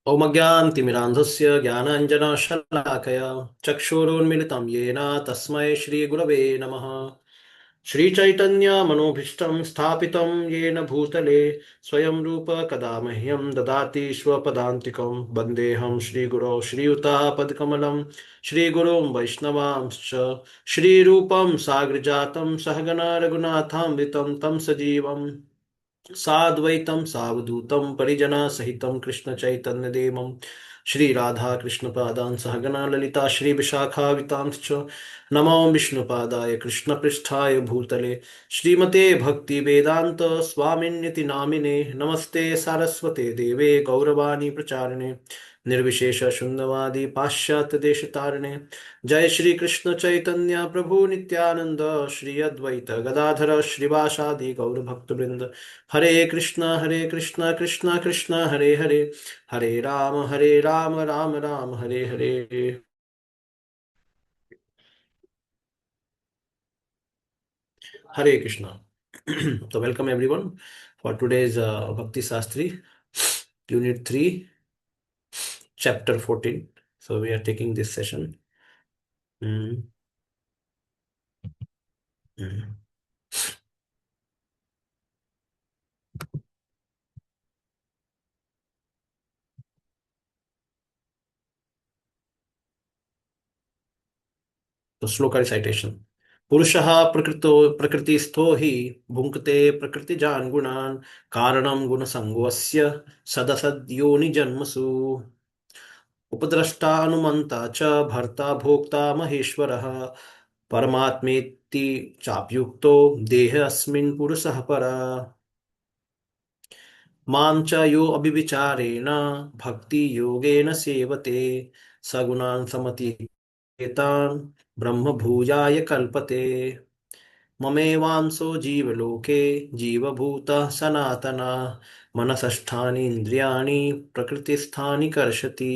ओम अज्ञानतिमिरान्धस्य ज्ञानाञ्जनशलाकया चक्षुरुन्मिलितं येन तस्मै श्रीगुरवे नमः। श्रीचैतन्यमनोभीष्टं स्थापितं येन भूतले स्वयं रूप कदा मह्यं ददाति स्वपदान्तिकं। वन्देऽहं श्रीगुरौ श्रीयुतापदकमलं श्रीगुरुं वैष्णवांश्च श्रीरूपं साग्रजातं सहगण रघुनाथान्वितं तं सजीवम् साद्वैतं सावधूतं परिजनसहितं कृष्णचैतन्यदेवं श्रीराधाकृष्णपादान् सहगणा ललिता श्रीविशाखावितांश्च नमो विष्णुपादाय कृष्णपृष्ठाय भूतले श्रीमते भक्तिवेदान्त स्वामिन्यति नामिने नमस्ते सारस्वते देवे गौरवाणी प्रचारिणे निर्विशेष शून्यवादी पाश्चात्य देश तारिणे जय श्री कृष्ण चैतन्य प्रभु नित्यानंद श्री अद्वैत गदाधर श्रीवासादि गौर भक्तवृंद हरे कृष्णा कृष्णा कृष्णा हरे हरे हरे राम राम राम हरे हरे। हरे कृष्णा। तो वेलकम एवरीवन फॉर टुडेज भक्ति Shastri unit 3 chapter 14. So we are taking this session. हम्म, हम्म। तो श्लोक रिसाइटेशन। पुरुषः प्रकृतो प्रकृतिस्थो हि भुङ्क्ते प्रकृतिजान् गुणान् कारणं गुणसङ्गोऽस्य सदसद्योनिजन्मसु उपद्रष्टानुमन्ता च भर्ता भोक्ता महेश्वरः परमात्मेति चाप्युक्तो देहेऽस्मिन् पुरुषः परः मां च यो अभिविचारेण भक्तियोगेन सेवते सगुणान् समतीतान् ब्रह्मभूयाय कल्पते ममेवांसो जीवलोके जीवभूतः सनातनः मनसष्ठानि इन्द्रियाणि प्रकृतिस्थानि कर्षति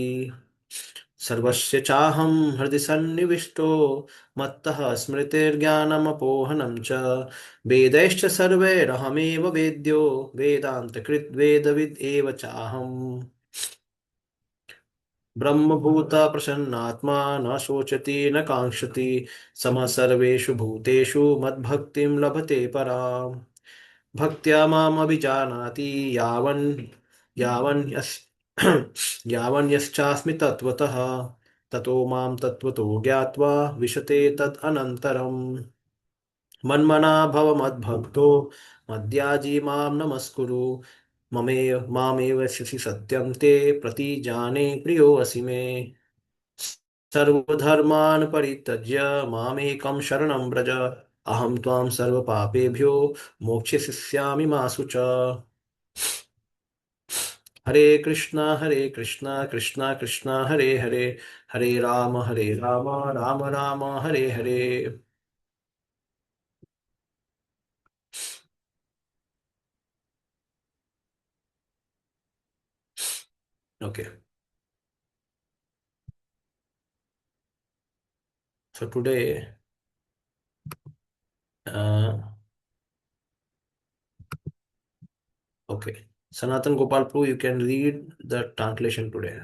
सर्वस्य चाहं हृदि सन्निविष्टो मत्तः स्मृतिर्ज्ञानमपोहनं च वेदैश्च सर्वैरहमेव वेद्यो वेदान्तकृत् वेदविद् एव चाहम् ब्रह्मभूत प्रसन्नात्मा न शोचति न काङ्क्षति समः सर्वेषु भूतेषु मद्भक्तिं लभते पराम् भक्त्या माम् अभिजानाति यावन् यस् यावन् यश्चास्मि तत्त्वतः ततो मां तत्त्वतो ज्ञात्वा विशते तद् अनन्तरम् मन्मना भव मद्भक्तो मद्याजी मां नमस्कुरु मामेव शशि सत्यं ते प्रतिजाने प्रियोऽसि मे सर्वधर्मान् परित्यज्य मामेकं शरणं व्रज अहं त्वां सर्वपापेभ्यो मोक्षयिष्यामि मा शुच हरे Krishna Krishna Krishna Hare Hare Hare Ram Ram Ram Hare Hare. Okay, so today, uh, okay, Sanatan Gopal Prabhu, you can read the translation today.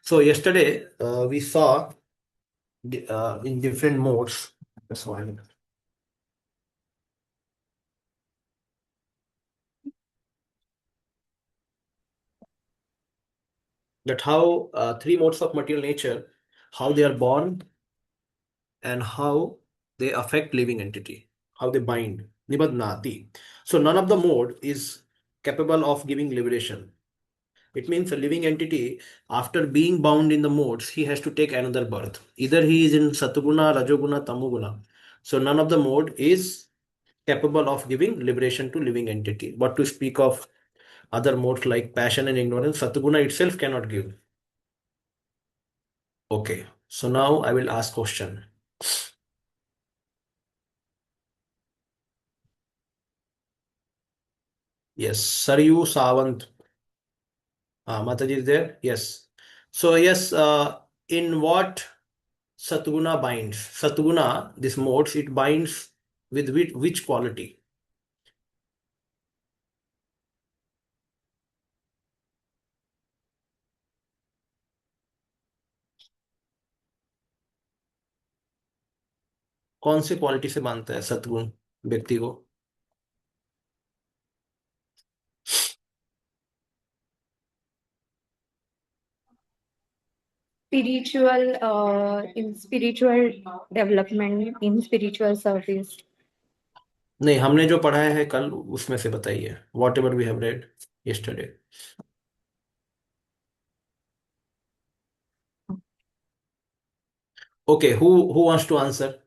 So yesterday we saw in different modes. That's why that how three modes of material nature, how they are born and how they affect living entity, how they bind. Nibadnati. So none of the mode is capable of giving liberation. It means a living entity, after being bound in the modes, he has to take another birth. Either he is in Satuguna, Rajoguna, Tamoguna. So none of the mode is capable of giving liberation to living entity. But to speak of other modes like passion and ignorance, Satuguna itself cannot give. Okay. So now I will ask question. Yes, Saryu Savant. Mataji is there? Yes. So yes, in what Satguna binds? Satguna, this modes, it binds with which quality? कौन सी quality से बांधता है सतगुण व्यक्ति को? In spiritual development, in spiritual service. नहीं, हमने जो पढ़ा है कल उसमें से बताइए, whatever we have read yesterday. Okay, who wants to answer?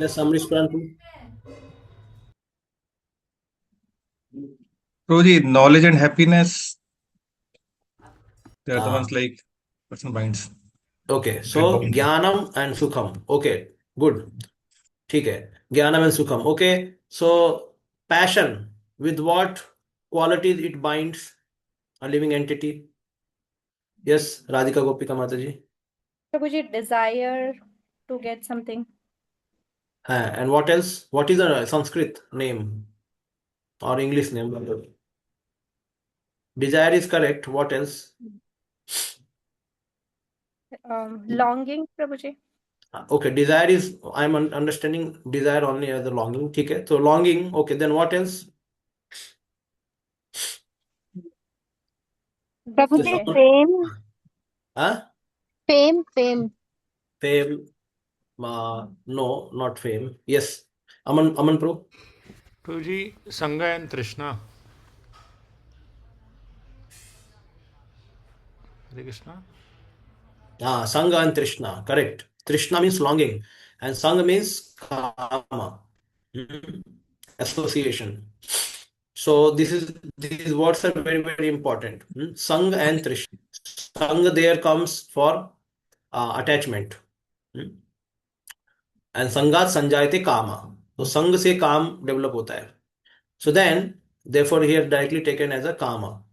Yes, Amrish Prantu. Prabhuji, knowledge and happiness, they are the ones हाँ, like person minds ओके. सो get bound. ज्ञानम एंड सुखम. Okay, good. ठीक है, ज्ञानम and सुखम. Okay. So passion, with what qualities it binds a living entity? Yes, Radhika Gopika Mataji. Prabhuji, desire to get something. And what else? What is the Sanskrit name or English name? Desire is correct. What else? Longing, Prabhuji. Okay, desire is, I'm understanding desire only as a longing. Okay, so longing. Okay, then what else? Prabhuji, Yes, fame. huh? Fame. Fame. No, not fame. Yes. Aman Pro. Prabhuji, Sangha and Trishna. Hare Krishna. Sangha and Trishna. Correct. Trishna means longing, and Sangha means karma, association. So these words are very, very important. Sangha and Trishna. Sangha there comes for attachment. And Sangat Sanjayate Kama. So Sangha se काम develop होता है. So then, therefore, here directly taken as a kama.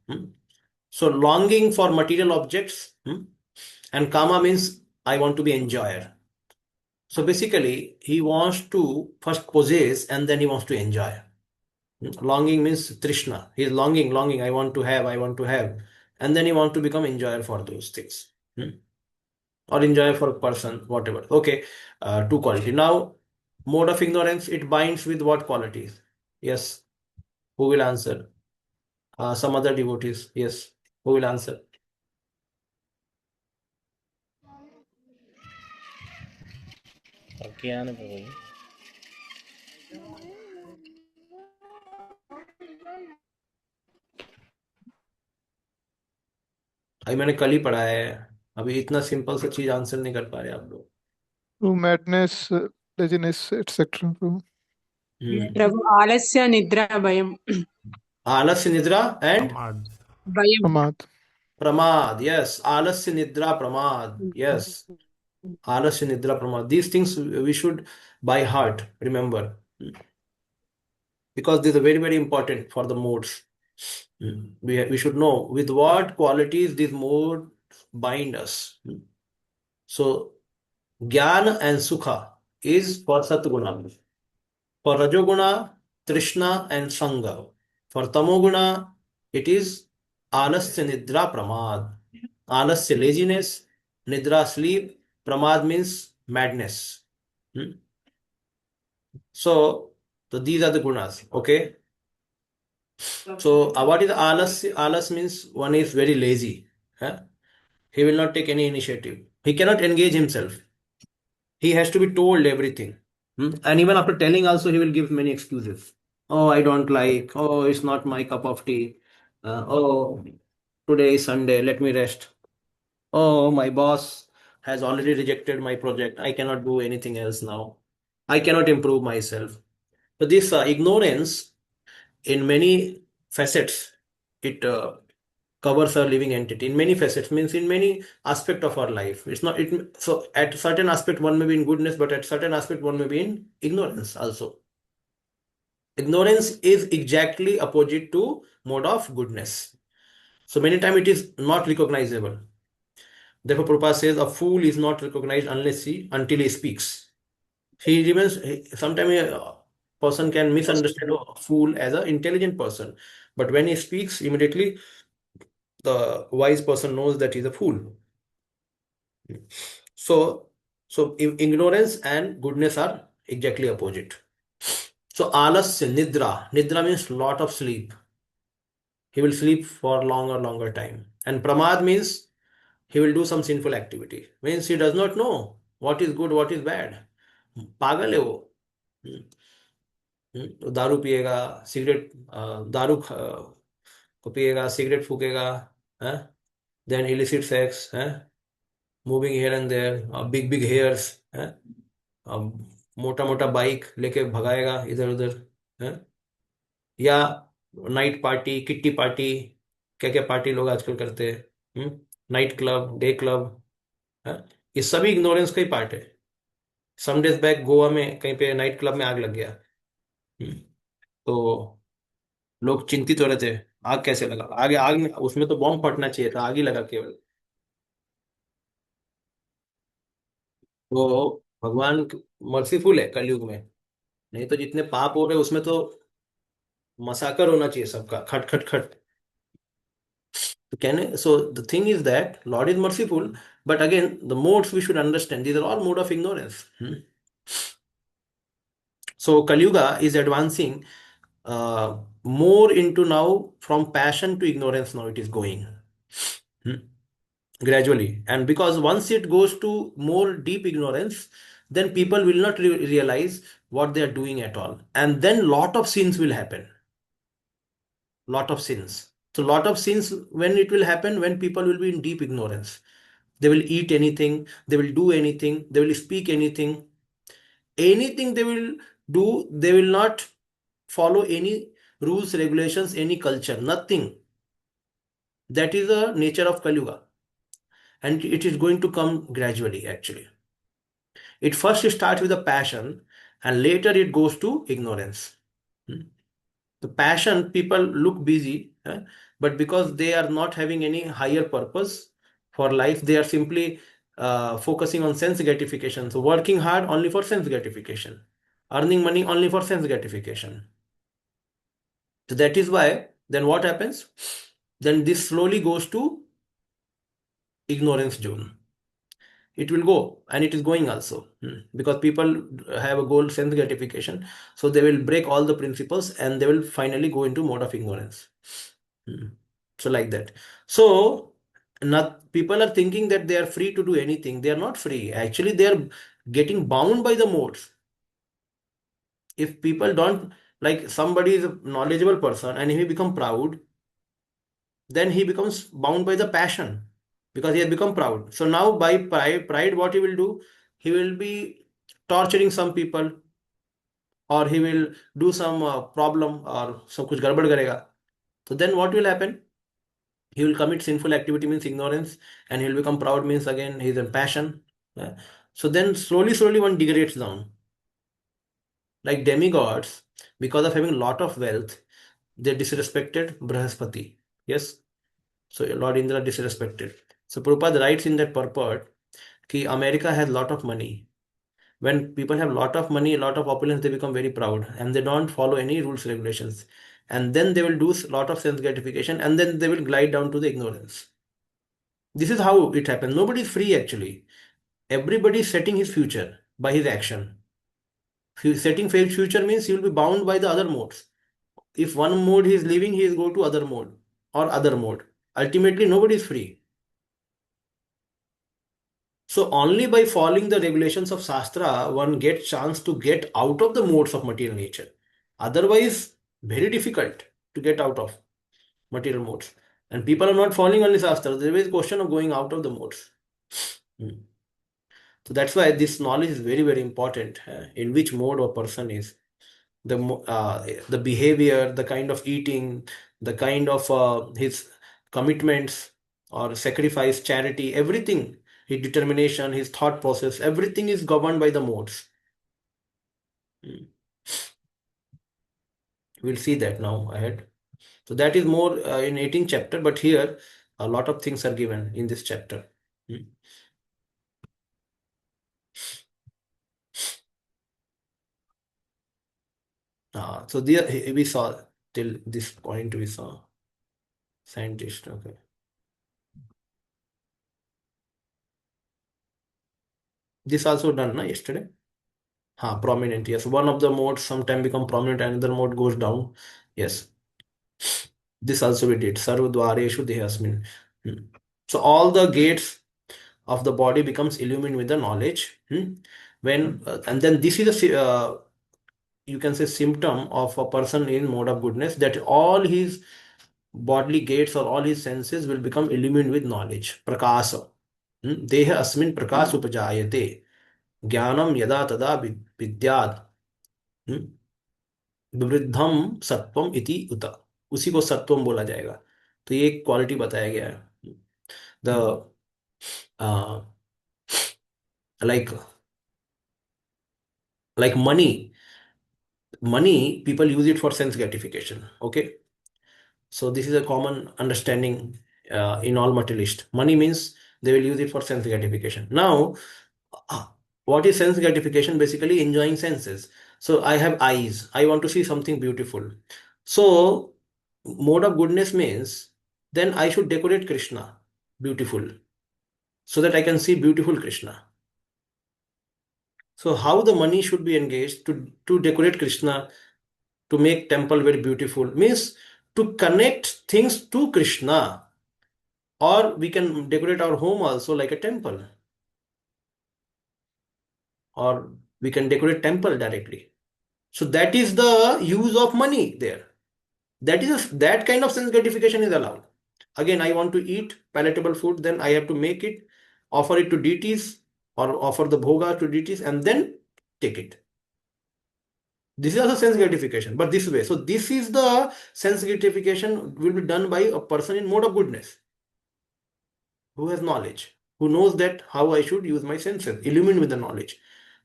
So longing for material objects, and kama means I want to be enjoyer. So basically, he wants to first possess and then he wants to enjoy. Longing means Trishna. He is longing. I want to have. And then he want to become enjoyer for those things. Or enjoyer for a person, whatever. Okay, two quality. Now, mode of ignorance, it binds with what qualities? Yes, who will answer? Some other devotees. Yes, who will answer? अज्ञान प्रभु. अभी मैंने कल ही पढ़ा है. अभी इतना simple सा चीज आंसर नहीं कर पा रहे आप लोग. Through madness, laziness, etc. प्रभु आलस्य निद्रा भयम. आलस्य निद्रा एंड Pramad. भयम. Pramad. प्रमाद. यस, आलस्य निद्रा प्रमाद. यस, आलस्य निद्रा प्रमाद. These things we should by heart remember, because these are very, very important for the modes. We should know with what qualities these modes bind us. So Jnana and Sukha is for Satguna. For Rajoguna, Trishna and Sangha. For Tamoguna, it is Alasya Nidra Pramad. Alasya laziness, Nidra sleep, Pramad means madness. So these are the gunas. Okay. So what is alas? Alas means one is very lazy. He will not take any initiative. He cannot engage himself. He has to be told everything. And even after telling also, he will give many excuses. Oh, I don't like. Oh, it's not my cup of tea. Oh, today is Sunday. Let me rest. Oh, my boss has already rejected my project. I cannot do anything else now. I cannot improve myself. So this ignorance in many facets, it covers our living entity in many facets, means in many aspect of our life. It's not it. So at certain aspect one may be in goodness, but at certain aspect one may be in ignorance also. Ignorance is exactly opposite to mode of goodness. So many times it is not recognizable. Therefore, Prabhupada says a fool is not recognized until he speaks. He remains sometimes person can misunderstand a fool as an intelligent person. But when he speaks, immediately the wise person knows that he's a fool. So, ignorance and goodness are exactly opposite. So, alasya, nidra. Nidra means lot of sleep. He will sleep for longer time. And pramad means he will do some sinful activity. Means he does not know what is good, what is bad. पागल है वो. तो दारू पिएगा, cigarette, दारू को पिएगा, cigarette फूकेगा, then illicit sex, moving here and there, big hairs, मोटा मोटा बाइक लेके भगाएगा इधर उधर, या नाइट पार्टी, किट्टी पार्टी, क्या क्या पार्टी लोग आजकल करते हैं, नाइट क्लब, डे क्लब, ये सभी इग्नोरेंस का ही पार्ट है. सम डेज बैक गोवा में कहीं पे नाइट क्लब में आग लग गया. तो लोग चिंतित हो रहे थे, आग कैसे लगा, आगे आग उसमें तो बॉम्ब फटना चाहिए था, आग ही लगा केवल. तो भगवान मर्सीफुल है कलयुग में. नहीं तो जितने पाप हो रहे उसमें तो मसाकर होना चाहिए सबका, खट खट खट. So the thing is that Lord is merciful, but again the modes we should understand, these are all mode of ignorance. So Kali Yuga is advancing more into now from passion to ignorance. Now it is going gradually, and because once it goes to more deep ignorance, then people will not realize what they are doing at all, and then lot of sins will happen. Lot of sins. So lot of sins, when it will happen, when people will be in deep ignorance. They will eat anything, they will do anything, they will speak anything. Anything they will do, they will not follow any rules, regulations, any culture, nothing. That is the nature of Kali Yuga. And it is going to come gradually, actually. It first starts with a passion, and later it goes to ignorance. The passion, people look busy, but because they are not having any higher purpose for life, they are simply focusing on sense gratification. So working hard only for sense gratification, earning money only for sense gratification. So that is why then what happens? Then this slowly goes to ignorance zone. It will go, and it is going also, because people have a goal, sense gratification, so they will break all the principles and they will finally go into mode of ignorance. So like that. So not people are thinking that they are free to do anything. They are not free. Actually, they are getting bound by the modes. If people don't, like somebody is a knowledgeable person and he become proud, then he becomes bound by the passion because he has become proud. So now by pride, what he will do? He will be torturing some people, or he will do some problem, or some kuch garbad karega. So then what will happen? He will commit sinful activity, means ignorance, and he will become proud, means again he is in passion. So then slowly one degrades down. Like demigods, because of having a lot of wealth, they disrespected Brahaspati. Yes. So Lord Indra disrespected. So Prabhupada writes in that purport that America has lot of money. When people have lot of money, a lot of opulence, they become very proud and they don't follow any rules, regulations. And then they will do a lot of sense gratification, and then they will glide down to the ignorance. This is how it happens. Nobody is free actually. Everybody is setting his future by his action. Setting future means he will be bound by the other modes. If one mode he is leaving, he will go to other mode or other mode. Ultimately, nobody is free. So only by following the regulations of Shastra, one gets chance to get out of the modes of material nature. Otherwise, very difficult to get out of material modes. And people are not following only Shastra. There is a question of going out of the modes. So that's why this knowledge is very important, in which mode a person is. The behavior, the kind of eating, the kind of his commitments or sacrifice, charity, everything, his determination, his thought process, everything is governed by the modes. We'll see that now ahead. So that is more in 18th chapter, but here a lot of things are given in this chapter. So we saw till this point, we saw scientist. Okay. This also done yesterday. Prominent. Yes, one of the modes sometime become prominent, another mode goes down. Yes, this also we did. Sarva dvareshu dehasmin. So all the gates of the body becomes illumined with the knowledge. When and then this is a you can say symptom of a person in mode of goodness, that all his bodily gates or all his senses will become illumined with knowledge. Prakasa. Deha asmin prakas upajayate. Jnanam yada tada vidyad. विवृद्धम सत्वम इति उत, उसी को सत्वम बोला जाएगा। तो ये एक quality बताया गया है। The like money people use it for sense gratification. Okay, so this is a common understanding in all materialist. Money means they will use it for sense gratification. Now what is sense gratification? Basically enjoying senses. So I have eyes, I want to see something beautiful. So mode of goodness means then I should decorate Krishna beautiful so that I can see beautiful Krishna. So how the money should be engaged to decorate Krishna, to make temple very beautiful, means to connect things to Krishna. Or we can decorate our home also like a temple, or we can decorate temple directly. So that is the use of money there. That kind of sense gratification is allowed. Again, I want to eat palatable food, then I have to make it, offer it to deities, or offer the bhoga to deities, and then take it. This is also sense gratification, but this way. So this is the sense gratification will be done by a person in mode of goodness, who has knowledge, who knows that how I should use my senses, illumined with the knowledge.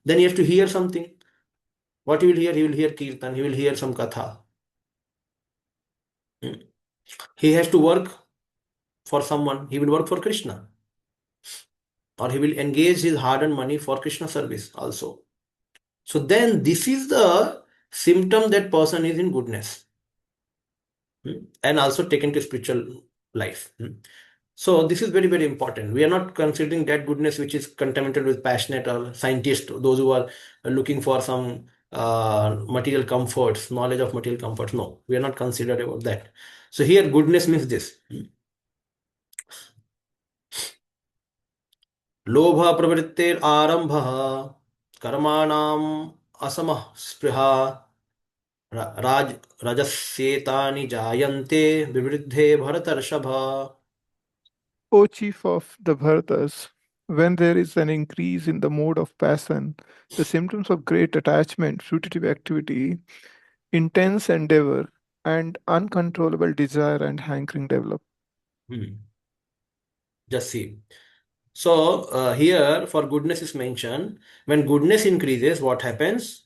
Then he has to hear something. What he will hear? He will hear kirtan, he will hear some katha. He has to work for someone, he will work for Krishna. Or he will engage his hard-earned money for Krishna service also. So then this is the symptom that person is in goodness. And also taken to spiritual life. So this is very, very important. We are not considering that goodness which is contaminated with passionate or scientists, those who are looking for some material comforts, knowledge of material comforts. No, we are not considered about that. So here goodness means this. लोभ प्रवृत्तिर आरंभः कर्माणाम असमः स्पृहा रजस्येतानि जायन्ते विवृद्धे भरतर्षभ. O chief of the Bharatas, when there is an increase in the mode of passion, the symptoms of great attachment, fruitive activity, intense endeavor, and uncontrollable desire and hankering develop. Just see. So here for goodness is mentioned. When goodness increases, what happens?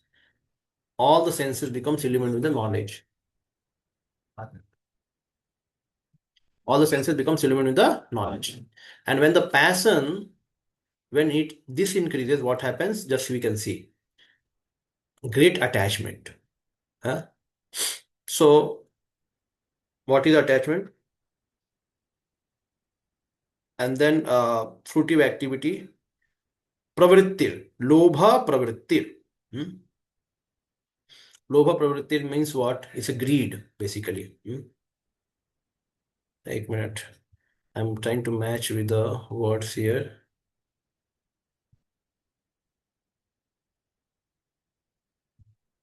All the senses becomes illumined with the knowledge. All the senses becomes illumined with the knowledge. And when the passion, when this increases, what happens? Just we can see. Great attachment. So what is attachment? And then fruitive activity. Pravrittir. Lobha pravrittir. Lobha pravrittir means what? It's a greed, basically. एक minute. I'm trying to match with the words here.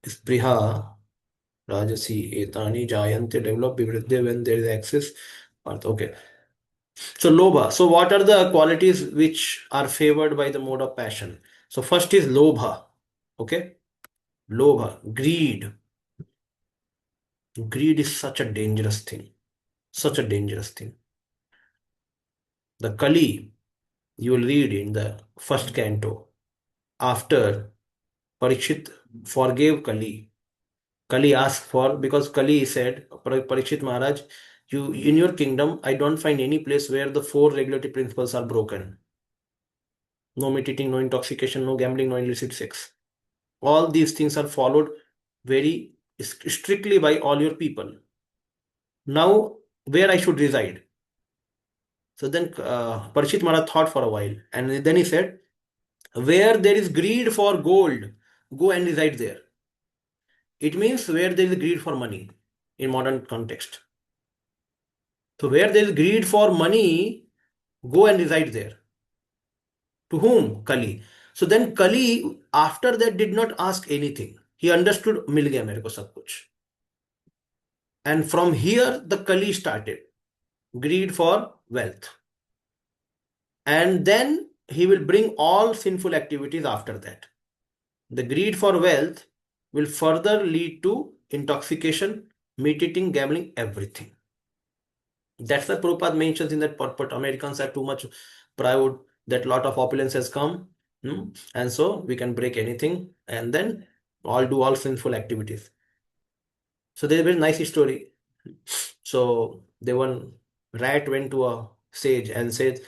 Spriha, Rajasi, Etani, Jayante, develop, Vivriddhe when there is access. Okay. So Lobha. So what are the qualities which are favored by the mode of passion? So first is Lobha. Okay. Lobha, greed. Greed is such a dangerous thing. Such a dangerous thing. The Kali, you will read in the first canto. After Parikshit forgave Kali, Kali asked for, because Kali said, Parikshit Maharaj, you in your kingdom, I don't find any place where the 4 regulatory principles are broken. No meat eating, no intoxication, no gambling, no illicit sex. All these things are followed very strictly by all your people. Now, where I should reside? So then Parishit Maharaj thought for a while, and then he said, where there is greed for gold, go and reside there. It means where there is greed for money in modern context. So where there is greed for money, go and reside there. To whom? Kali. So then Kali, after that, did not ask anything. He understood, mil gaya mere ko sab kuch. And from here, the Kali started. Greed for wealth. And then he will bring all sinful activities after that. The greed for wealth will further lead to intoxication, meat eating, gambling, everything. That's why Prabhupada mentions in that purport, Americans are too much proud, that lot of opulence has come, and so we can break anything and then do all sinful activities. So there's a very nice story. So one rat went to a sage and said,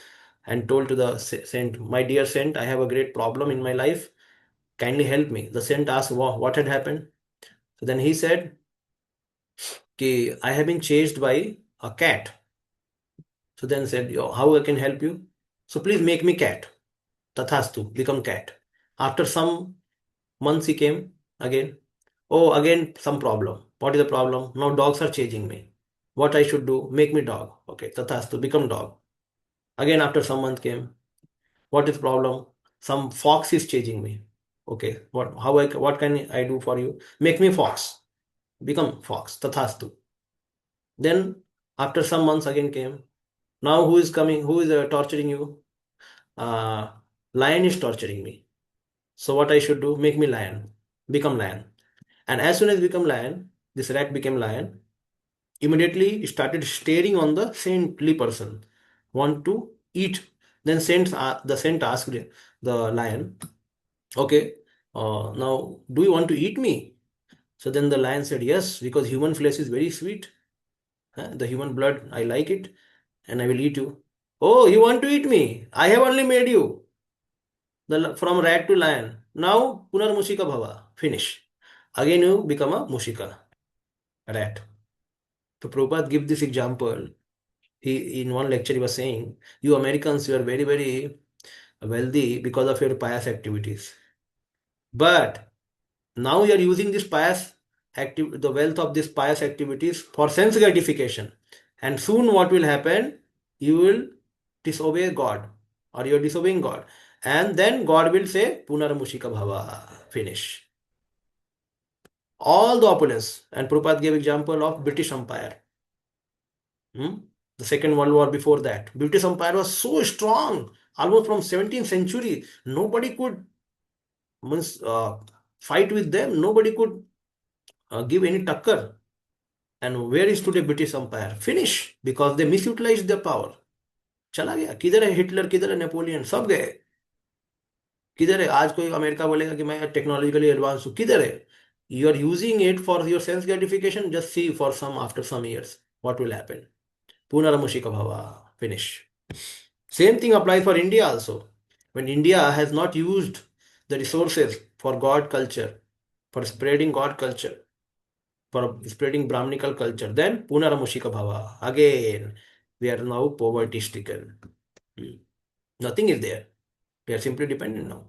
and told to the saint, my dear saint, I have a great problem in my life. Kindly help me. The saint asked what had happened. So then he said, I have been chased by a cat. So then said, how I can help you? So please make me cat. Tathastu, become cat. After some months he came again. Oh, again some problem. What is the problem? Now dogs are chasing me. What I should do? Make me dog. Okay, Tathastu, become dog. Again after some month came. What is the problem? Some fox is chasing me. Okay, what can I do for you? Make me fox. Become fox. Tathastu. Then after some months again came. Now who is coming? Who is torturing you? Lion is torturing me. So what I should do? Make me lion. Become lion. And as soon as become lion, this rat became lion. Immediately started staring on the saintly person. Want to eat. Then the saint asked the lion, okay, now do you want to eat me? So then the lion said, yes, because human flesh is very sweet. The human blood, I like it, and I will eat you. Oh, you want to eat me? I have only made you from rat to lion. Now, punar mushika bhava. Finish. Again, you become a mushika, rat. So Prabhupada give this example. He in one lecture he was saying, you Americans, you are very, very wealthy because of your pious activities. But now you are using this the wealth of these pious activities for sense gratification. And soon what will happen? You will disobey God, or you are disobeying God. And then God will say, Punaramushika Bhava. Finish. All the opulence. And Prabhupada gave example of British Empire. The Second World War before that. British Empire was so strong. Almost from 17th century. Nobody could fight with them. Nobody could give any takkar. And where is today British Empire? Finish. Because they misutilized their power. चला गया. किधर है Hitler, किधर है Napoleon? सब गए. किधर है? आज कोई अमेरिका बोलेगा कि मैं टेक्नोलॉजिकली एडवांस हूं. किधर है? You are using it for your sense gratification. Just see for after some years what will happen. Punaramushika bhava. Finish. Same thing applies for India also. When India has not used the resources for God culture, for spreading God culture, for spreading Brahminical culture, then Punaramushika bhava. Again, we are now poverty stricken. Nothing is there. We are simply dependent now.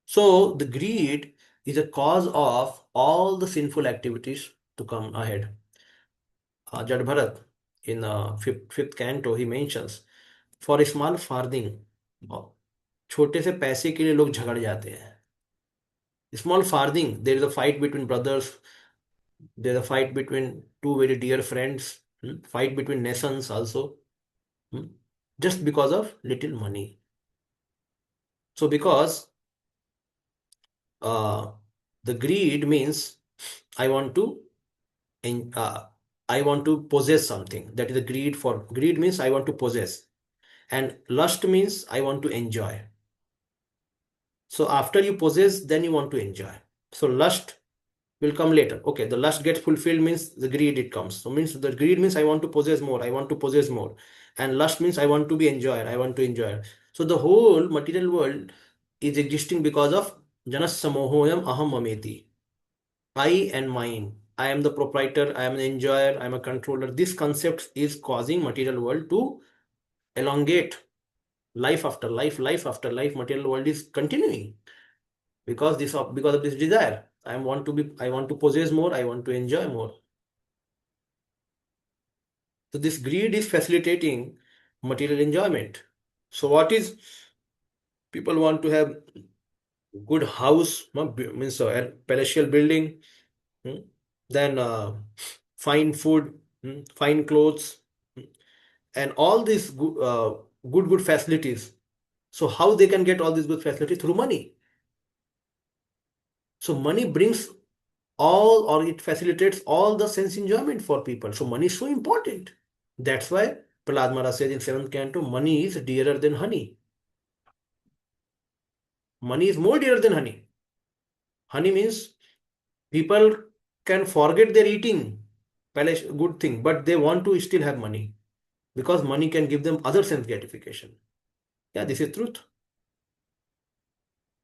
So the greed is a cause of all the sinful activities to come ahead. Jad Bharat, in fifth canto, he mentions, for a small farthing, छोटे से पैसे के लिए लोग झगड़ जाते हैं. Small farthing, there is a fight between brothers, there is a fight between two very dear friends, fight between nations also, just because of little money. So because the greed means I want to possess something. That is the greed. For greed means I want to possess, and lust means I want to enjoy. So after you possess, then you want to enjoy. So lust will come later. Okay, the lust gets fulfilled means the greed it comes. So means the greed means I want to possess more. I want to possess more, and lust means I want to be enjoyed. I want to enjoy. So the whole material world is existing because of janas samohoyam aham mameti. I and mine. I am the proprietor, I am the enjoyer, I am a controller. This concept is causing material world to elongate. Life after life, life after life, material world is continuing because of this desire. I want to possess more, I want to enjoy more. So this greed is facilitating material enjoyment. So what is people want to have good house, means a palatial building, then fine food, fine clothes, and all these good facilities. So how they can get all these good facilities? Through money. So money brings all, or it facilitates all the sense enjoyment for people. So money is so important. That's why Prahlad Maharaj says in 7th canto, money is dearer than honey. Money is more dearer than honey. Honey means people can forget their eating, good thing, but they want to still have money because money can give them other sense gratification. Yeah, this is truth.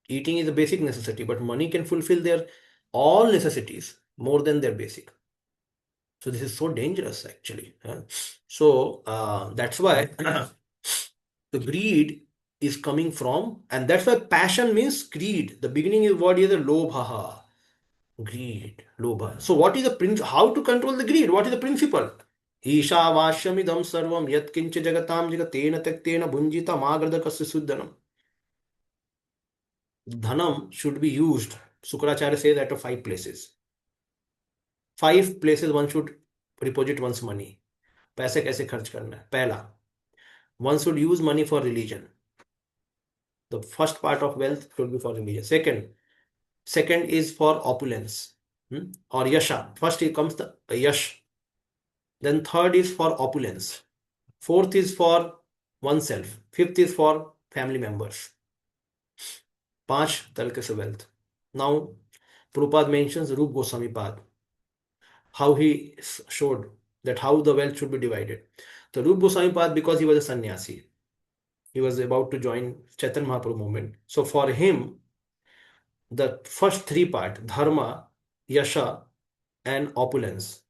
Eating is a basic necessity, but money can fulfill their all necessities more than their basic. So this is so dangerous actually. So that's why the greed is coming from, and that's why passion means greed. The beginning is what is the lobha, greed, lobha. So what is the how to control the greed? What is the principle? Ishavashamidam sarvam yat kincha jagatam jagatena tektena bhunjita magradakasya suddhanam. Dhanam should be used. Sukracharya says at 5 places. 5 places one should deposit one's money. पैसे कैसे खर्च करना है? पहला, one should use money for religion. The first part of wealth should be for religion. Second is for opulence, or yasha. First it comes the yash. Then third is for opulence. Fourth is for oneself. Fifth is for family members. 5 तरीके से wealth. Now Prabhupada mentions Rup Goswami Pad, how he showed that how the wealth should be divided. So Rup Goswami Pad, because he was a sannyasi, he was about to join Chaitanya Mahaprabhu movement. So for him, the first 3 part, dharma, yasha, and opulence,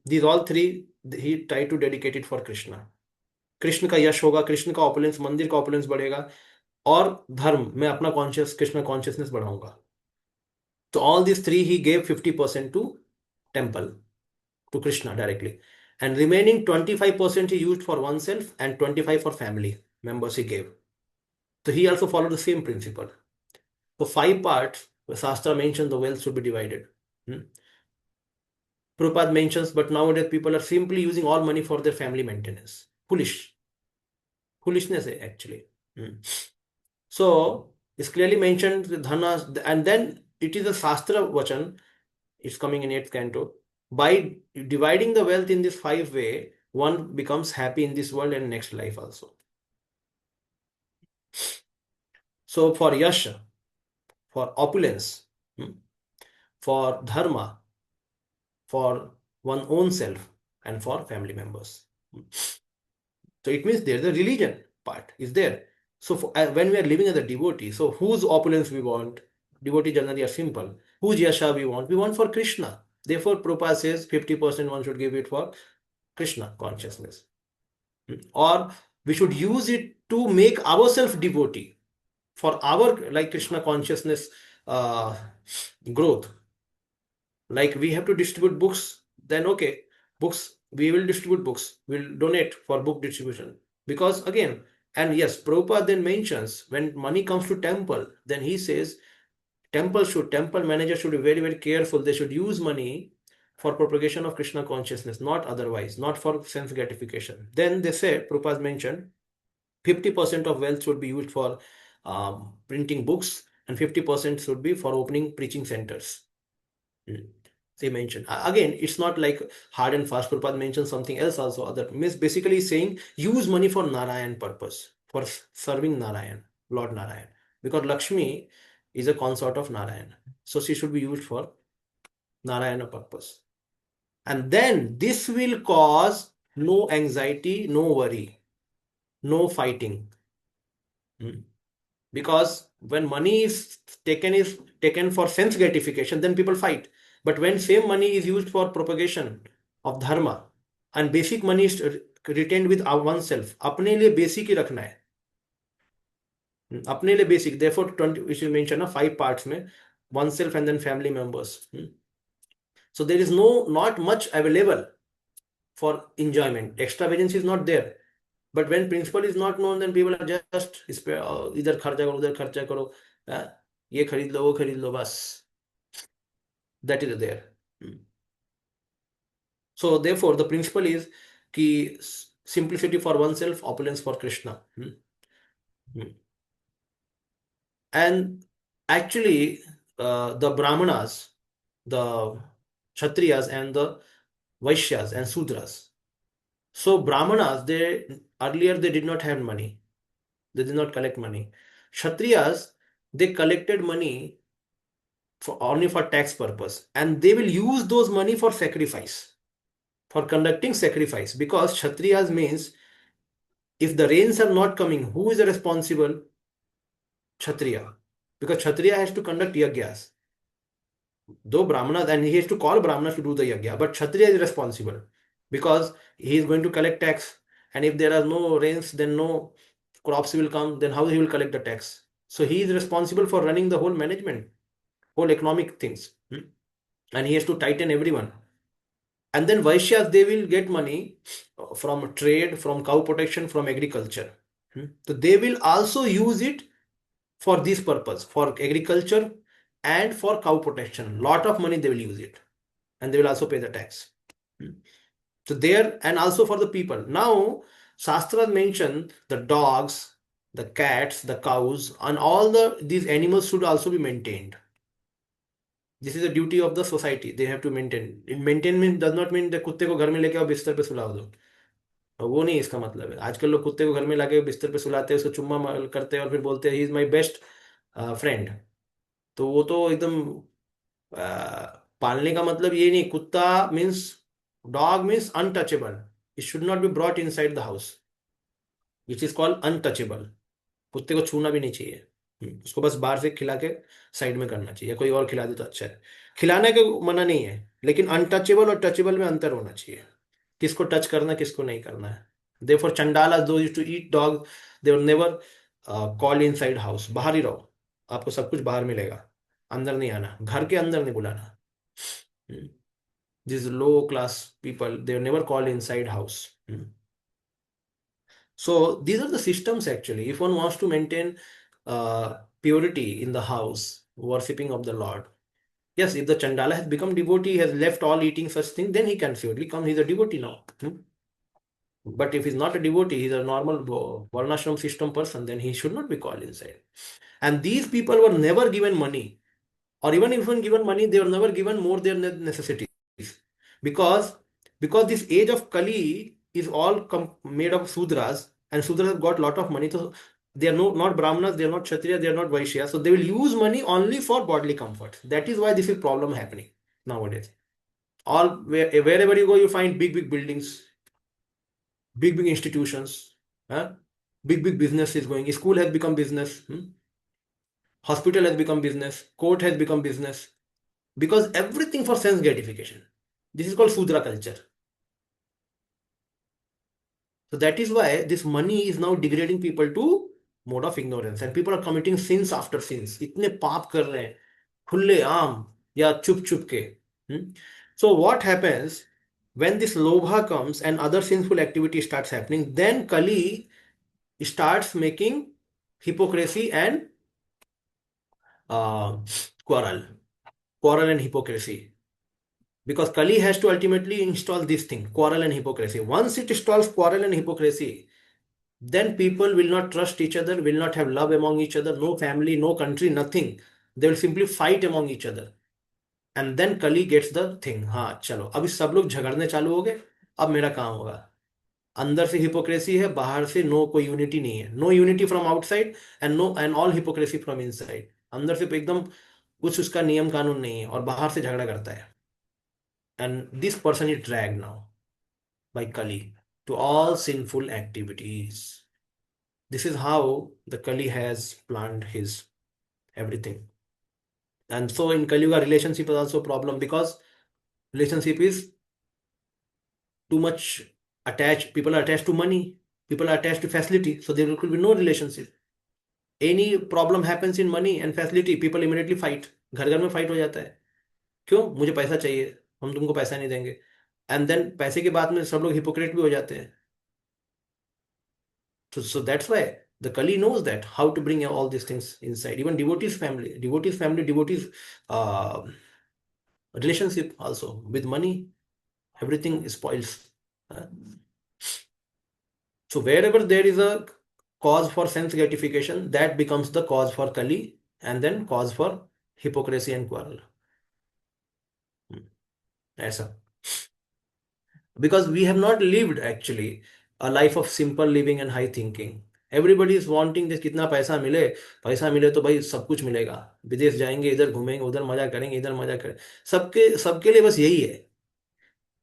these all 3 he tried to dedicate it for Krishna. Krishna का यश होगा, कृष्ण का opulence, मंदिर का opulence बढ़ेगा, और धर्म में अपना कृष्ण कॉन्शियसनेस बढ़ाऊंगा. तो all these 3 he gave 50% to temple, to Krishna directly, and remaining 25% he used for oneself and 25 for family members he gave. So he also followed the same principle. So 5 parts, the Shastra mentions the wealth should be divided. Prabhupada mentions, but nowadays people are simply using all money for their family maintenance. Foolishness actually. So it's clearly mentioned the dhana, and then it is a Shastra vachan. It's coming in 8th canto. By dividing the wealth in this 5 way, one becomes happy in this world and next life also. So for yasha, for opulence, for dharma, for one's own self, and for family members. So it means there the religion part is there. So when we are living as a devotee, so whose opulence we want? Devotee generally are simple. Whose yasha we want? We want for Krishna. Therefore, Prabhupada says 50% one should give it for Krishna consciousness. Or we should use it to make ourselves devotee for our Krishna consciousness growth. Like we have to distribute books, then okay, books, we will distribute books, we'll donate for book distribution. Because again, and yes, Prabhupada then mentions when money comes to temple, then he says temple manager should be very, very careful. They should use money for propagation of Krishna consciousness, not otherwise, not for sense gratification. Then they say, Prabhupada mentioned 50% of wealth should be used for printing books, and 50% should be for opening preaching centers. They mentioned again, it's not like hard and fast. Prabhupada mentioned something else also. Other means basically saying use money for Narayan purpose, for serving Narayan, Lord Narayan, because Lakshmi is a consort of Narayan, so she should be used for Narayana purpose. And then this will cause no anxiety, no worry, no fighting. Because when money is taken for sense gratification, then people fight. But when same money is used for propagation of dharma and basic money is retained with oneself, अपने लिए basic ही रखना है, अपने लिए basic. Therefore 20 which you mentioned ना 5 parts में oneself and then family members. So there is not much available for enjoyment. Extravagance is not there. But when principle is not known, then people are just इधर खर्चा करो उधर खर्चा करो, ये खरीद लो वो खरीद लो बस. That is there. So therefore the principle is कि simplicity for oneself, opulence for Krishna. And actually the Brahmanas, the Kshatriyas and the Vaishyas and Sudras. So Brahmanas, earlier they did not have money. They did not collect money. Kshatriyas, they collected money only for tax purpose, and they will use those money for sacrifice, for conducting sacrifice, because Kshatriyas means if the rains are not coming, who is the responsible? Kshatriya, because Kshatriya has to conduct yagyas. Though Brahmanas, and he has to call Brahmanas to do the yagya, but Kshatriya is responsible because he is going to collect tax, and if there are no rains, then no crops will come, then how he will collect the tax? So he is responsible for running the whole management, whole economic things, and he has to tighten everyone. And then Vaishyas, they will get money from trade, from cow protection, from agriculture. So they will also use it for this purpose, for agriculture and for cow protection. Lot of money they will use it, and they will also pay the tax. So there, and also for the people. Now Shastras mention the dogs, the cats, the cows, and all these animals should also be maintained. This is a duty of the society. They have to maintain. Maintain does not mean the कुत्ते को घर में लेके आओ बिस्तर पे सुला दो. वो नहीं इसका मतलब है. आजकल लोग कुत्ते को घर में लाके बिस्तर पे सुलाते हैं, उसको चुम्मा करते हैं और फिर बोलते हैं he is my best friend. तो वो तो एकदम पालने का मतलब ये नहीं. कुत्ता means, dog means untouchable. It should not be brought inside the house, which is called untouchable. कुत्ते को छूना भी नहीं चाहिए. उसको बस बाहर से खिला के साइड में करना चाहिए, कोई और खिला दे तो अच्छा है. खिलाने का मना नहीं है, लेकिन अनटचेबल और टचेबल में अंतर होना चाहिए. किसको टच करना किसको नहीं करना है. Therefore chandalas, those used to eat dog, they will never call inside house. बाहर ही रहो, आपको सब कुछ बाहर मिलेगा, अंदर नहीं आना, घर के अंदर नहीं बुलाना. These low class people, they will never call inside house. So these are the systems actually. If one wants to maintain purity in the house, worshipping of the Lord. Yes, if the Chandala has become devotee, has left all eating such things, then he can surely come. He's a devotee now. But if he's not a devotee, he's a normal Varnashram system person, then he should not be called inside. And these people were never given money. Or even if given money, they were never given more than necessities. Because this age of Kali is all made of Sudras, and Sudras have got a lot of money. So they are not Brahmanas, they are not Kshatriya, they are not Vaishyas. So they will use money only for bodily comfort. That is why this is problem happening nowadays. Wherever you go, you find big buildings, big institutions, big business is going. School has become business. Hospital has become business. Court has become business. Because everything for sense gratification. This is called Sudra culture. So that is why this money is now degrading people to mode of ignorance, and people are committing sins after sins. इतने पाप कर रहे हैं खुले आम या चुप के. So what happens when this lobha comes and other sinful activity starts happening? Then Kali starts making hypocrisy and quarrel and hypocrisy. Because Kali has to ultimately install this thing, quarrel and hypocrisy. Once it installs quarrel and hypocrisy, then people will not trust each other, will not have love among each other, no family, no country, nothing. They will simply fight among each other. And then Kali gets the thing. हाँ चलो अभी सब लोग झगड़ने चालू हो गए, अब मेरा काम होगा. अंदर से हिपोक्रेसी है, बाहर से कोई यूनिटी नहीं है. No unity from outside and all hypocrisy from inside. अंदर से एकदम कुछ उसका नियम कानून नहीं है और बाहर से झगड़ा करता है. And this person is dragged now by Kali to all sinful activities. This is how the Kali has planned his everything. And so in Kali Yuga, relationship is also a problem because relationship is too much attached. People are attached to money. People are attached to facility. So there will be no relationship. Any problem happens in money and facility, people immediately fight. घर घर में fight हो जाता है. क्यों? मुझे पैसा चाहिए, हम तुमको पैसा नहीं देंगे. एंड देन पैसे के बाद में सब लोग हिपोक्रेट भी हो जाते हैं. So that's why the Kali knows that how to bring all these things inside. Even devotees family, devotees relationship also with money, everything spoils. So wherever there is a cause for sense gratification, that becomes the cause for Kali, and then cause for hypocrisy and quarrel. ऐसा. Because we have not lived actually a life of simple living and high thinking. Everybody is wanting this, कितना पैसा मिले तो भाई सब कुछ मिलेगा, विदेश जाएंगे, इधर घूमेंगे, उधर मजा करेंगे, इधर मजा करेंगे. सबके सबके लिए बस यही है,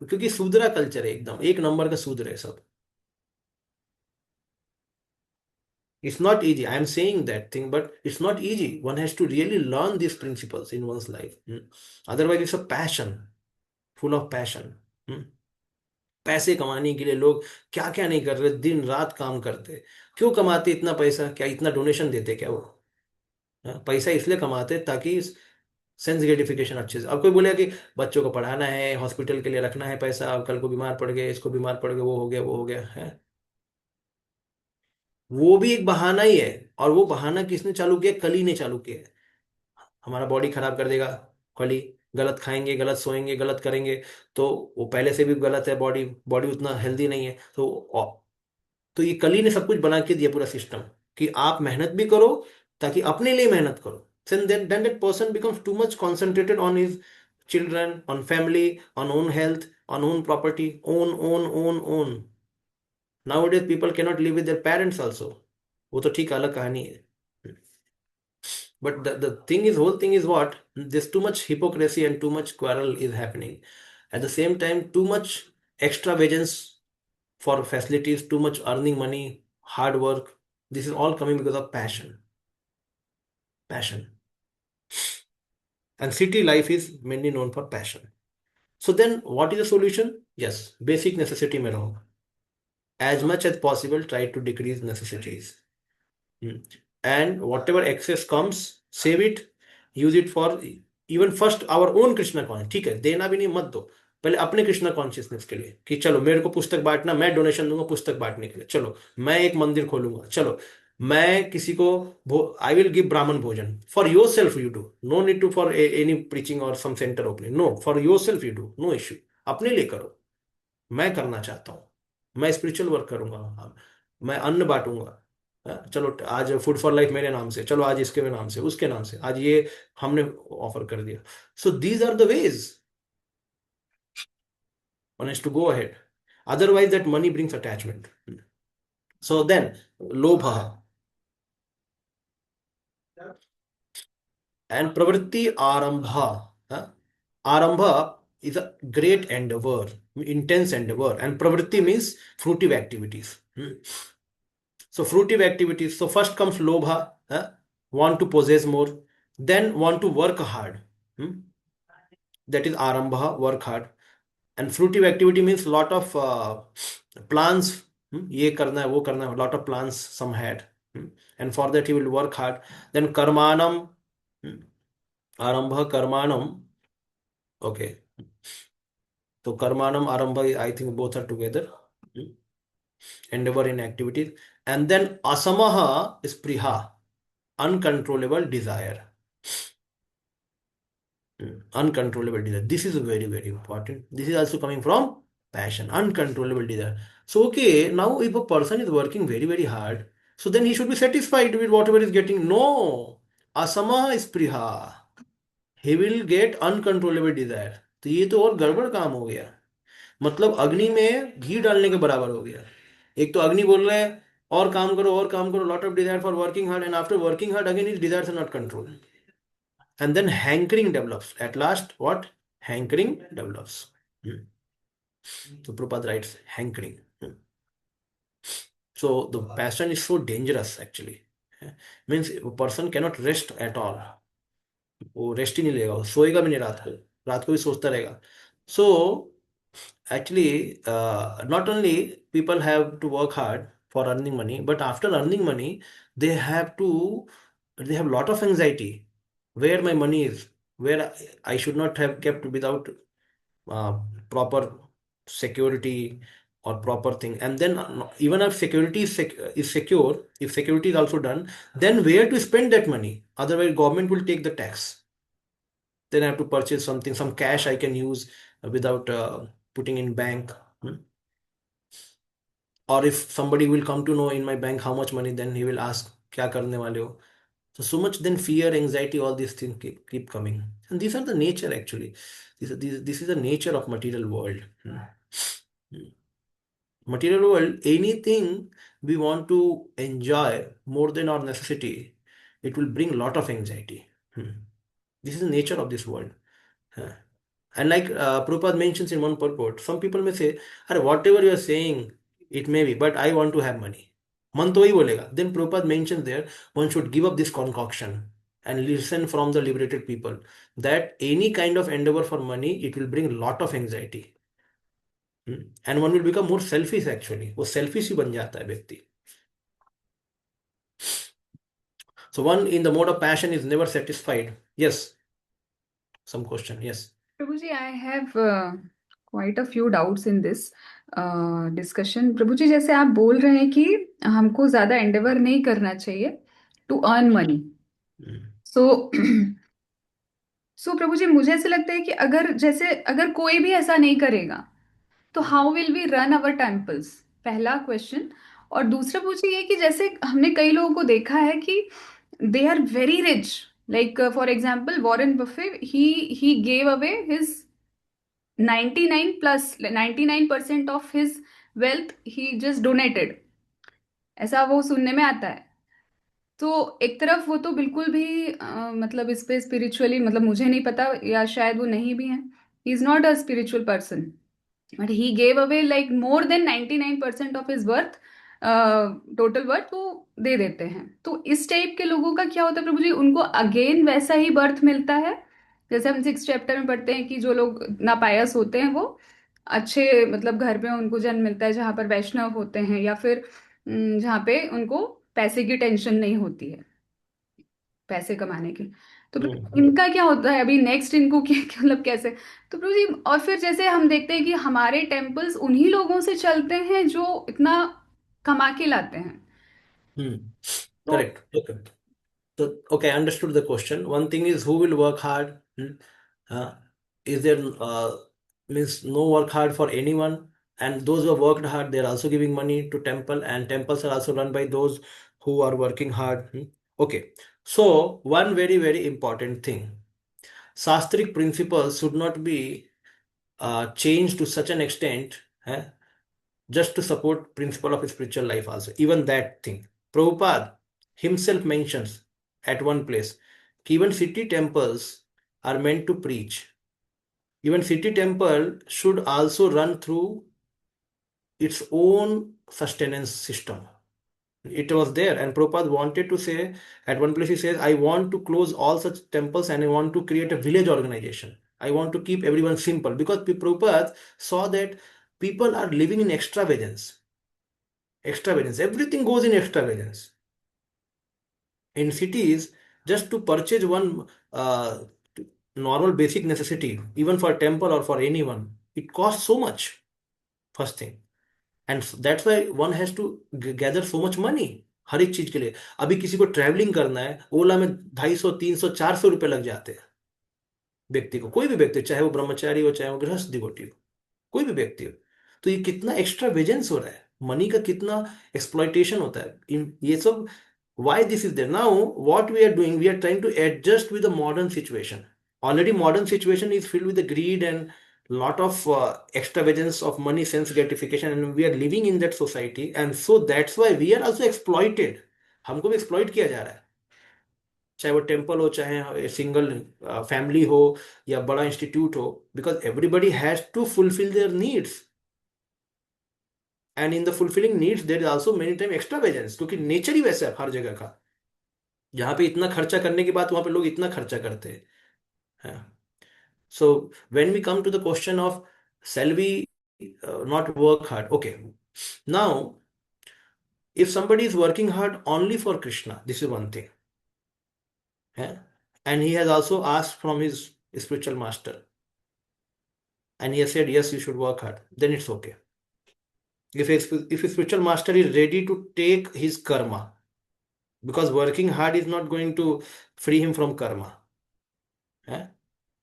क्योंकि शूद्रा कल्चर है, एकदम एक नंबर का शूद्र है सब. It's not easy. I am saying that thing, but it's not easy. One has to really learn these principles in one's life. Otherwise, it's a passion, full of passion. पैसे कमाने के लिए लोग क्या क्या नहीं कर रहे, दिन रात काम करते. क्यों कमाते इतना पैसा? क्या इतना डोनेशन देते क्या वो? पैसा इसलिए कमाते ताकि सेंस ग्रेटिफिकेशन अच्छे से. अब कोई बोलेगा कि बच्चों को पढ़ाना है, हॉस्पिटल के लिए रखना है पैसा, अब कल को बीमार पड़ गए, इसको बीमार पड़ गए, वो हो गया, वो हो गया है. वो भी एक बहाना ही है. और वो बहाना किसने चालू किया? कली ने चालू किया है. हमारा बॉडी खराब कर देगा कली, गलत खाएंगे, गलत सोएंगे, गलत करेंगे, तो वो पहले से भी गलत है. बॉडी बॉडी उतना हेल्दी नहीं है. तो ये कली ने सब कुछ बना के दिया पूरा सिस्टम, कि आप मेहनत भी करो ताकि अपने लिए मेहनत करो. then that person becomes too much concentrated on his children, on family, on own health, on own property, own. Nowadays people cannot live with their parents also. वो तो ठीक अलग कहानी है. But the whole thing is what? There's too much hypocrisy and too much quarrel is happening. At the same time, too much extravagance for facilities, too much earning money, hard work. This is all coming because of passion. And city life is mainly known for passion. So then what is the solution? Yes, basic necessity mein raho. As much as possible, try to decrease necessities. And whatever excess comes, save it, use it for even first our own Krishna consciousness. ठीक है, देना भी नहीं मत दो, पहले अपने Krishna consciousness के लिए, कि चलो मेरे को पुस्तक बांटना, मैं डोनेशन दूंगा पुस्तक बांटने के लिए, चलो मैं एक मंदिर खोलूंगा, चलो मैं किसी को I will give brahmin bhojan. For yourself you do, no need to for any preaching और some center opening. No, for yourself you do, no issue. अपने लिए करो. मैं करना चाहता हूँ, मैं स्पिरिचुअल वर्क करूंगा, मैं अन्न बांटूंगा. चलो आज फूड फॉर लाइफ मेरे नाम से, चलो आज इसके नाम से, उसके नाम से, आज ये हमने ऑफर कर दिया. So these are the ways one has to go ahead. Otherwise that money brings attachment. So then lobha and pravritti arambha. Arambha is a great endeavor, intense endeavor, and pravritti means fruitive activities. So fruitive activities. So first comes lobha, want to possess more, then want to work hard. That is arambha, work hard. And fruitive activity means lot of plans. ये करना है, वो करना है, lot of plans some had. And for that he will work hard. Then karmanam, arambha karmanam. Okay. So karmanam, arambha, I think both are together. Endeavor in activities. And then asamaha is priha, uncontrollable desire. Uncontrollable desire. This is very, very important. This is also coming from passion, uncontrollable desire. So, okay, now if a person is working very, very hard, so then he should be satisfied with whatever is getting. No, asama is priha. He will get uncontrollable desire. तो ये तो और गड़बड़ काम हो गया. मतलब अग्नि में घी डालने के बराबर हो गया. एक तो अग्नि बोल रहा है और काम करो, lot of desire for working hard, and after working hard again his desires are not controlled. And then hankering develops. At last, what? Hankering develops. So Prabhupada writes hankering. So the passion is so dangerous actually. Means a person cannot rest at all. वो rest ही नहीं लेगा, वो सोएगा भी नहीं रात को भी सोचता रहेगा. सो actually, not only people have to work hard for earning money, but after earning money, they have to, they have lot of anxiety. Where my money is, where I should not have kept without uh, proper security or proper thing. And then even if security is secure, if security is also done, then where to spend that money? Otherwise, government will take the tax. Then I have to purchase something, some cash I can use without putting in bank. Hmm? Or if somebody will come to know in my bank how much money, then he will ask, "Kya karne wale ho?" So much then fear, anxiety, all these things keep coming. And these are the nature actually. This is the nature of material world. Hmm. Hmm. Material world, anything we want to enjoy more than our necessity, it will bring lot of anxiety. Hmm. This is the nature of this world. Huh. And like Prabhupada mentions in one purport, some people may say, "Arey, whatever you are saying, it may be, but I want to have money." Man to wahi bolega. Then Prabhupada mentions there, one should give up this concoction and listen from the liberated people that any kind of endeavor for money, it will bring lot of anxiety. And one will become more selfish actually. वो selfish ही बन जाता है व्यक्ति. So one in the mode of passion is never satisfied. Yes. Some question. Yes. Prabhuji, I have quite a few doubts in this discussion. Prabhuji, जैसे आप बोल रहे हैं कि हमको ज्यादा endeavor नहीं करना चाहिए to earn money. So सो प्रभु जी, मुझे ऐसे लगता है कि अगर कोई भी ऐसा नहीं करेगा तो how will we run our temples, पहला क्वेश्चन. और दूसरा पूछिए ये कि जैसे हमने कई लोगों को देखा है कि they are very rich, like for example Warren Buffett, he gave away his 99% of his wealth, he just donated, ऐसा वो सुनने में आता है. तो एक तरफ वो तो बिल्कुल भी मतलब इस पे स्पिरिचुअली, मतलब मुझे नहीं पता, या शायद वो नहीं भी है, he is not a spiritual person, but he gave away like more than 99% of his worth, total worth वो दे देते हैं. तो इस टाइप के लोगों का क्या होता है प्रभु जी, उनको अगेन वैसा ही बर्थ मिलता है जैसे हम 6th चैप्टर में पढ़ते हैं कि जो लोग नापायस होते हैं वो अच्छे मतलब घर में उनको जन्म मिलता है जहाँ पर वैष्णव होते हैं, या फिर जहाँ पे उनको पैसे की टेंशन नहीं होती है, पैसे कमाने की. तो इनका क्या होता है अभी नेक्स्ट, इनको क्या मतलब कैसे? तो प्रभु जी, और फिर जैसे हम देखते हैं कि हमारे टेम्पल्स उन्हीं लोगों से चलते हैं जो इतना कमा के लाते हैं. तो Correct. Okay. So, okay, I understood the question. One thing is who will work hard? Uh, is there means no work hard for anyone? And those who have worked hard, they're also giving money to temple, and temples are also run by those who are working hard. Okay. So, one very, very important thing. Shastric principles should not be changed to such an extent just to support principle of spiritual life also. Even that thing. Prabhupada himself mentions at one place, even city temples are meant to preach. Even city temple should also run through its own sustenance system. It was there, and Prabhupada wanted to say, at one place he says, I want to close all such temples and I want to create a village organization. I want to keep everyone simple, because Prabhupada saw that people are living in extravagance. Extravagance. Everything goes in extravagance. In cities, just to purchase one normal basic necessity, even for a temple or for anyone, it costs so much. First thing. And that's why one has to gather so much money हर एक चीज के लिए. अभी किसी को travelling करना है, ओला में 250, 300, 400 रुपए लग जाते हैं व्यक्ति को. कोई भी व्यक्ति, चाहे वो ब्रह्मचारी हो, चाहे वो गृहस्थ डिवोटी हो, कोई भी व्यक्ति हो. तो ये कितना एक्स्ट्रा वेजेंस हो रहा है, मनी का कितना एक्सप्लॉइटेशन होता है ये सब. Why this is there? Now, what we are doing, we are trying to adjust with the modern situation. Already modern situation is filled with the greed and lot of extravagance of money, sense gratification, and we are living in that society, and so that's why we are also exploited. हमको भी exploit किया जा रहा है, चाहे वो temple हो, चाहे सिंगल फैमिली हो, या बड़ा इंस्टीट्यूट हो, because everybody has to fulfil their needs. And in the fulfilling needs there is also many time extravagance, क्योंकि नेचर ही वैसा है हर जगह का. जहाँ पे इतना खर्चा करने के बाद वहां पे लोग इतना खर्चा करते हैं. Yeah. So when we come to the question of shall we not work hard? Okay. Now, if somebody is working hard only for Krishna, this is one thing. Yeah? And he has also asked from his spiritual master, and he has said, yes, you should work hard, then it's okay. If his spiritual master is ready to take his karma, because working hard is not going to free him from karma. Yeah?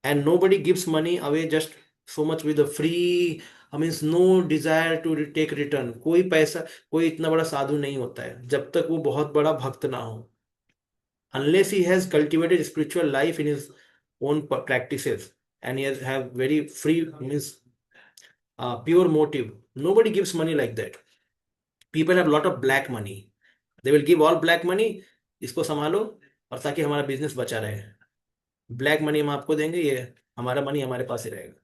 And nobody gives money away just so much with a free, I mean, no desire to take return. कोई पैसा, कोई इतना बड़ा साधु नहीं होता है जब तक वो बहुत बड़ा भक्त ना हो. Unless he has cultivated spiritual life in his own practices and he has have very free, means pure motive. Nobody gives money like that. People have a lot of black money. They will give all black money. इसको संभालो और ताकि हमारा business बचा रहे. Black money हम आपको देंगे, ये हमारा मनी हमारे पास ही रहेगा.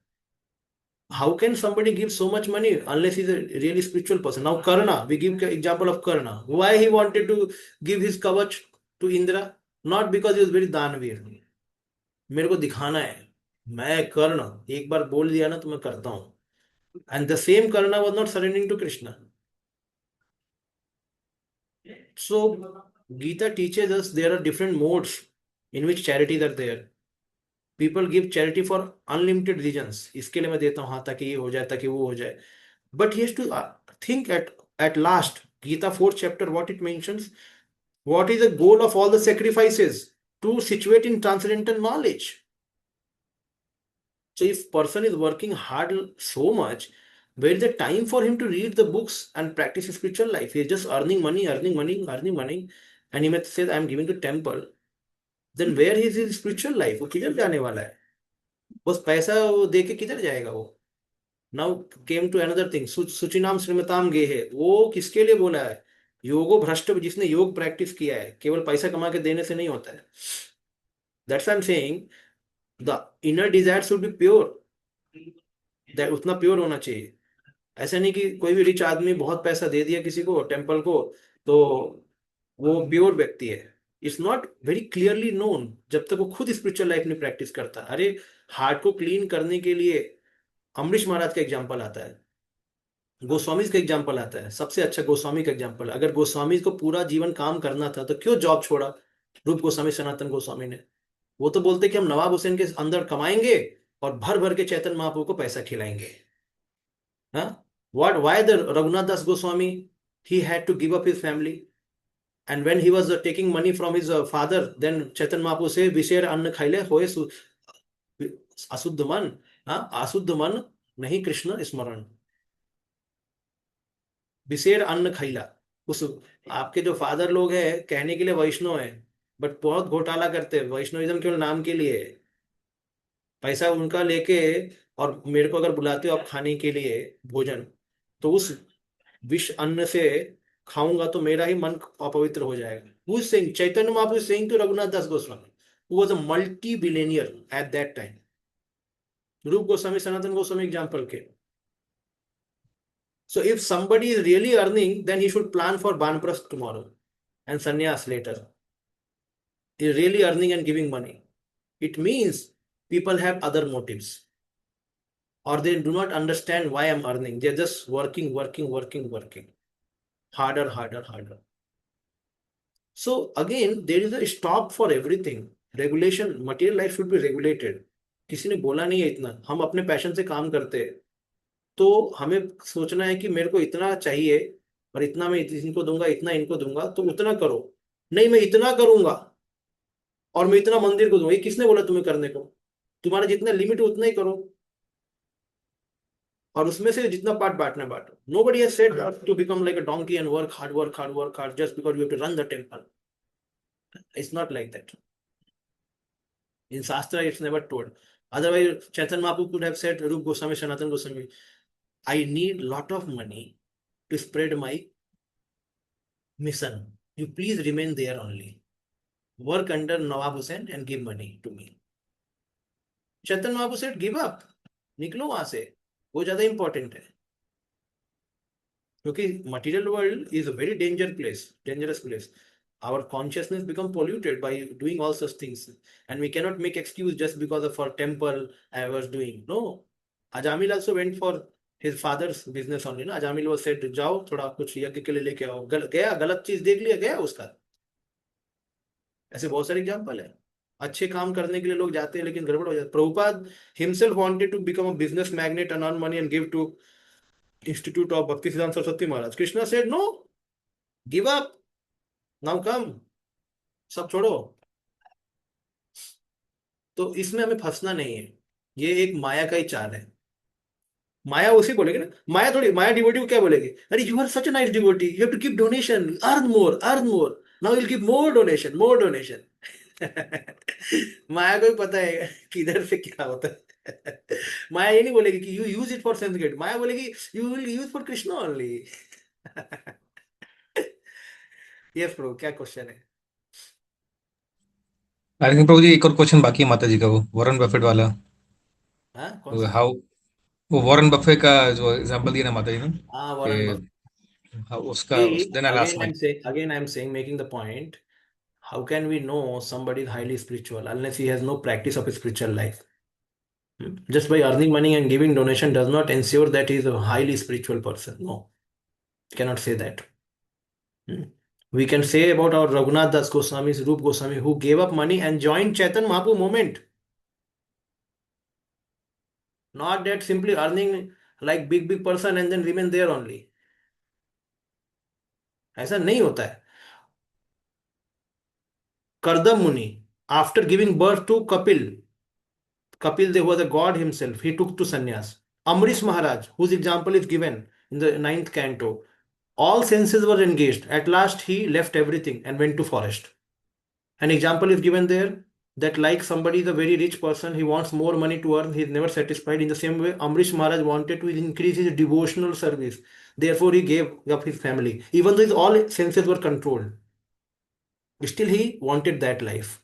How can somebody give so much money unless he's a really spiritual person? Now Karna, we give example of Karna. Why he wanted to give his kavach to Indra? Not because he was very दानवीर. मेरे को दिखाना है मैं कर्ण एक बार बोल दिया ना तो मैं करता हूं. And the same Karna was not surrendering to Krishna. So Gita teaches us there are different modes in which charities are there. People give charity for unlimited reasons. इसके लिए मैं देता हूँ हाँ ताकि ये हो जाए ताकि वो हो जाए. But he has to think at last. Gita 4th chapter, what it mentions, what is the goal of all the sacrifices? To situate in transcendental knowledge. So if person is working hard so much, where is the time for him to read the books and practice his spiritual life? He is just earning money, and he may say, I am giving to temple. Then where is his spiritual life? वो किधर जाने वाला है? बस पैसा वो दे के किधर जाएगा वो? Now came to another thing. सुचिनाम श्रीमताम गेहे, वो किसके लिए बोला है? योगो भ्रष्ट, जिसने योग प्रैक्टिस किया है, केवल पैसा कमा के देने से नहीं होता है. That's why I'm saying the inner desire should be pure. That उतना प्योर होना चाहिए. ऐसा नहीं कि कोई भी रिच आदमी बहुत पैसा दे दिया किसी को टेम्पल को तो वो प्योर व्यक्ति है. It's not very clearly known जब तक वो खुद स्पिरिचुअल लाइफ में प्रैक्टिस करता. अरे हार्ट को क्लीन करने के लिए अमरीश महाराज का एग्जाम्पल आता है, गोस्वामी का एग्जाम्पल आता है. सबसे अच्छा गोस्वामी का एग्जाम्पल. अगर गोस्वामी को पूरा जीवन काम करना था तो क्यों जॉब छोड़ा रूप गोस्वामी सनातन गोस्वामी ने? वो तो बोलते कि हम नवाब हुसैन के अंदर कमाएंगे और भर भर के चैतन्य महाप्रभु को पैसा खिलाएंगे. हाँ, why the Raghunath Das Goswami, he had to give up his family, and when he was taking money from his father, then Chaitanya Mahaprabhu say विषेर अन्न खाइले होए अशुद्ध मन. हाँ, अशुद्ध मन नहीं कृष्ण स्मरण. विषेर अन्न खाइला. उस आपके जो फादर लोग हैं कहने के लिए वैष्णव है, बट बहुत घोटाला करते हैं. वैष्णविज्म केवल नाम के लिए, पैसा उनका लेके, और मेरे को अगर बुलाते हो आप खाने के लिए भोजन, तो उस विष अन्न से खाऊंगा तो मेरा ही मन अपवित्र हो जाएगा. Who is saying? Chaitanya Mahaprabhu is saying to Raghunath Das Goswami, who was a multi-billionaire at that time. Rup Goswami, Sanatan Goswami example came. So if somebody is really earning, then he should plan for Banprasth tomorrow and sannyas later. He is really earning and giving money. It means people have other motives, or they do not understand why I'm earning. They're just working. Harder. So again, there is a stop for everything. Regulation, material life should be regulated. किसी ने बोला नहीं है इतना. हम अपने passion से काम करते हैं तो हमें सोचना है कि मेरे को इतना चाहिए और इतना मैं इनको दूंगा, इतना इनको दूंगा, तो उतना करो. नहीं, मैं इतना करूंगा और मैं इतना मंदिर को दूंगा. ये किसने बोला तुम्हें करने को? तुम्हारा जितना लिमिट है उतना ही करो और उसमें से जितना पार्ट बांटना बांटो. Nobody has said to become like a donkey and work hard just because you have to run the temple. It's not like that. In Shastra, it's never told. Otherwise, Chaitanya Mahaprabhu could have said, Rup Goswami, Sanatan Goswami, I need lot of money to spread my mission. You please remain there only. Work under Nawab Hussain and give money to me. Chaitanya Mahaprabhu said, give up. निकलो वहां से. वो ज्यादा important है क्योंकि material world is a very dangerous place. Our consciousness become polluted by doing all such things, and we cannot make excuse just because of our temple I was doing. No, Ajamil also went for his father's business only. ना Ajamil was said, जाओ थोड़ा कुछ यज्ञ के लिए लेके आओ, गया गलत चीज देख लिया, गया उसका। ऐसे बहुत सारे एग्जाम्पल है। अच्छे काम करने के लिए लोग जाते हैं लेकिन गड़बड़ हो जाता है। Prabhupada himself wanted to become a business magnate and earn money and give to Institute of Bhaktivedanta Saraswati Maharaj. Krishna said, no, give up, now come, सब छोड़ो। तो इसमें हमें फंसना नहीं है, ये एक माया का ही चाल है। माया उसी बोलेगी ना, माया थोड़ी, माया डिवोटी को क्या बोलेगी, अरे you are such a nice devotee, you have to give donation, earn more, now will give more donation, more donation. Maya को भी पता है कि इधर से क्या होता है। माया ये नहीं बोलेगी कि you use it for sense gate, Maya बोलेगी you will use for Krishna only. Yes प्रो, क्या क्वेश्चन है? आई थिंक प्रभु जी एक और क्वेश्चन बाकी है माता जी का, वो वॉरेन बफेट वाला। हाँ, कौन सा? हाउ, वो वॉरेन बफे का जो एग्जांपल दिया ना माता जी ने, हाँ, कि वॉरेन बफेट। उसका, See, then I last one. again I'm saying, making the point, how can we know somebody is highly spiritual unless he has no practice of a spiritual life? Just by earning money and giving donation does not ensure that he is a highly spiritual person. No, cannot say that. Hmm. We can say about our Raghunath Das Goswami, Rup Goswami, who gave up money and joined Chaitan Mahaprabhu movement. Not that simply earning like big person and then remain there only. ऐसा नहीं होता है। Kardam Muni, after giving birth to Kapil Dev was a god himself, he took to sannyas. Amrish Maharaj, whose example is given in the ninth canto, all senses were engaged. At last he left everything and went to forest. An example is given there that like somebody is a very rich person, he wants more money to earn, he is never satisfied. In the same way, Amrish Maharaj wanted to increase his devotional service. Therefore, he gave up his family. Even though his all senses were controlled, still he wanted that life.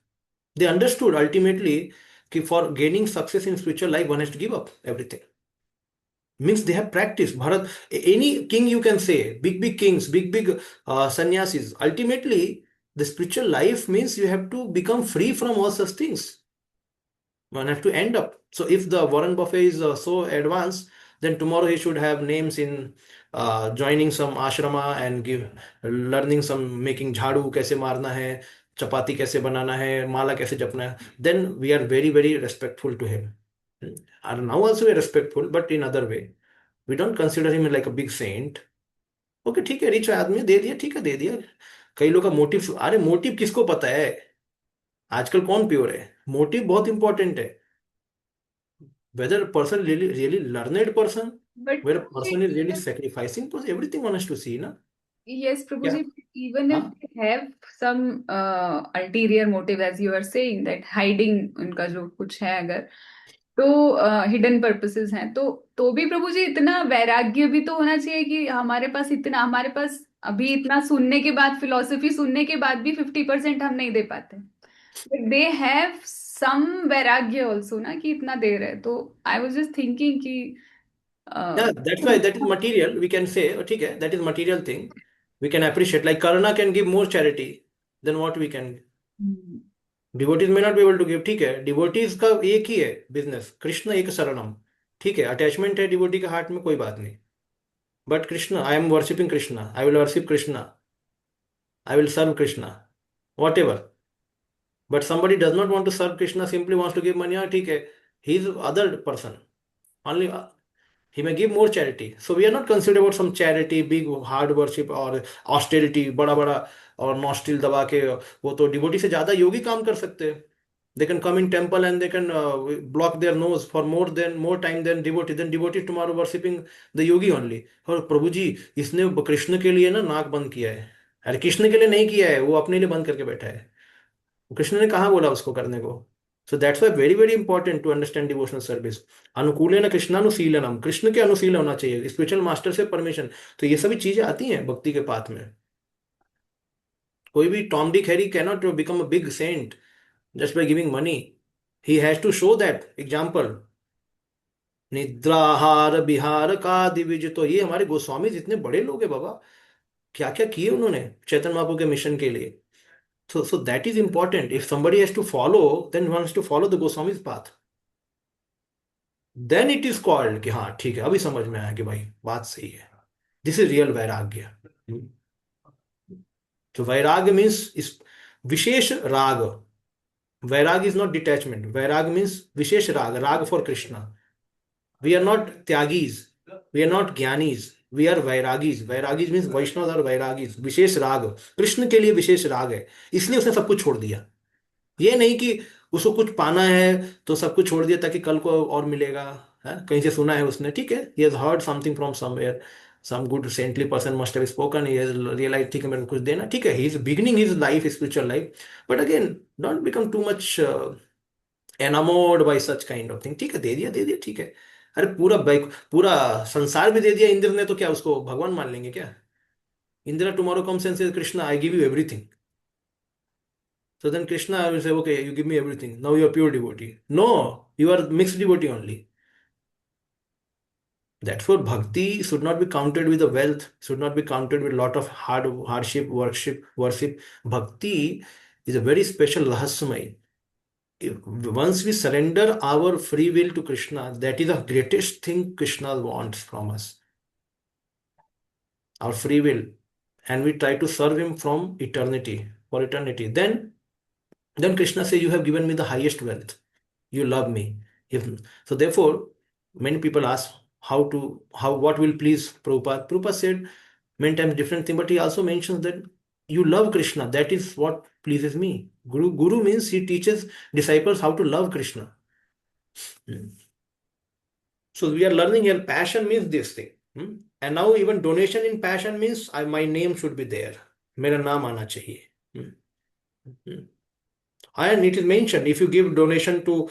They understood ultimately that for gaining success in spiritual life, one has to give up everything. Means they have practiced. Bharat, any king you can say, big kings, big sannyasis. Ultimately, the spiritual life means you have to become free from all such things. One have to end up. So if the Warren Buffett is so advanced, then tomorrow he should have names in joining some ashrama and learning some, making झाड़ू कैसे मारना है, चपाती कैसे बनाना है, माला कैसे जपना है. Then we are very respectful to him. And now also we are respectful, but in other way. We don't consider him like a big saint. Okay ठीक है, रिच आदमी दे दिया, ठीक है दे दिया. कई लोग का मोटिव, अरे मोटिव किसको पता है? आजकल कौन प्योर है? मोटिव बहुत इंपॉर्टेंट है. Whether a person really learned person, But where a person is really sacrificing, तो everything one has to see ना. yes, क्या? Prabhuji, even if हाँ, they have some ulterior motive, as you are saying, that hiding उनका जो कुछ है अगर, तो हिडन पर्पसेस हैं, तो भी प्रभु जी इतना वैराग्य भी तो होना चाहिए कि हमारे पास अभी इतना सुनने के बाद, फिलोसफी सुनने के बाद भी 50% हम नहीं दे पाते, बट दे हैव सम वैराग्य ऑल्सो ना कि इतना दे रहे. तो आई वाज जस्ट थिंकिंग कि yeah, that's why that is material. We can say, oh, ठीक है, that is material thing. We can appreciate. Like Karna can give more charity than what we can. Devotees may not be able to give. ठीक है, devotees का एक ही है business. Krishna एक शरणम. ठीक है, अटैचमेंट है डिवोटी के हार्ट में, कोई बात नहीं. But Krishna, I am worshipping Krishna. I will worship Krishna. I will serve Krishna. Whatever. But somebody does not want to serve Krishna, simply wants to give money. हाँ ठीक है, he is other person. Only he may give more charity. So we are not concerned about some charity, big hard worship और austerity, बड़ा बड़ा और nostril दबा के. वो तो डिवोटी से ज्यादा योगी काम कर सकते हैं. They can come in temple and they can block their nose for more time than devotee. Then devotee tomorrow worshipping the yogi only. और प्रभु जी, इसने कृष्ण के लिए ना नाक बंद किया है. अरे कृष्ण के लिए नहीं किया है, वो अपने लिए बंद करके बैठा है. कृष्ण ने कहाँ बोला उसको करने को? So that's why very important to understand devotional service. अनुकूलेन कृष्णानुशीलनम, कृष्ण के अनुशीलन होना चाहिए, स्पिरिचुअल मास्टर से परमिशन. तो ये सभी चीजें आती हैं भक्ति के पाथ में. कोई भी Tom Dick Harry cannot become a big saint just by giving money. He has to show that example. निद्राहार विहार का दिविज, तो ये हमारे गोस्वामी जितने बड़े लोग हैं बाबा, क्या क्या किए उन्होंने चैतन्य महाप्रभु के मिशन के लिए. So that is important. If somebody has to follow, then one has to follow the Goswami's path. Then it is called कि हाँ ठीक है, अभी समझ में आया कि भाई बात सही है. This is real वैराग्य. So vairagya means is विशेष राग. Vairagya is not detachment. Vairagya means vishesh rag, rag for Krishna. We are not tyagis. We are not Giani's. We are vairagis. Vairagis means Vaishnavas are vairagis. विशेष राग. कृष्ण के लिए विशेष राग है, इसलिए उसने सब कुछ छोड़ दिया. ये नहीं कि उसको कुछ पाना है तो सब कुछ छोड़ दिया ताकि कल को और मिलेगा. है, कहीं से सुना है उसने, ठीक है, he has heard something from somewhere, some good saintly person must have spoken, he has realized ठीक है मेरे को कुछ देना, ठीक है, he is beginning his life, his spiritual life, but again don't become too much enamored by such kind of thing. ठीक है, दे दिया ठीक है. अरे पूरा संसार भी दे दिया इंद्र ने, तो क्या उसको भगवान मान लेंगे क्या? Indra tomorrow comes and says Krishna I give you everything. So then Krishna will say, okay, you give me everything. Now you are pure devotee. No, you are mixed devotee only. That's why bhakti should not be counted with the wealth, should not be counted with a lot of hardship, worship. Bhakti is a very special rahasmai. Once we surrender our free will to Krishna, that is the greatest thing Krishna wants from us. Our free will. And we try to serve him from eternity, for eternity. Then Krishna says, you have given me the highest wealth. You love me. So therefore, many people ask what will please Prabhupada. Prabhupada said many times different thing, but he also mentions that you love Krishna. That is what pleases me. Guru means he teaches disciples how to love Krishna. So we are learning here, passion means this thing. And now even donation in passion means my name should be there. मेरा नाम आना चाहिए. And it is mentioned, if you give donation to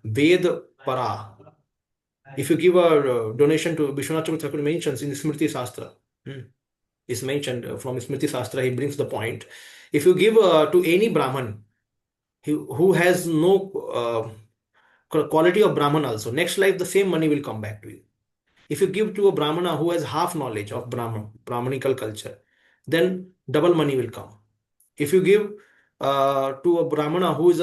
Ved Para, if you give a donation to Vishwanath Chakravarti mentions in Smriti Shastra, is mentioned from Smriti Shastra, he brings the point. If you give to any Brahman who has no quality of Brahman also, next life the same money will come back to you. If you give to a Brahmana who has half knowledge of Brahmanical culture, then double money will come. If you give to a Brahmana who is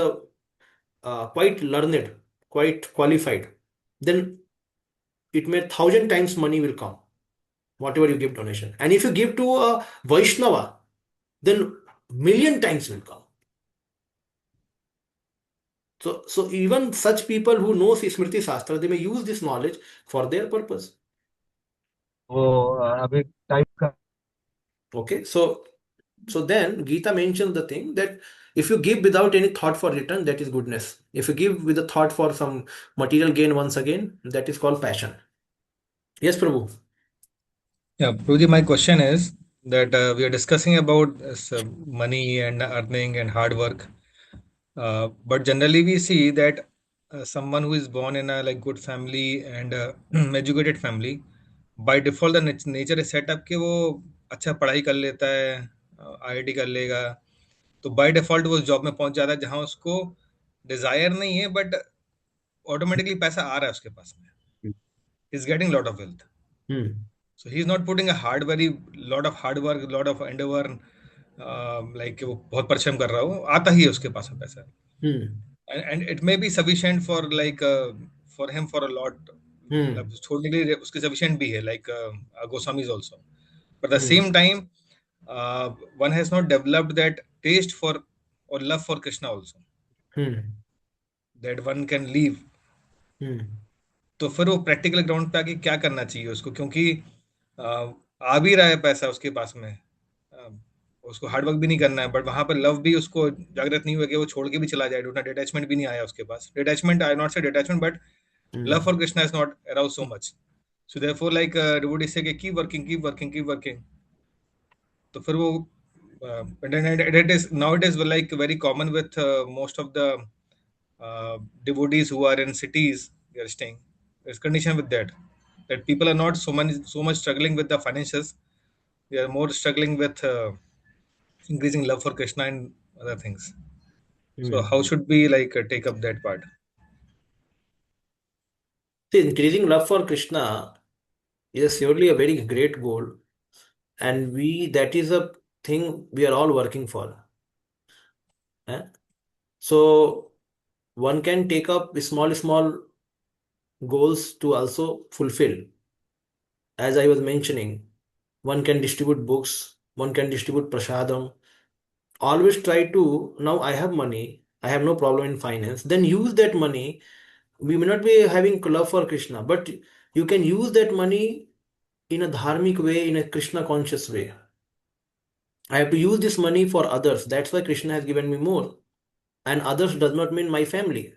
quite learned, quite qualified, then it may 1,000 times money will come, whatever you give donation. And if you give to a Vaishnava, then million times will come. So even such people who know Smriti Shastra, they may use this knowledge for their purpose. वो अभी type का Okay, so then Gita mentions the thing that if you give without any thought for return, that is goodness. If you give with a thought for some material gain, once again, that is called passion. Yes, Prabhu. Yeah, Prabhuji, my question is that we are discussing about money and earning and hard work. But generally we see that someone who is born in a like good family and educated family, by default the nature is set up कि वो अच्छा पढ़ाई कर लेता है, IIT कर लेगा, तो बाय डिफॉल्ट वो उस जॉब में पहुंच जाता है जहां उसको डिजायर नहीं है, बट ऑटोमेटिकली पैसा आ रहा है उसके पास में, is getting lot of wealth. So he's not putting a lot of hard work, lot of endeavor, like वो बहुत परिश्रम कर रहा हो, आता ही है उसके पास में पैसा. And it may be sufficient for like for him for a lot. छोड़ने के लिए उसके sufficient भी है, like Goswamis also. But at the same time, one has not developed that taste for or love for Krishna also. That one can leave. तो फिर वो practical ground पे आके क्या करना चाहिए उसको, क्योंकि आ भी रहा है पैसा उसके पास में, उसको हार्डवर्क भी नहीं करना है, बट वहां पर लव भी उसको जागृत नहीं हुआ कि वो छोड़ के भी चला जाए, उतना डिटैचमेंट भी नहीं आया उसके पास. डिटैचमेंट, आई नॉट से detachment, but love for Krishna is not arouse so much. So therefore like devotee से कीप वर्किंग. तो फिर वो it is nowadays like very common with most of the devotees who are in cities, they are staying. There's condition with that people are not so much struggling with the finances. They are more struggling with increasing love for Krishna and other things. So how should we like take up that part? See, increasing love for Krishna is surely a very great goal, and that is a thing we are all working for. eh? So one can take up small goals to also fulfill. As I was mentioning, one can distribute books, one can distribute prasadam. Always try to, now I have money, I have no problem in finance, then use that money. We may not be having love for Krishna, but you can use that money in a dharmic way, in a Krishna conscious way. I have to use this money for others. That's why Krishna has given me more. And others does not mean my family.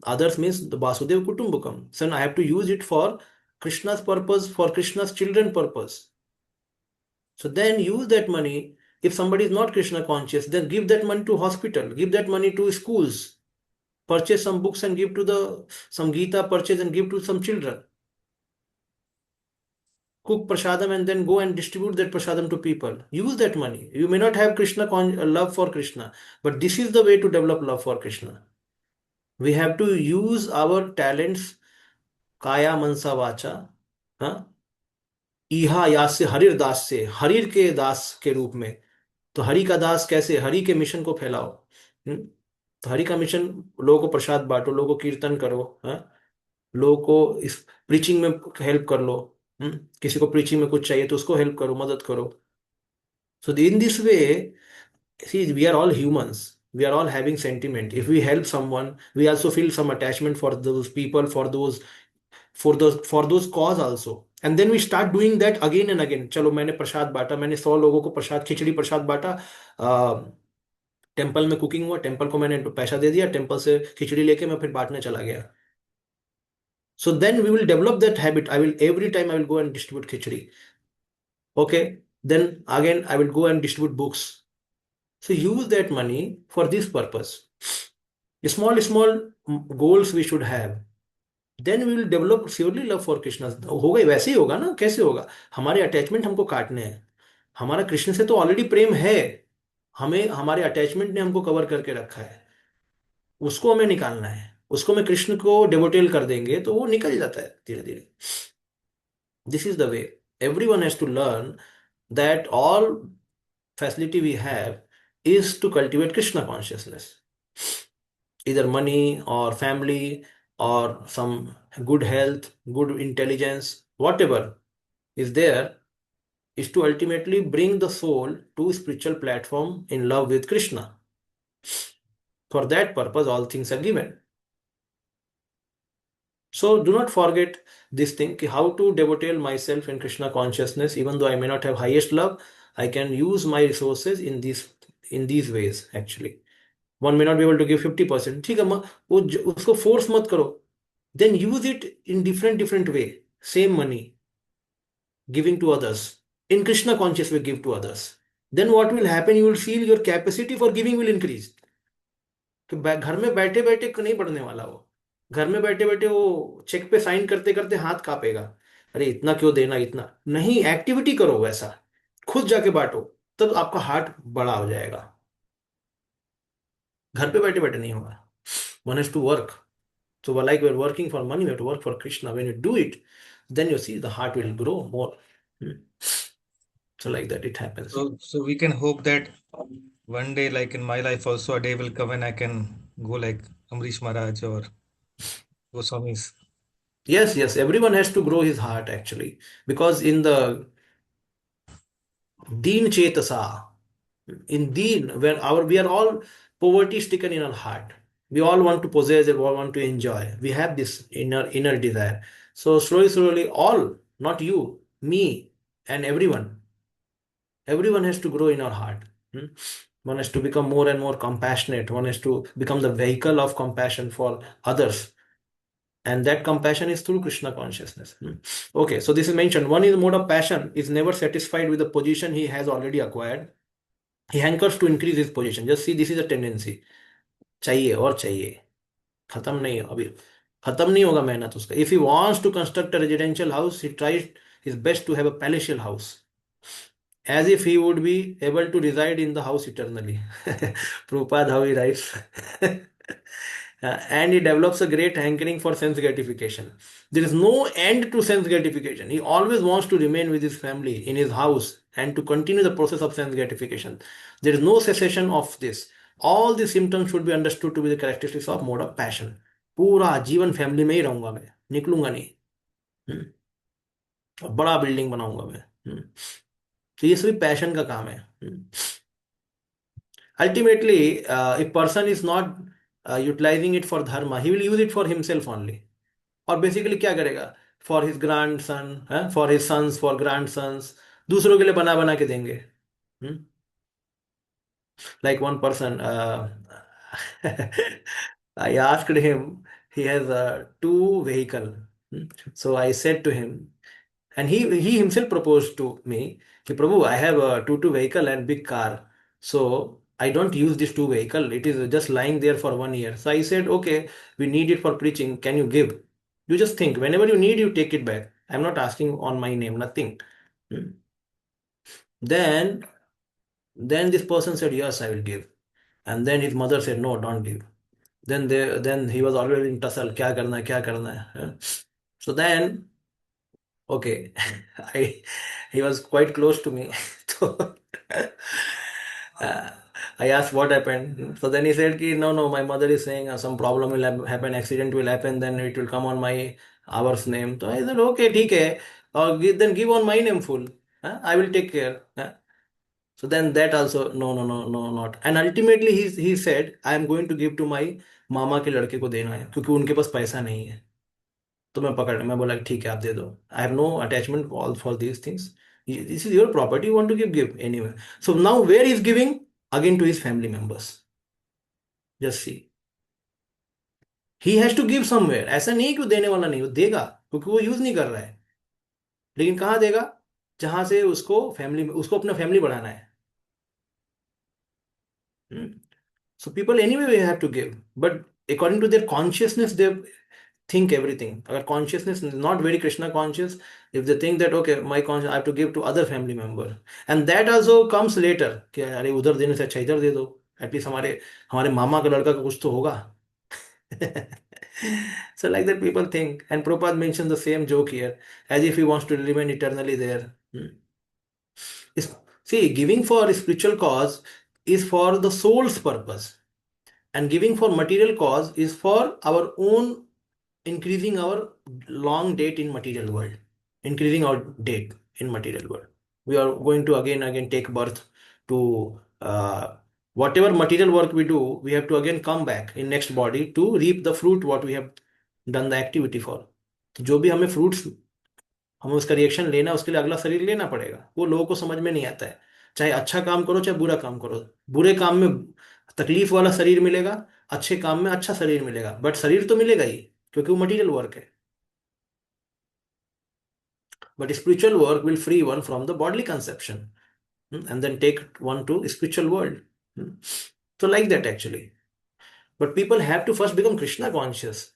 Others means the Vasudev Kutumbakam. So I have to use it for Krishna's purpose, for Krishna's children purpose. So then use that money. If somebody is not Krishna conscious, then give that money to hospital, give that money to schools, purchase some books and give to some Gita purchase and give to some children. Cook prasadam and then go and distribute that prasadam to people. Use that money. You may not have love for Krishna, but this is the way to develop love for Krishna. We have to use our talents, kaya mansa vacha, इहा यास से हरिर दास से, हरिर के दास के रूप में. तो हरि का दास कैसे? हरि के मिशन को फैलाओ. तो हरि का मिशन, लोगों को प्रसाद बांटो, लोगों को कीर्तन करो, लोगों को इस प्रीचिंग में हेल्प कर लो. किसी को प्रीचिंग में कुछ चाहिए तो उसको हेल्प करो, मदद करो. So in this way, see, we are all humans. We are all having sentiment. If we help someone, we also feel some attachment for those people, for those cause also. And then we start doing that again and again. चलो मैंने प्रसाद बांटा, मैंने 100 लोगों को प्रसाद, खिचड़ी प्रसाद बांटा. Temple में cooking हुआ, temple को मैंने पैसा दे दिया, टेम्पल से खिचड़ी लेके मैं फिर बांटने चला गया. So then we will develop that habit. Every time I will go and distribute khichdi. Okay. Then again I will go and distribute books. So use that money for this purpose. Small goals we should have. Then we will develop surely love for Krishna. होगा ही, वैसे ही होगा ना. कैसे होगा? हमारे attachment हमको काटने हैं. हमारा कृष्ण से तो ऑलरेडी प्रेम है, हमें हमारे अटैचमेंट ने हमको कवर करके रखा है, उसको हमें निकालना है. उसको मैं कृष्ण को डेवोटेल कर देंगे तो वो निकल जाता है धीरे धीरे. This is the way. Everyone has to learn that all facility we have is to cultivate Krishna consciousness. Either money or family or some good health, good intelligence, whatever is there, is to ultimately bring the soul to spiritual platform in love with Krishna. For that purpose, all things are given. So do not forget this thing, how to devote myself in Krishna consciousness. Even though I may not have highest love, I can use my resources in these ways actually. One may not be able to give 50%. ठीक है, उसको force मत करो. Then use it in different way. Same money giving to others. In Krishna conscious way, give to others. Then what will happen? You will feel your capacity for giving will increase. घर में बैठे बैठे नहीं बढ़ने वाला वो. घर में बैठे बैठे वो चेक पे साइन करते करते हाथ कांपेगा. अरे इतना क्यों देना, इतना नहीं. एक्टिविटी करो, वैसा खुद जाके बांटो, तब आपका हार्ट बड़ा हो जाएगा. घर पे बैठे बैठे नहीं होगा. One has to work. So like we're working for money, we have to work for Krishna. When you do it, then you see the heart will grow more. So like that it happens. So we can hope that one day, like in my life also, a day will come when I can go like Amrish Maharaj or Goswamis. Yes, everyone has to grow his heart actually, because in the Deen Chetasa, in Deen, where we are all poverty stricken in our heart. We all want to possess it, we all want to enjoy. We have this inner desire. So slowly, all, not you, me, and everyone has to grow in our heart. One has to become more and more compassionate. One has to become the vehicle of compassion for others. And that compassion is through Krishna consciousness. Okay, so this is mentioned. One is the mode of passion is never satisfied with the position he has already acquired. He hankers to increase his position. Just see, this is a tendency. चाहिए और चाहिए. खत्म नहीं हो अभी. खत्म नहीं होगा मेहनत उसका. If he wants to construct a residential house, he tries his best to have a palatial house, as if he would be able to reside in the house eternally. Prabhupada, how he writes. And he develops a great hankering for sense gratification. There is no end to sense gratification. He always wants to remain with his family in his house and to continue the process of sense gratification. There is no cessation of this. All the symptoms should be understood to be the characteristics of mode of passion. पूरा जीवन family में ही रहूंगा मैं, निकलूंगा नहीं। हम्म, और बड़ा building बनाऊंगा मैं। तो ये सभी पैशन का काम है। Ultimately if person is not utilizing it for dharma, he will use it for himself only. और बेसिकली क्या करेगा? For his grandson, for his sons, for grandsons, दूसरों के लिए बना बना के देंगे। Like one person, I asked him, he has two vehicle. So I said to him, and he himself proposed to me, कि Prabhu, I have a two vehicle and big car. So I don't use this two vehicle. It is just lying there for 1 year. So I said, okay, we need it for preaching. Can you give? You just think, whenever you need, you take it back. I'm not asking on my name, nothing. Then this person said, yes, I will give. And then his mother said, no, don't give. Then he was always in tussle, क्या करना है, क्या करना है. So then, okay, he was quite close to me. So uh, I asked what happened. So then he said, ki, no, my mother is saying some problem will happen, accident will happen, then it will come on my ours name. So I said, okay, ठीक है, then give on my name full. I will take care. So then that also, no, not. And ultimately he said, I am going to give to my मामा के लड़के को देना है क्योंकि उनके पास पैसा नहीं है। तो मैं बोला कि ठीक है, आप दे दो। I have no attachment all for these things. This is your property, you want to give anyway. So now where is giving? Again to his family members. Just see, he has to give somewhere. ऐसा नहीं है कि वो देने वाला नहीं, वो देगा क्योंकि वो यूज नहीं कर रहा है। लेकिन कहाँ देगा? जहां से उसको अपना फैमिली बढ़ाना है। So people anyway we have to give, but according to their consciousness, they think everything. Agar consciousness is not very Krishna conscious, if they think that okay, my conscious I have to give to other family member, and that also comes later कि अरे उधर देने से अच्छा इधर दे दो, at least हमारे हमारे मामा का लड़का का कुछ तो होगा। So like that people think, and Prabhupada mentions the same joke here, as if he wants to remain eternally there. See, giving for a spiritual cause is for the soul's purpose, and giving for material cause is for our own increasing our long date in material world, increasing our date in material world. We are going to again take birth to whatever material work we do, we have to again come back in next body to reap the fruit what we have done the activity for. तो जो भी हमें fruits, हमें उसका reaction लेना है, उसके लिए अगला शरीर लेना पड़ेगा। वो लोगों को समझ में नहीं आता है। चाहे अच्छा काम करो चाहे बुरा काम करो, बुरे काम में तकलीफ वाला शरीर मिलेगा, अच्छे काम में अच्छा शरीर मिलेगा, बट शरीर तो मिलेगा ही क्योंकि वो मटेरियल वर्क है। But spiritual work will free one from the bodily conception and then take one to spiritual world. So like that actually. But people have to first become Krishna conscious.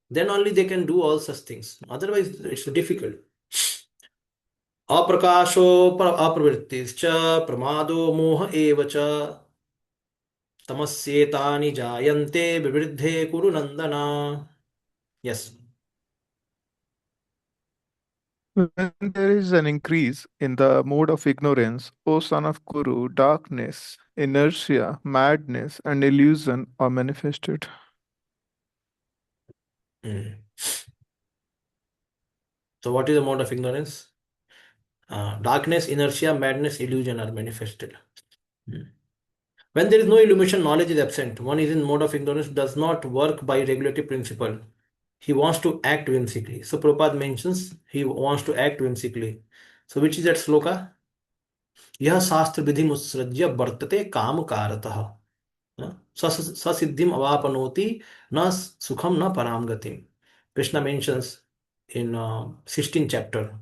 Then only they can do all such things. Otherwise it's difficult. अप्रकाशो अप्रवृत्तिश्च प्रमादो मोह एव च तमस्येतानि जायन्ते विवृद्धे कुरु नंदन। Yes. When there is an increase in the mode of ignorance, O son of Kuru, darkness, inertia, madness, and illusion are manifested. So what is the mode of ignorance? Darkness, inertia, madness, illusion are manifested. When there is no illumination, knowledge is absent. One is in mode of ignorance, does not work by regulative principle. He wants to act whimsically. So Prabhupada mentions he wants to act whimsically. So which is that sloka? यह शास्त्र विधि मुत्सृज्य वर्तते काम कारतः ससिद्धिम अवापनोति न सुखम न पराम गतिम. Krishna mentions in 16th chapter,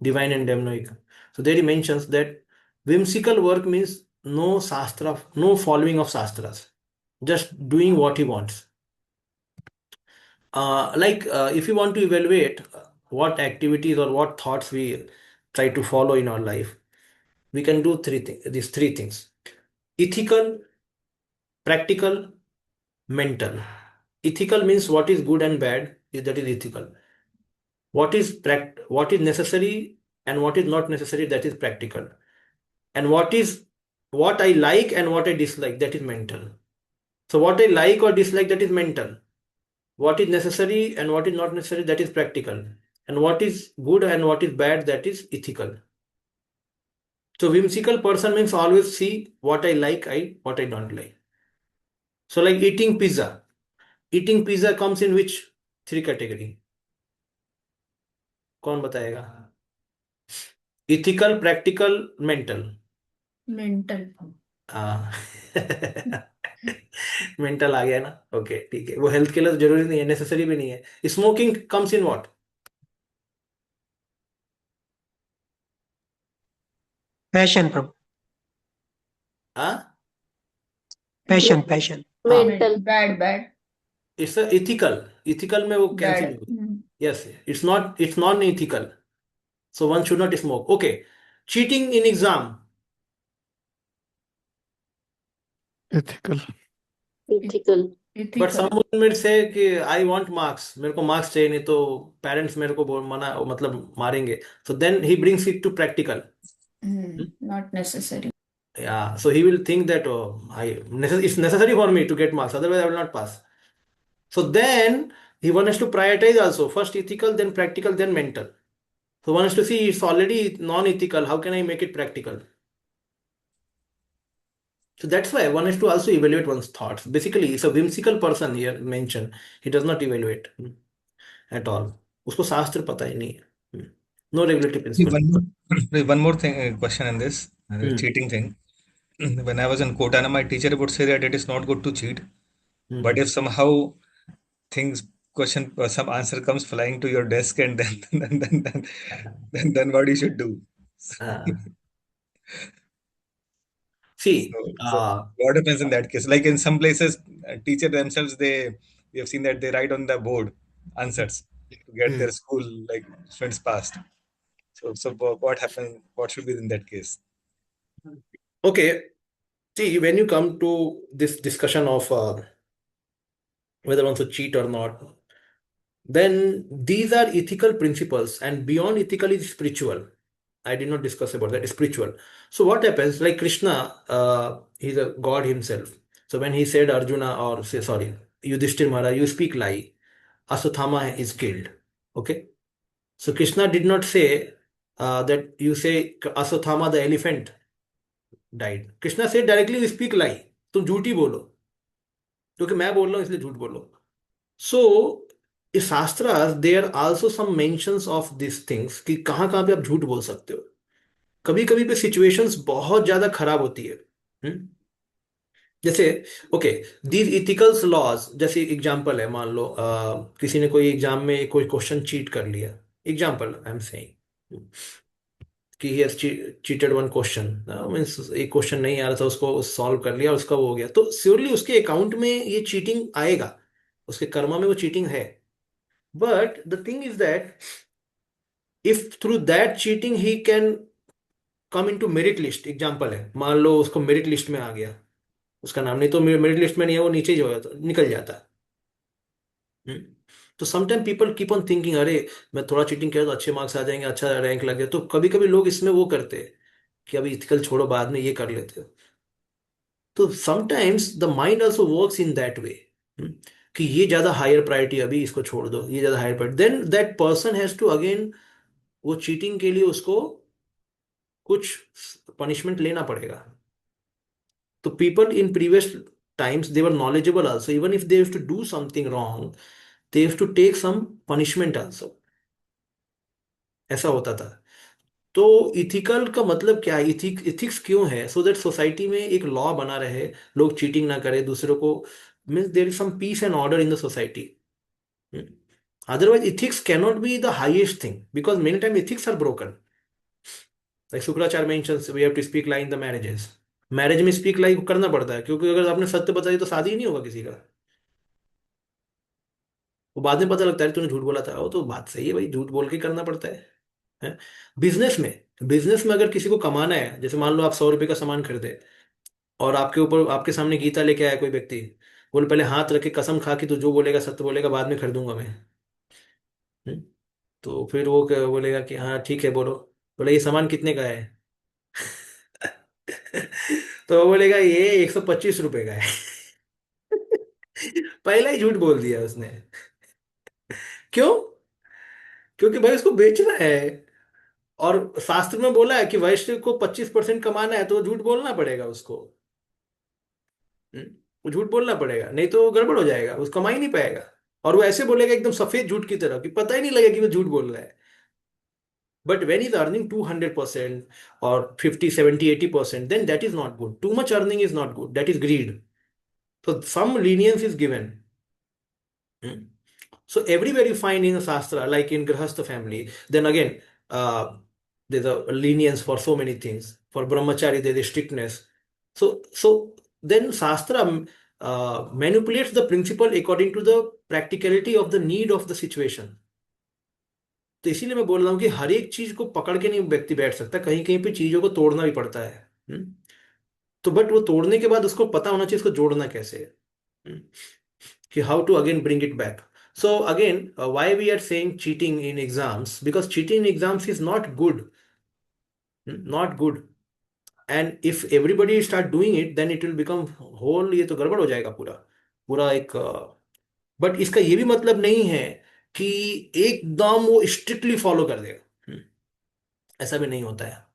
Divine and Demonic. So there he mentions that whimsical work means no shastra, no following of shastras, just doing what he wants. If you want to evaluate what activities or what thoughts we try to follow in our life, we can do these three things: ethical, practical, mental. Ethical means what is good and bad, that is ethical. What is necessary and what is not necessary, that is practical. And what is what I like and what I dislike, that is mental. So what I like or dislike, that is mental. What is necessary and what is not necessary, that is practical. And what is good and what is bad, that is ethical. So whimsical person means always see what I like, what I don't like. So like eating pizza. Eating pizza comes in which three category? कौन बताएगा? Ethical, practical, mental. Mental. हाँ mental आ गया ना. Okay ठीक है, वो health के लिए तो जरूरी नहीं है, नेसेसरी भी नहीं है. Smoking comes in what? Passion, Prabhu. हाँ, Passion. Mental. Bad. It's ethical. Ethical में वो कैंसिल Bad. हो. Yes, it's non ethical. So one should not smoke. Okay. Cheating in exam. Ethical. But Ethical. Someone mid से कि I want marks, मेरे को marks चाहिए, नहीं तो पेरेंट्स मेरे को मना, मतलब मारेंगे. So then he brings it to practical. Not necessary. Yeah, so he will think that, oh, it's necessary for me to get marks, otherwise I will not pass. So then he wants to prioritize also. First ethical, then practical, then mental. So one has to see it's already non-ethical. How can I make it practical? So that's why one has to also evaluate one's thoughts. Basically, it's a whimsical person here mentioned. He does not evaluate at all. उसको शास्त्र पता ही नहीं है. No regulatory principle. One more thing, question in this cheating thing. When I was in Kotana, my teacher would say that it is not good to cheat. But if somehow things some answer comes flying to your desk, and then what you should do? See, So what happens in that case? Like in some places, teacher themselves, we have seen that they write on the board answers to get their school like students passed. So what happened? What should be in that case? okay. See, when you come to this discussion of whether one should cheat or not, then these are ethical principles, and beyond ethical is spiritual. I did not discuss about that. Spiritual. So what happens? Like Krishna, he's a god himself. So when he said Arjuna, or say sorry, Yudhishthir Maharaj, you speak lie, Aswathama is killed. Okay. So Krishna did not say that you say Aswathama the elephant died. Krishna said directly, you speak lie. तुम झूठी बोलो, क्योंकि मैं बोल रहा हूँ इसलिए झूठ बोलो. So in shastras there also some mentions of this things कि कहाँ कहाँ पे आप झूठ बोल सकते हो. कभी कभी पे सिचुएशंस बहुत ज्यादा खराब होती है. हम्म? जैसे ओके, दीज इथिकल्स लॉज, जैसे एग्जांपल है, मान लो किसी ने कोई एग्जाम में कोई क्वेश्चन चीट कर लिया. एग्जांपल आई एम सेइंग कि he has cheated one question, means एक क्वेश्चन नहीं आ रहा था, उसको सॉल्व कर लिया, उसका वो हो गया, तो श्योरली उसके अकाउंट में ये चीटिंग आएगा, उसके कर्मा में वो चीटिंग है. But the thing is that if through that cheating he can come into merit list. Example है, मान लो उसको मेरिट लिस्ट में आ गया, उसका नाम नहीं तो मेरिट लिस्ट में नहीं है, वो नीचे ही हो जाता, निकल जाता है. तो sometime people keep on thinking, अरे मैं थोड़ा चीटिंग किया तो अच्छे मार्क्स आ जाएंगे, अच्छा रैंक लग गया. तो कभी कभी लोग इसमें वो करते हैं कि अभी इथिकल छोड़ो, बाद में ये कर लेते हो. तो sometimes the mind also works in that way कि ये ज्यादा हायर प्रायोरिटी, अभी इसको छोड़ दो, ये ज्यादा higher priority, then that person has to again, वो चीटिंग के लिए उसको कुछ पनिशमेंट लेना पड़ेगा. तो people in previous times they were knowledgeable also, even if they used to do something wrong, they used to take some punishment also. ऐसा होता था. तो इथिकल का मतलब क्या है, इथिक्स क्यों है? सो दैट सोसाइटी में एक लॉ बना रहे, लोग चीटिंग ना करें दूसरों को, means there is some peace and order in the society. Otherwise ethics cannot be the highest thing, because many times ethics are broken. Like Shukracharya mentions we have to speak lie in the marriages. Marriage में speak लाई करना पड़ता है, क्योंकि अगर आपने सत्य बता दिया तो शादी ही नहीं होगा किसी का. वो बाद में पता लगता है तूने झूठ बोला था, वो तो बात सही है भाई, झूठ बोल के करना पड़ता है. बिजनेस में अगर किसी को कमाना है, जैसे मान लो आप 100 रुपए का सामान खरीदे, और आपके ऊपर, आपके सामने गीता लेके आया कोई व्यक्ति, बोले पहले हाथ रख के कसम खा कि तू जो बोलेगा सत्य बोलेगा, बाद में खरीदूंगा मैं. हम्म? तो फिर वो बोलेगा कि हाँ ठीक है बोलो, बोले ये सामान कितने का है? तो वो बोलेगा ये 125 रुपए का है। पहला ही झूठ बोल दिया उसने। क्यों? क्योंकि भाई उसको बेचना है, और शास्त्र में बोला है कि वैश्य को 25% कमाना है, तो झूठ बोलना पड़ेगा उसको। हम्म, वो झूठ बोलना पड़ेगा, नहीं तो वो गड़बड़ हो जाएगा, वो कमा ही नहीं पाएगा। और वो ऐसे बोलेगा एकदम सफेद झूठ की तरह कि पता ही नहीं लगेगा कि वो झूठ बोल रहा है। बट वेन इज अर्निंग 200% और 50, 70, 80%, then that is not good. Too much earning is not good. That is greed. So some lenience is given. Hmm. So everywhere you find in Shastra, like in Grihastha family, then again, there's a lenience for so many things. For Brahmachari, there is strictness. So then Shastra manipulates the principle according to the practicality of the need of the situation. तो इसीलिए मैं बोल रहा हूँ कि हर एक चीज को पकड़ के नहीं व्यक्ति बैठ सकता, कहीं कहीं पे चीजों को तोड़ना भी पड़ता है। तो बट वो तोड़ने के बाद उसको पता होना चाहिए इसको जोड़ना कैसे है। हम्म? कि how to again bring it back. So again, why we are saying cheating in exams? Because cheating in exams is not good. Not good. And if everybody start doing it, then it will become whole, ये तो गड़बड़ हो जाएगा पूरा पूरा एक। But इसका ये भी मतलब नहीं है कि एकदम वो स्ट्रिक्टली फॉलो कर देगा। ऐसा भी नहीं होता है।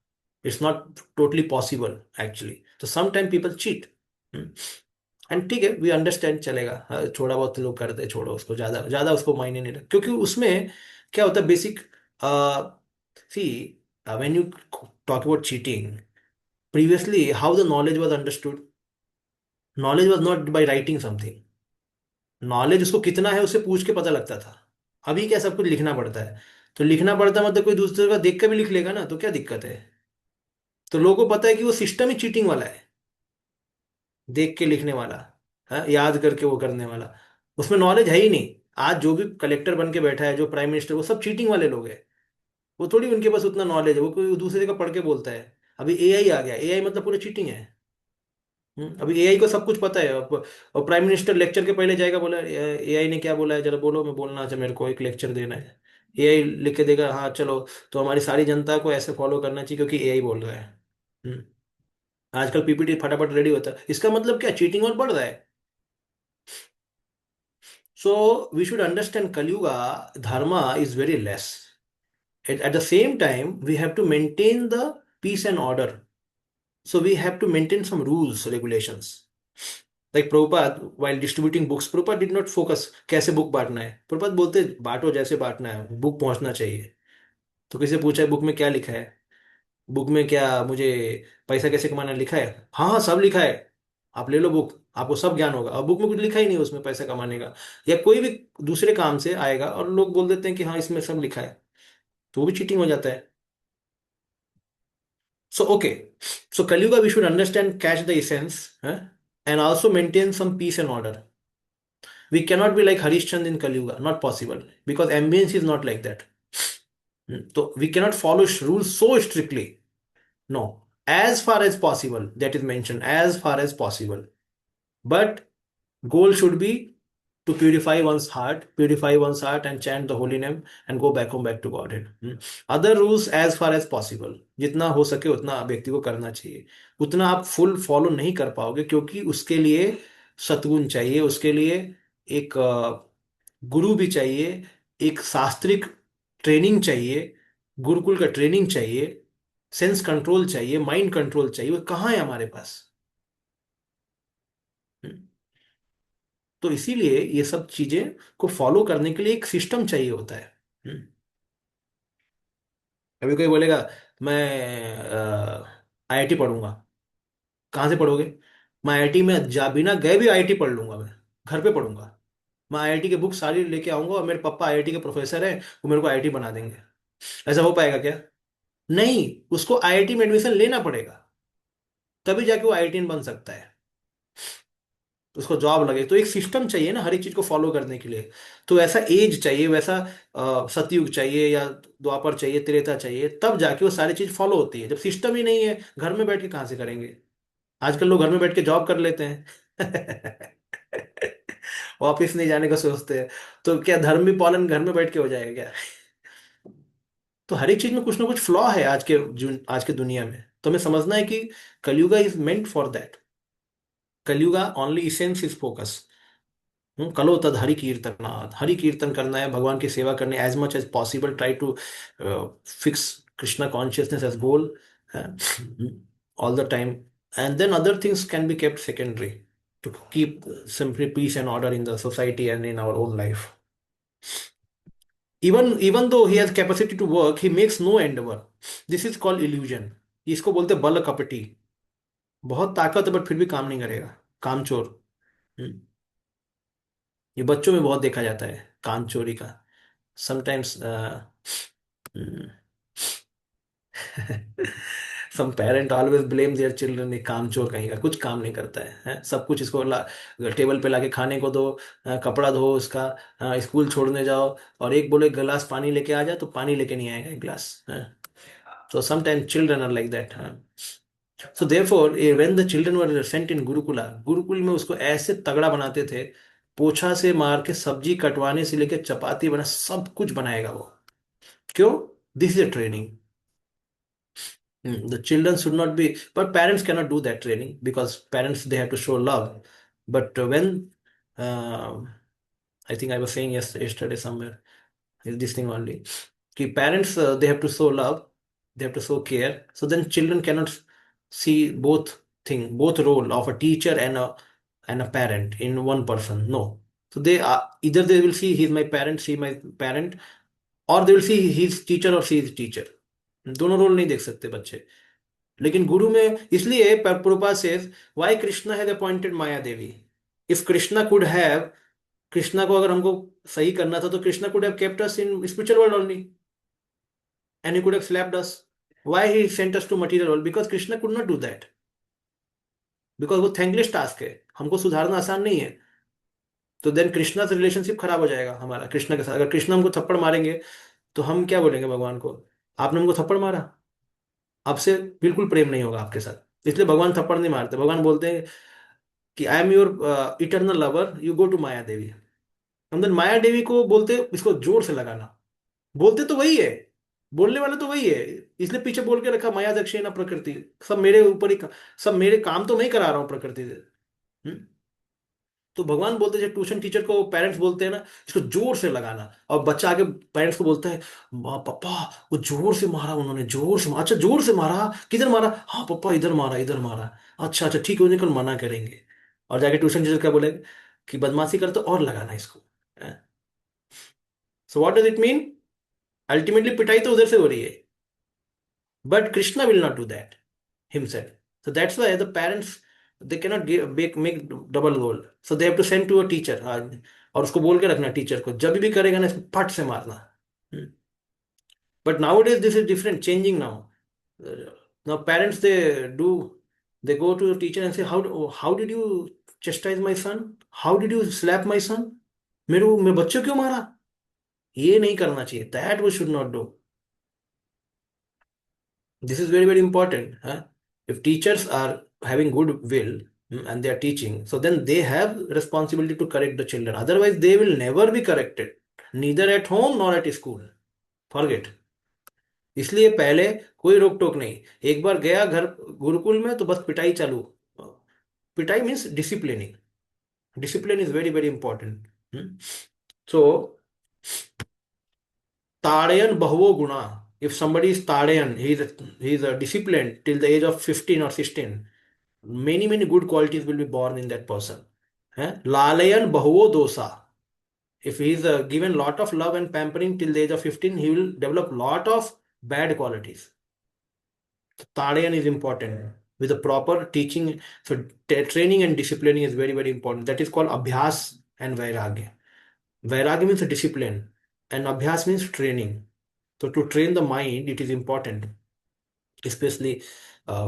It's not totally possible actually. तो some time people cheat, and ठीक है, वी अंडरस्टैंड, चलेगा। हाँ, थोड़ा बहुत लोग करते हैं, छोड़ो उसको, ज्यादा ज्यादा उसको मायने नहीं रख, क्योंकि उसमें क्या होता है basic. See, when you talk about cheating, previously how the knowledge was understood. Knowledge was not by writing something. Knowledge उसको कितना है उससे पूछ के पता लगता था। अभी क्या सब कुछ लिखना पड़ता है। तो लिखना पड़ता है मतलब कोई दूसरे का देख के भी लिख लेगा ना, तो क्या दिक्कत है। तो लोगों को पता है कि वो सिस्टम ही चीटिंग वाला है, देख के लिखने वाला, हाँ, याद करके वो करने वाला। उसमें नॉलेज है ही नहीं। आज जो भी कलेक्टर बन के बैठा है, जो प्राइम मिनिस्टर, वो सब चीटिंग वाले लोग हैं। वो थोड़ी उनके पास उतना नॉलेज है, वो कोई दूसरे का पढ़ के बोलता है। अभी एआई आ गया, एआई मतलब पूरा चीटिंग है। अभी एआई को सब कुछ पता है। और प्राइम मिनिस्टर लेक्चर के पहले जाएगा, बोला एआई ने क्या बोला है जरा बोलो, मैं बोलना है, मेरे को एक लेक्चर देना है। एआई लिख के देगा, हाँ चलो, तो हमारी सारी जनता को ऐसे फॉलो करना चाहिए क्योंकि एआई बोल रहा है। हम्म, आजकल पीपीटी फटाफट रेडी होता है, इसका मतलब क्या, चीटिंग और बढ़ रहा है। So we should understand Kali Yuga dharma is very less. At the same time, we have to maintain the peace and order. So we have to maintain some rules, regulations. Like Prabhupada, while distributing books, Prabhupada did not focus कैसे book बांटना है। प्रभुपाद बोलते बांटो जैसे बांटना है, book पहुंचना चाहिए। तो किसी से पूछा है बुक में क्या लिखा है, बुक में क्या मुझे पैसा कैसे कमाना लिखा है? हाँ हाँ सब लिखा है, आप ले लो बुक, आपको सब ज्ञान होगा। और बुक में कुछ लिखा ही नहीं है उसमें पैसा कमाने का। या कोई भी दूसरे काम से आएगा और लोग बोल देते हैं कि हाँ इसमें सब लिखा है, तो वो भी चीटिंग हो जाता है। So okay, so Kaliyuga we should understand, catch the essence, and also maintain some peace and order. We cannot be like Harishchand in Kaliyuga, not possible, because ambience is not like that. तो we cannot follow rule so strictly. No, as far as possible, that is mentioned, as far as possible. But goal should be to purify one's heart and chant the holy name and go back home, back to Godhead. Other rules as far as possible. जितना हो सके उतना व्यक्ति को करना चाहिए। उतना आप फुल फॉलो नहीं कर पाओगे, क्योंकि उसके लिए सद्गुण चाहिए, उसके लिए एक गुरु भी चाहिए, एक शास्त्रिक ट्रेनिंग चाहिए, गुरुकुल का ट्रेनिंग चाहिए, सेंस कंट्रोल चाहिए, माइंड कंट्रोल चाहिए। वो कहाँ है हमारे पास? हम्म, तो इसीलिए ये सब चीजें को फॉलो करने के लिए एक सिस्टम चाहिए होता है। अभी कोई बोलेगा मैं आईआईटी पढ़ूंगा। कहाँ से पढ़ोगे? मैं आईआईटी में जा बिना गए भी आईआईटी पढ़ लूंगा, मैं घर पे पढ़ूंगा। मैं आईआईटी के बुक सारी लेके आऊंगा और मेरे पापा आईआईटी के प्रोफेसर हैं, वो मेरे को आईआईटी बना देंगे। ऐसा हो पाएगा क्या? नहीं, उसको आईआईटी में एडमिशन लेना पड़ेगा, तभी जाके वो आईआईटीएन बन सकता है, उसको जॉब लगे। तो एक सिस्टम चाहिए ना हर एक चीज को फॉलो करने के लिए। तो ऐसा एज चाहिए, वैसा सतयुग चाहिए, या द्वापर चाहिए, त्रेता चाहिए, तब जाके वो सारी चीज फॉलो होती है। जब सिस्टम ही नहीं है, घर में बैठ के कहाँ से करेंगे? आजकल लोग घर में बैठ के जॉब कर लेते हैं। ऑफिस नहीं जाने का सोचते हैं। तो क्या धर्म भी पालन घर में बैठ के हो जाएगा क्या? तो हर एक चीज में कुछ ना कुछ फ्लॉ है आज के दुनिया में। तो हमें समझना है कि Kalyuga is meant for that. Kalyuga only essence is focus. कलो तद हरि कीर्तनाथ. हरि कीर्तन करना है, भगवान की सेवा करनी है, as much as possible try to fix Krishna consciousness as goal all the time, and then other things can be kept secondary to keep simply peace and order in the society and in our own life. Even though he has capacity to work, he makes no endeavor. This is called illusion. इसको बोलते हैं बल कपटी. बहुत ताकत है but फिर भी काम नहीं करेगा. कामचोर. हम्म, ये बच्चों में बहुत देखा जाता है काम चोरी का. Sometimes some parent always blame their children. ये काम चोर कहीं का, कुछ काम नहीं करता है, सब कुछ इसको टेबल पे लाके खाने को दो, कपड़ा धो उसका, स्कूल छोड़ने जाओ, और एक बोले गिलास पानी लेके आ जा तो पानी लेके नहीं आएगा एक गिलास. So sometimes children are like that. So therefore, when the children were sent in Gurukula, Gurukul में उसको ऐसे तगड़ा बनाते थे, पोछा से मार के सब्जी कटवाने से लेके चपाती बना सब कुछ बनाएगा वो. क्यों? This is a training. The children should not be, but parents cannot do that training because parents they have to show love. But when I think I was saying yesterday somewhere is this thing only. कि parents they have to show love, they have to show care. So then children cannot see both role of a teacher and a parent in one person. No. So they are either they will see he's my parent, she my parent, or they will see he's teacher or she is teacher. दोनों role नहीं देख सकते बच्चे. लेकिन गुरु में इसलिए Prabhupada says why Krishna has appointed Maya Devi. If Krishna could have, Krishna को अगर हमको सही करना था तो Krishna could have kept us in spiritual world only and he could have slapped us. Why he sent us to material world? Because Krishna could not do that. Because वो thankless task है, हमको सुधारना आसान नहीं है. तो देन कृष्णा से रिलेशनशिप खराब हो जाएगा हमारा कृष्णा के साथ. अगर कृष्णा हमको थप्पड़ मारेंगे तो हम क्या बोलेंगे भगवान को? आपने हमको थप्पड़ मारा, आपसे बिल्कुल प्रेम नहीं होगा आपके साथ. इसलिए भगवान थप्पड़ नहीं मारते. भगवान बोलते हैं कि I am your eternal lover, you go to Maya Devi. हम देन माया देवी को बोलते इसको जोर से लगाना. बोलते तो वही है, बोलने वाला तो वही है, इसलिए पीछे बोल के रखा माया दक्षिणा प्रकृति. सब मेरे ऊपर ही सब मेरे काम तो मैं ही करा रहा हूँ प्रकृति से. तो भगवान बोलते हैं ट्यूशन टीचर को पेरेंट्स बोलते हैं ना, इसको जोर से लगाना. और बच्चा आके पेरेंट्स को बोलता है पापा वो जोर से मारा, उन्होंने जोर से मारा. अच्छा जोर से मारा, किधर मारा? हाँ पापा इधर मारा, इधर मारा. अच्छा अच्छा ठीक है, उन्हें कल मना करेंगे. और जाके ट्यूशन टीचर क्या बोलेगा कि बदमाशी कर तो और लगाना इसको. So what does it mean? Ultimately पिटाई तो उधर से हो रही है, but Krishna will not do that himself. So that's why the parents they cannot make double role. So they have to send to a teacher. और उसको बोल के रखना टीचर को, जब भी करेगा ना इसको फट से मारना. But nowadays this is different, changing now. Now parents they go to the teacher and say how did you chastise my son? How did you slap my son? मेरे बच्चे क्यों मारा? ये नहीं करना चाहिए. That we should not do. This is very very important. If teachers are having good will and they are teaching, so then they have responsibility to correct the children. Otherwise they will never be corrected, neither at home nor at school. Forget. इसलिए पहले कोई रोक टोक नहीं. एक बार गया घर गुरुकुल में तो बस पिटाई चालू. पिटाई means disciplining. Discipline is very very important. So ताड़यन बहवो गुणा. If somebody is Tadayan, he is a disciplined till the age of 15 or 16. Many good qualities will be born in that person. Lalayan bahuvo dosa. If he is given lot of love and pampering till the age of 15, he will develop lot of bad qualities. Tadayan is important with the proper teaching. So training and disciplining is very very important. That is called abhyas and vairagya. Vairagya means discipline and abhyas means training. So to train the mind, it is important, especially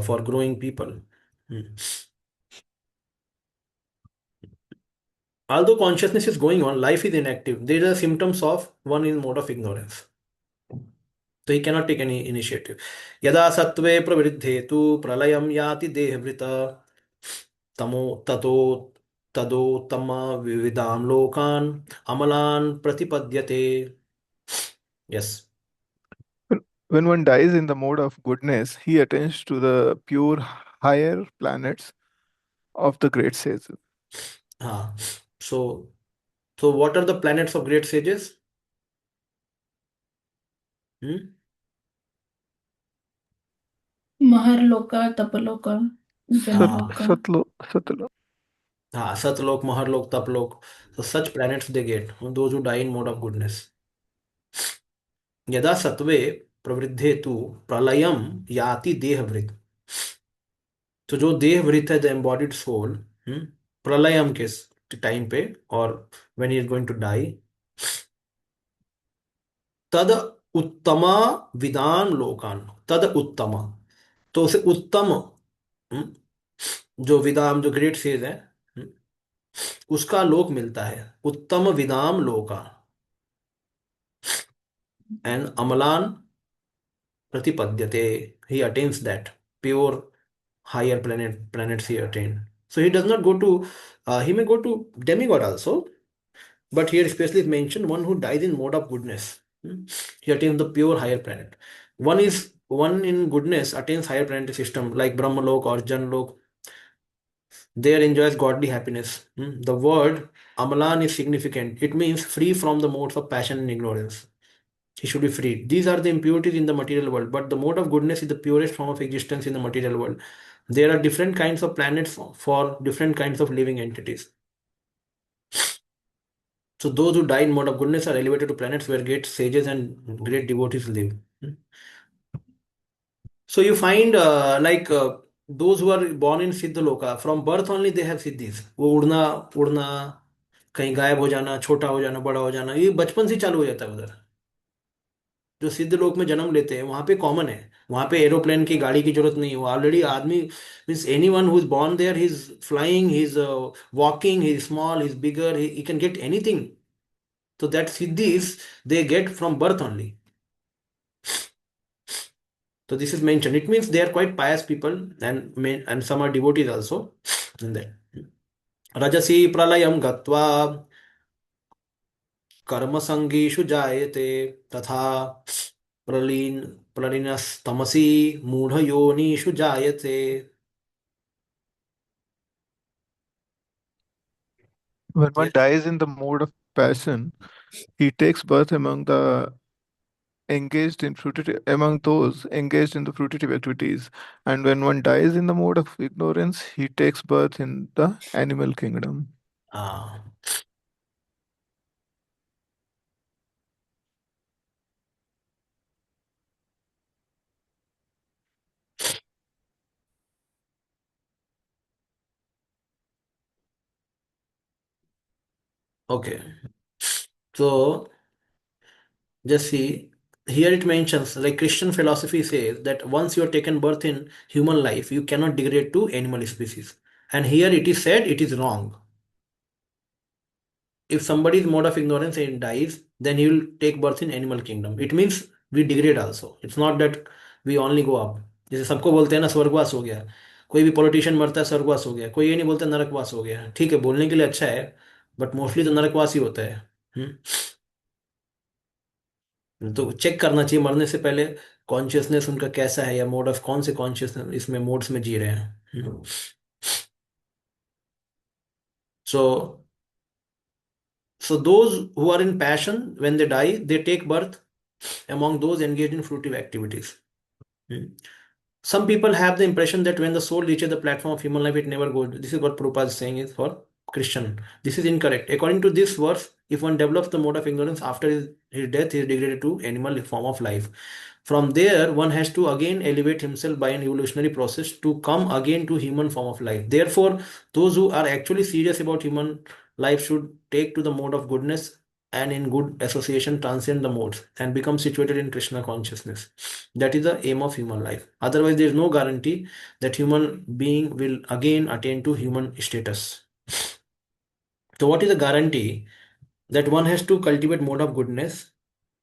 for growing people. Although consciousness is going on, life is inactive. There are symptoms of one in mode of ignorance. So he cannot take any initiative. Yada sattve pravriddhe tu pralayam yati dehavrita tamo tato tado tama vividam lokan amalan pratipadyate. Yes. when one dies in the mode of goodness, he attains to the pure higher planets of the great sages. So what are the planets of great sages? Maharloka, Tapaloka, Janloka. Satlok. Satlok, Maharlok, Taplok. So such planets they get, those who die in mode of goodness. यदा सत्वे प्रवृद्धे तु प्रलयम याति देहवृत. तो जो देहवृत है the embodied soul प्रलयम के time पे और when he is going to die तद उत्तमा विदान लोकान. तद उत्तम, तो उसे उत्तम जो विदाम जो ग्रेट सेज है उसका लोक मिलता है. उत्तम विदाम लोका एंड अमलान प्रतिपद्यते. He attains that pure higher planets he attained. So he does not go to he may go to demigod also, but here especially is mentioned one who dies in mode of goodness. He attains the pure higher planet. One in goodness attains higher planetary system like Brahmalok or Janlok. There enjoys godly happiness. The word Amalan is significant. It means free from the modes of passion and ignorance. He should be freed. These are the impurities in the material world, but the mode of goodness is the purest form of existence in the material world. There are different kinds of planets for different kinds of living entities. So those who die in mode of goodness are elevated to planets where great sages and great devotees live. So you find those who are born in Siddhaloka, from birth only they have siddhis. वो उड़ना उड़ना, कहीं गायब हो जाना, छोटा हो जाना, बड़ा हो जाना, ये बचपन से चालू हो जाता है उधर. जो सिद्ध लोक में जन्म लेते हैं वहां पे कॉमन है. वहां पे एरोप्लेन की गाड़ी की जरूरत नहीं है. वो ऑलरेडी आदमी means anyone who is born there he is flying, he is walking, he is small, he is bigger, he can get anything. So that siddhis they get from birth only. So this is mentioned. It means they are quite pious people and some are devotees also. And then Rajasi pralayam gatva कर्म संगीषु जायते तथा praline प्रलीनस्तमसि मूढ़ योनिषु जायते. When one Yes. dies in the mode of passion, he takes birth among those engaged in the fruitive activities. And when one dies in the mode of ignorance, he takes birth in the animal kingdom. Okay. So just see, here it mentions like Christian philosophy says that once you are taken birth in human life, you cannot degrade to animal species. And here it is said it is wrong. If somebody is mode of ignorance and dies, then he will take birth in animal kingdom. It means we degrade also. It's not that we only go up. जैसे सबको बोलते हैं ना स्वर्गवास हो गया, कोई भी पॉलिटिशियन मरता है स्वर्गवास हो गया, कोई ये नहीं बोलता नरकवास हो गया. ठीक है, बोलने के लिए अच्छा है, बट मोस्टली तो नरकवास ही होता है. तो चेक करना चाहिए मरने से पहले कॉन्शियसनेस उनका कैसा है, या मोड ऑफ कौन से कॉन्शियसनेस इसमें मोड्स में जी रहे हैं. So those who are in passion, when they die, they take birth among those engaged in fruitive activities. Some people have the impression that when the soul reaches the platform of human life, it never goes. This is what Prabhupada is saying is for Christian. This is incorrect. According to this verse, if one develops the mode of ignorance after his death, he is degraded to animal form of life. From there, one has to again elevate himself by an evolutionary process to come again to human form of life. Therefore, those who are actually serious about human life should take to the mode of goodness and in good association transcend the modes and become situated in Krishna consciousness. That is the aim of human life. Otherwise, there is no guarantee that human being will again attain to human status. So what is the guarantee? That one has to cultivate mode of goodness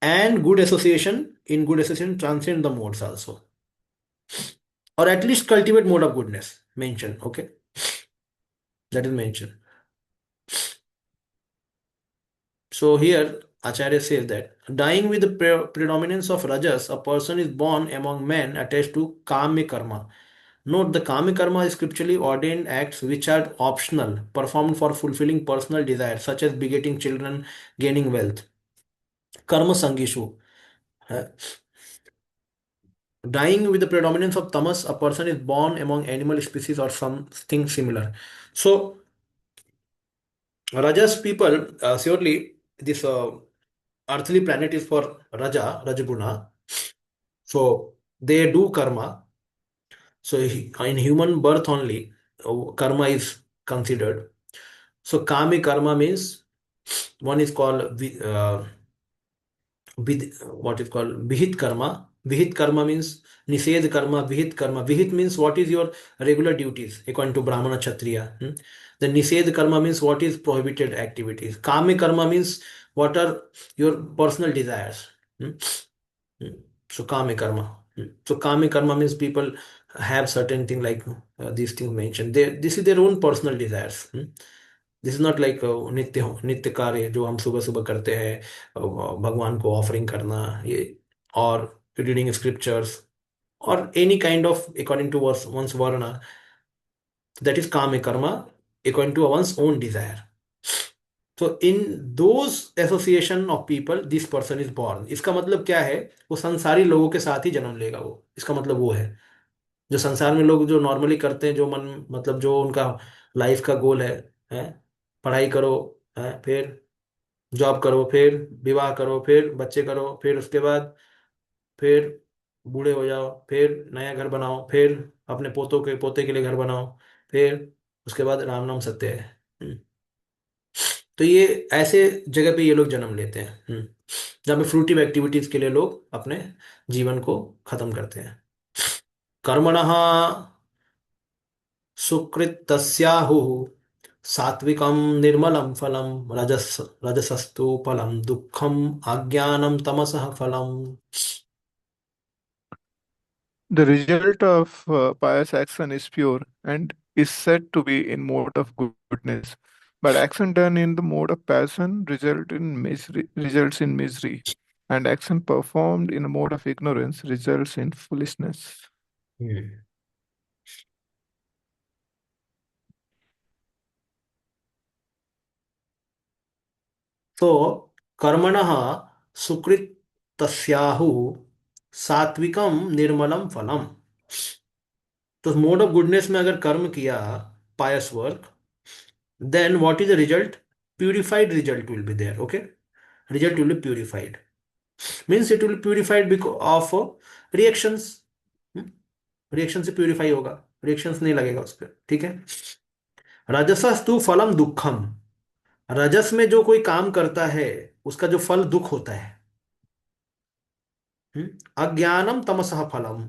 and good association. In good association transcend the modes also, or at least cultivate mode of goodness mentioned. Okay, that is mentioned. So here Acharya says that dying with the predominance of rajas, a person is born among men attached to kama karma. Note, the kama karma is scripturally ordained acts which are optional, performed for fulfilling personal desires, such as begetting children, gaining wealth. Karma sangishu. Dying with the predominance of tamas, a person is born among animal species or something similar. So, rajas people, surely this earthly planet is for Rajaguna. So, they do karma. So, in human birth only, karma is considered. So, kami karma means one is called what is called vihit karma. Vihit karma means nised karma, vihit karma. Vihit means what is your regular duties according to Brahmana Kshatriya. The nised karma means what is prohibited activities. Kami karma means what are your personal desires. Hmm? Hmm. So kami karma. So kami karma means people have certain thing like these things mentioned. This is their own personal desires. This is not like नित्य कार्य जो हम सुबह सुबह करते हैं, भगवान को ऑफरिंग करना, ये और रीडिंग स्क्रिप्चर्स और any kind of according to one's varna, that is kama karma according to one's own desire. तो in those association of people this person is born. इसका मतलब क्या है? वो संसारी लोगों के साथ ही जन्म लेगा. वो इसका मतलब वो है जो संसार में लोग जो नॉर्मली करते हैं, जो मन मतलब जो उनका लाइफ का गोल है पढ़ाई करो, है फिर जॉब करो, फिर विवाह करो, फिर बच्चे करो, फिर उसके बाद फिर बूढ़े हो जाओ, फिर नया घर बनाओ, फिर अपने पोते के लिए घर बनाओ, फिर उसके बाद राम नाम सत्य है. तो ये ऐसे जगह पे ये लोग जन्म लेते हैं जहाँ पे फ्रूटिव एक्टिविटीज के लिए लोग अपने जीवन को खत्म करते हैं. कर्मणः सुकृतस्याहुः सात्विकं निर्मलं फलं, रजसस्तु फलं दुःखम, अज्ञानम तमसः फलम. The result of pious action is pure and is said to be in mode of goodness. But action done in the mode of passion results in misery, and action performed in a mode of ignorance results in foolishness. तो कर्मणः सुकृत तस्याहु सात्विकम निर्मलम फलम. तो mode of goodness में अगर कर्म किया, पायस work, then what is the result? Purified result will be there. Okay, result will be purified, means it will be purified because of reactions. Reaction से purify होगा, रिएक्शंस नहीं लगेगा उस पर. ठीक है. रजसस्तु फलम दुखम. रजस में जो कोई काम करता है उसका जो फल दुख होता है. अज्ञानम तमसः फलम.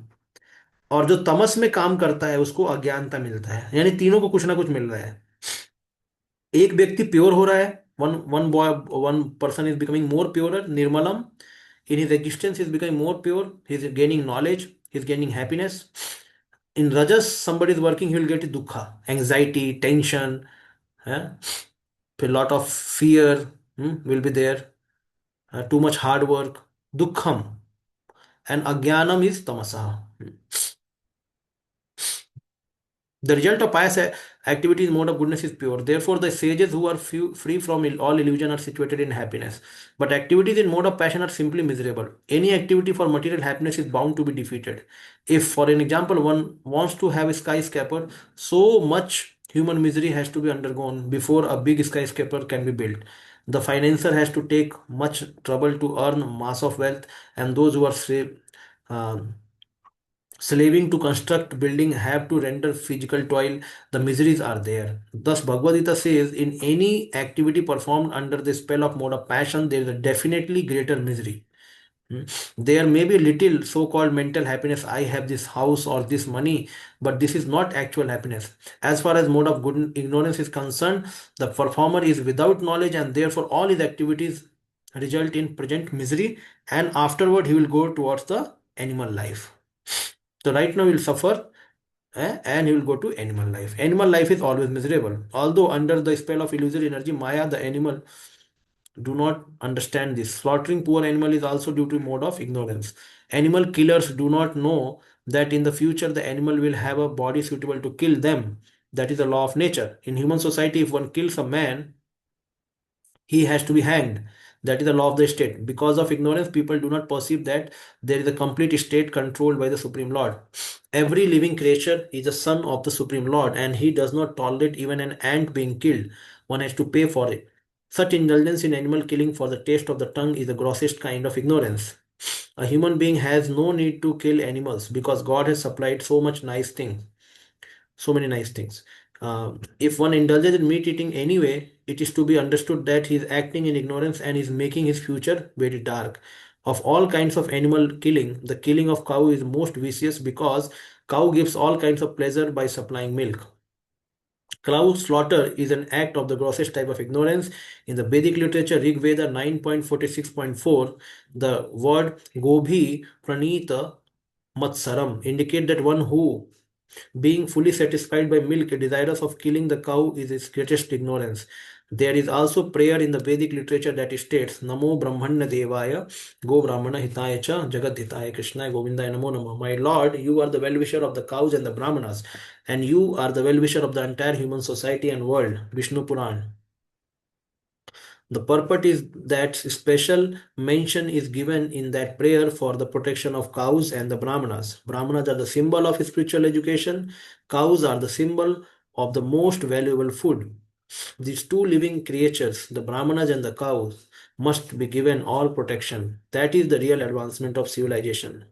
और जो तमस में काम करता है उसको अज्ञानता मिलता है. यानी तीनों को कुछ ना कुछ मिल रहा है. एक व्यक्ति प्योर हो रहा है, one person is becoming more purer, निर्मलम, in his existence he is becoming more pure, he is gaining knowledge, he is gaining happiness. In rajas somebody is working, he will get dukha, anxiety, tension, a lot of fear will be there, too much hard work, dukkham. And ajnanam is tamasa. The result of pious activity is mode of goodness is pure. Therefore, the sages who are free from all illusion are situated in happiness. But activities in mode of passion are simply miserable. Any activity for material happiness is bound to be defeated. If, for an example, one wants to have a skyscraper, so much human misery has to be undergone before a big skyscraper can be built. The financier has to take much trouble to earn mass of wealth, and those who are slaving to construct building have to render physical toil. The miseries are there. Thus Bhagavad Gita says, in any activity performed under the spell of mode of passion, there is a definitely greater misery. There may be little so-called mental happiness, I have this house or this money, but this is not actual happiness. As far as mode of good ignorance is concerned, the performer is without knowledge, and therefore all his activities result in present misery, and afterward he will go towards the animal life. So right now he will suffer, and he will go to animal life. Animal life is always miserable. Although under the spell of illusory energy, Maya, the animal do not understand this. Slaughtering poor animal is also due to mode of ignorance. Animal killers do not know that in the future the animal will have a body suitable to kill them. That is the law of nature. In human society, if one kills a man, he has to be hanged. That is the law of the state. Because of ignorance, people do not perceive that there is a complete state controlled by the Supreme Lord. Every living creature is a son of the Supreme Lord, and he does not tolerate even an ant being killed. One has to pay for it. Such indulgence in animal killing for the taste of the tongue is the grossest kind of ignorance. A human being has no need to kill animals because God has supplied so many nice things. If one indulges in meat eating anyway, it is to be understood that he is acting in ignorance and is making his future very dark. Of all kinds of animal killing, the killing of cow is most vicious because cow gives all kinds of pleasure by supplying milk. Cow slaughter is an act of the grossest type of ignorance. In the Vedic literature, Rig Veda 9.46.4, the word Gobhi Pranita Matsaram indicate that one who being fully satisfied by milk, desirous of killing the cow is his greatest ignorance. There is also prayer in the Vedic literature that states, Namo Brahmanya Devaya, Go Brahmana Hitaya Cha, Jagat Hitaya Krishna Govindaya Namo Namo. My Lord, you are the well-wisher of the cows and the Brahmanas, and you are the well-wisher of the entire human society and world. Vishnu Puran. The purport is that special mention is given in that prayer for the protection of cows and the Brahmanas. Brahmanas are the symbol of spiritual education. Cows are the symbol of the most valuable food. These two living creatures, the Brahmanas and the cows, must be given all protection. That is the real advancement of civilization.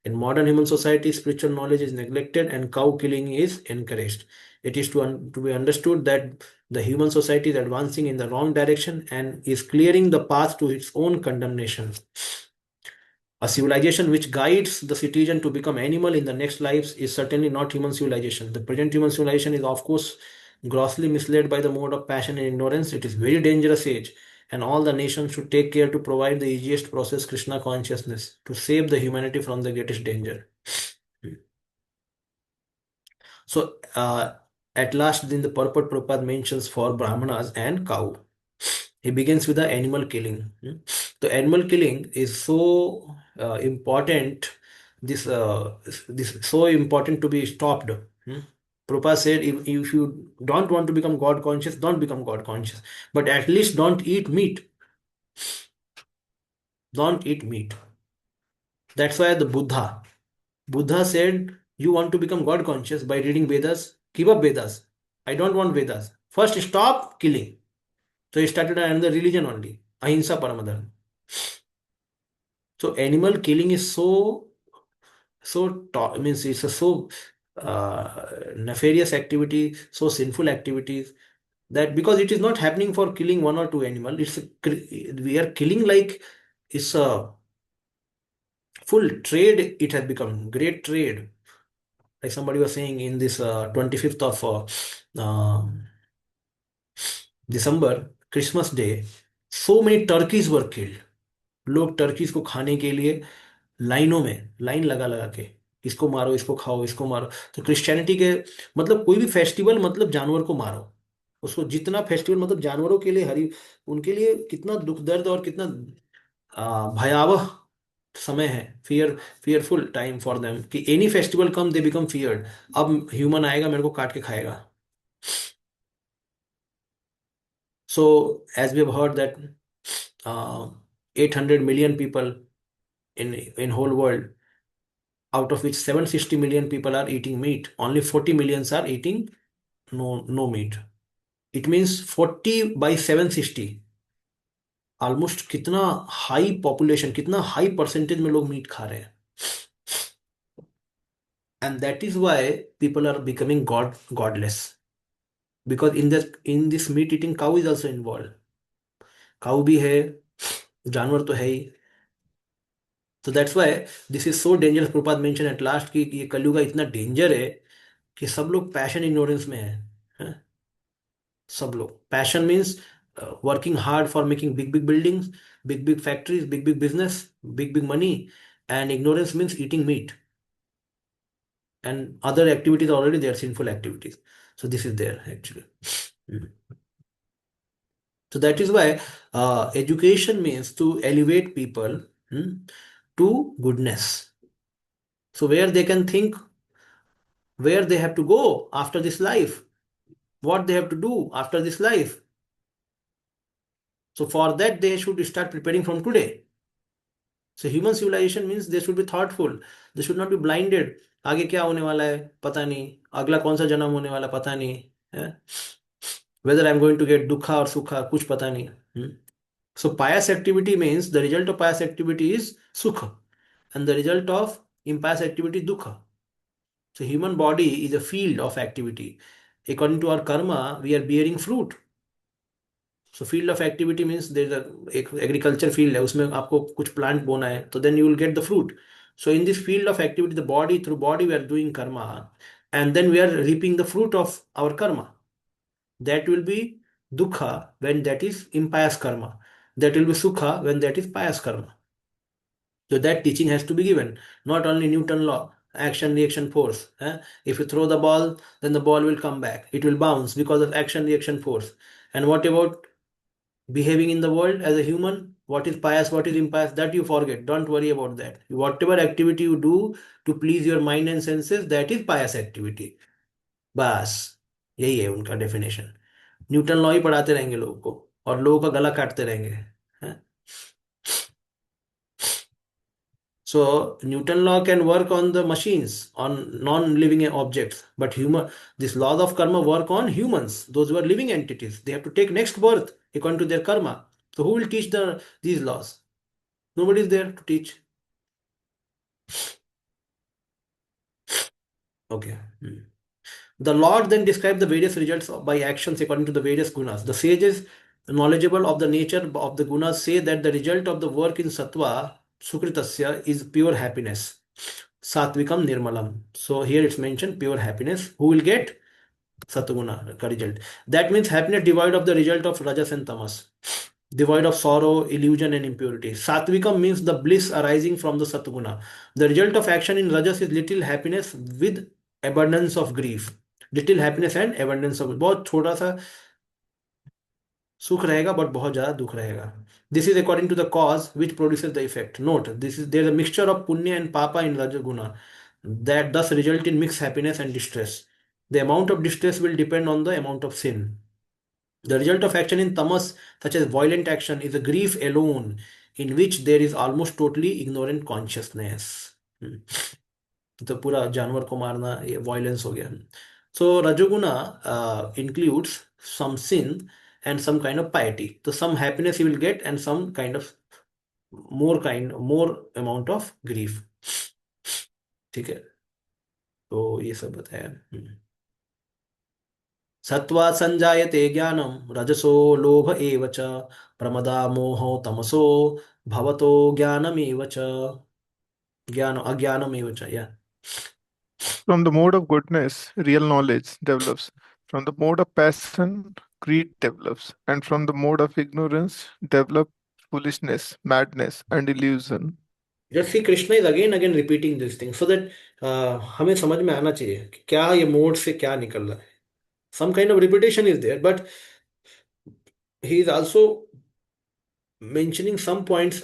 In modern human society, spiritual knowledge is neglected and cow killing is encouraged. It is to be understood that the human society is advancing in the wrong direction and is clearing the path to its own condemnation. A civilization which guides the citizen to become animal in the next lives is certainly not human civilization. The present human civilization is, of course, grossly misled by the mode of passion and ignorance. It is very dangerous age, and all the nations should take care to provide the easiest process, Krishna consciousness, to save the humanity from the greatest danger. So, at last, then the purport Prabhupada mentions for Brahmanas and cow. He begins with the animal killing. The animal killing is so important. This is so important to be stopped. Prabhupada said, if you don't want to become God conscious, don't become God conscious. But at least don't eat meat. Don't eat meat. That's why the Buddha said, you want to become God conscious by reading Vedas, keep up Vedas. I don't want Vedas. First, stop killing. So he started another religion only, Ahimsa Paramadharma. So animal killing is means it's a so nefarious activity, so sinful activities that because it is not happening for killing one or two animal, we are killing like it's a full trade. It has become great trade. Like somebody was saying in this 25th of December, Christmas Day, so many turkeys were killed. लोग Turkey's को खाने के लिए लाइनों में line लगा लगा के इसको मारो, इसको खाओ, इसको मारो. तो क्रिश्चियनिटी के मतलब कोई भी फेस्टिवल मतलब जानवर को मारो. उसको जितना फेस्टिवल मतलब जानवरों के लिए हरी उनके लिए कितना दुख दर्द और कितना भयावह समय है. फियरफुल टाइम फॉर देम कि any festival come they become feared. अब ह्यूमन आएगा मेरे को काट के खाएगा. So as we have heard that 800 million people in whole world, out of which 760 million people are eating meat, only 40 millions are eating no meat. It means 40 by 760, almost कितना high population, कितना high percentage में लोग meet खा रहे हैं. And that is why people are becoming godless, because in this meat eating, cow is also involved. Cow भी है, जानवर तो है ही. So that's why this is so dangerous. Prabhupada mentioned at last कि ये कलयुग इतना डेंजर है कि सब लोग पैशन इग्नोरेंस में है. सब लोग. Passion means working hard for making big big buildings, big big factories, big big business, big big money. And ignorance means eating meat and other activities already there, sinful activities. So this is there actually. So that is why Education means to elevate people to goodness. So where they can think where they have to go after this life, what they have to do after this life. So for that, they should start preparing from today. So human civilization means they should be thoughtful. They should not be blinded. आगे क्या होने वाला है पता नहीं, अगला कौन सा जन्म होने वाला पता नहीं है, whether I'm going to get dukha or sukha कुछ पता नहीं. So pious activity means the result of pious activity is sukha, and the result of impious activity dukha. So human body is a field of activity. According to our karma, we are bearing fruit. So field of activity means there's a agriculture field है, उसमें आपको कुछ plant बोना है, तो then you will get the fruit. So in this field of activity, the body, through body we are doing karma, and then we are reaping the fruit of our karma. That will be dukha when that is impious karma. That will be sukha when that is pious karma. So that teaching has to be given. Not only Newton law, action, reaction, force. If you throw the ball, then the ball will come back. It will bounce because of action, reaction, force. And what about behaving in the world as a human? What is pious, what is impious, that you forget. Don't worry about that. Whatever activity you do to please your mind and senses, that is pious activity. बस यही है उनका definition. Newton law ही पढ़ाते रहेंगे लोगों को और लोगों का गला काटते रहेंगे. So Newton law can work on the machines, on non-living objects, but these laws of karma work on humans, those who are living entities. They have to take next birth according to their karma. So who will teach these laws? Nobody is there to teach. Okay. The Lord then described the various results by actions according to the various gunas. The sages knowledgeable of the nature of the gunas say that the result of the work in sattva, sukritasya, is pure happiness. Satvikam nirmalam. So here it's mentioned pure happiness. Who will get? Satguna result. That means happiness devoid of the result of rajas and tamas, devoid of sorrow, illusion, and impurity. Satvikam means the bliss arising from the satguna. The result of action in rajas is little happiness with abundance of grief. Little happiness and abundance of, बहुत छोटा सा सुख रहेगा but बहुत ज्यादा दुख रहेगा. This is according to the cause which produces the effect. Note, there's a mixture of punya and papa in rajaguna that thus result in mixed happiness and distress. The amount of distress will depend on the amount of sin. The result of action in tamas, such as violent action, is a grief alone, in which there is almost totally ignorant consciousness. तो पूरा जानवर को मारना ये violence हो गया. So Rajoguna includes some sin and some kind of piety. So some happiness you will get and some kind of more amount of grief. ठीक है, तो ये सब बताया. सत्वा संजायते ज्ञानम रजसो लोभ एव च प्रमदा मोहो तमसो भवतो ज्ञानमेव च अज्ञानमेव च. Yeah. From the mode of goodness, real knowledge develops. From the mode of passion, greed develops. And from the mode of ignorance, develop foolishness, madness, and illusion. Just see, Krishna is again repeating this thing so that हमें समझ में आना चाहिए कि क्या ये mode से क्या निकल रहा है. Some kind of repetition is there, but he is also mentioning some points,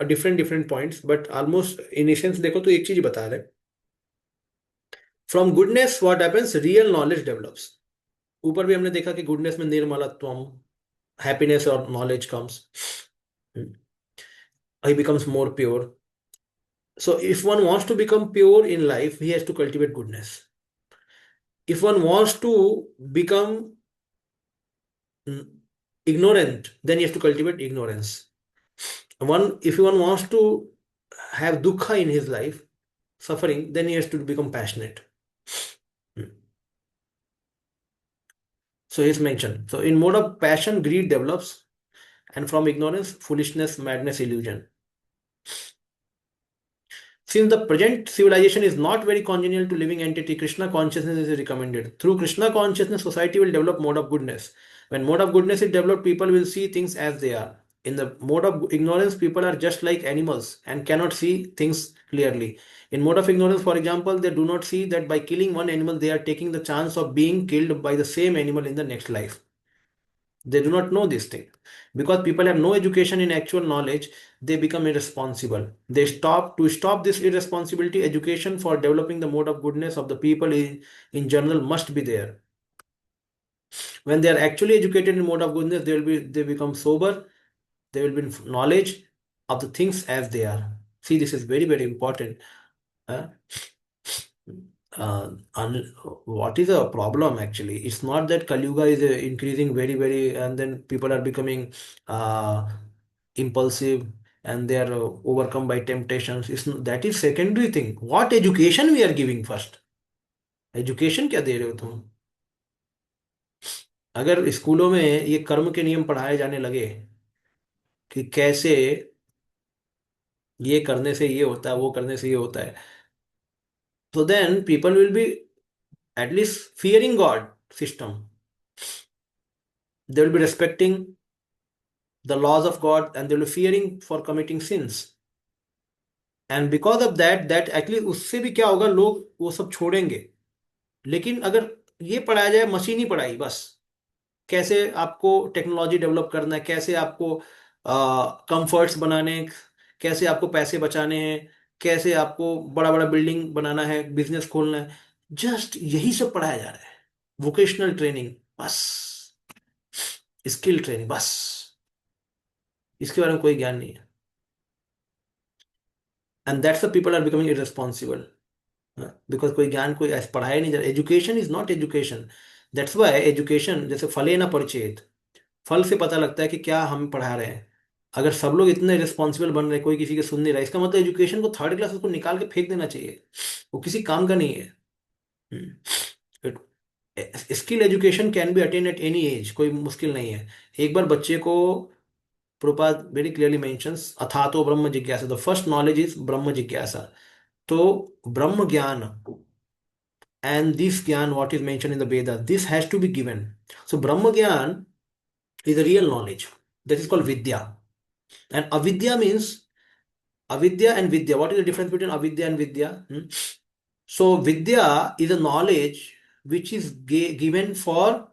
different points, but almost in essence देखो तो एक चीज बता रहे. From goodness what happens? Real knowledge develops. ऊपर भी हमने देखा कि goodness में निर्मलत्वम, happiness or knowledge comes. He becomes more pure. So if one wants to become pure in life, he has to cultivate goodness. If one wants to become ignorant, then he has to cultivate ignorance. If one wants to have dukkha in his life, suffering, then he has to become passionate. So he's mentioned. So in mode of passion, greed develops, and from ignorance, foolishness, madness, illusion. Since the present civilization is not very congenial to living entity, Krishna consciousness is recommended. Through Krishna consciousness, society will develop mode of goodness. When mode of goodness is developed, people will see things as they are. In the mode of ignorance, people are just like animals and cannot see things clearly. In mode of ignorance, for example, they do not see that by killing one animal, they are taking the chance of being killed by the same animal in the next life. They do not know this thing. Because people have no education in actual knowledge, they become irresponsible. To stop this irresponsibility, education for developing the mode of goodness of the people in general must be there. When they are actually educated in mode of goodness, they become sober, they will be in knowledge of the things as they are. See, this is very, very important. Uh, what is a problem actually? It's not that Kali Yuga is increasing very, very, and then people are becoming uh, impulsive and they are overcome by temptations. That is secondary thing. What education we are giving first? Education क्या दे रहे हो तुम? अगर स्कूलों में ये कर्म के नियम पढ़ाए जाने लगे कि कैसे ये करने से ये होता है, वो करने से ये होता है, तो then people will be at least fearing God system. They will be respecting the laws of God and they will be fearing for committing sins. And because of that at least उससे भी क्या होगा, लोग वो सब छोड़ेंगे. लेकिन अगर ये पढ़ाया जाए मशीनी पढ़ाई, बस कैसे आपको टेक्नोलॉजी डेवलप करना है, कैसे आपको कंफर्ट्स बनाने, कैसे आपको पैसे बचाने हैं, कैसे आपको बड़ा बड़ा बिल्डिंग बनाना है, बिजनेस खोलना है, जस्ट यही सब पढ़ाया जा रहा है. वोकेशनल ट्रेनिंग बस, स्किल ट्रेनिंग बस, इसके बारे में कोई ज्ञान नहीं है. And that's the people are becoming irresponsible, because कोई ज्ञान कोई ऐसे पढ़ाया नहीं जा रहा. Education is not education. That's why education जैसे फले ना परिचेत, फल से पता लगता है कि क्या हम पढ़ा रहे हैं. अगर सब लोग इतने रिस्पॉन्सिबल बन रहे, कोई किसी के सुन नहीं रहा, इसका मतलब एजुकेशन को थर्ड क्लास उसको निकाल के फेंक देना चाहिए. वो किसी काम का नहीं है. Skill education can be attain at any as, कोई मुश्किल नहीं है. एक बार बच्चे को, Prabhupada very clearly mentions athato brahma jigyasa, the first knowledge is brahma jigyasa. So brahma jnana and this jnana what is mentioned in the Vedas, this has to be given. So brahma jnana is a real knowledge, that is called vidya. And avidya means avidya and vidya. What is the difference between avidya and vidya? So vidya is a knowledge which is given for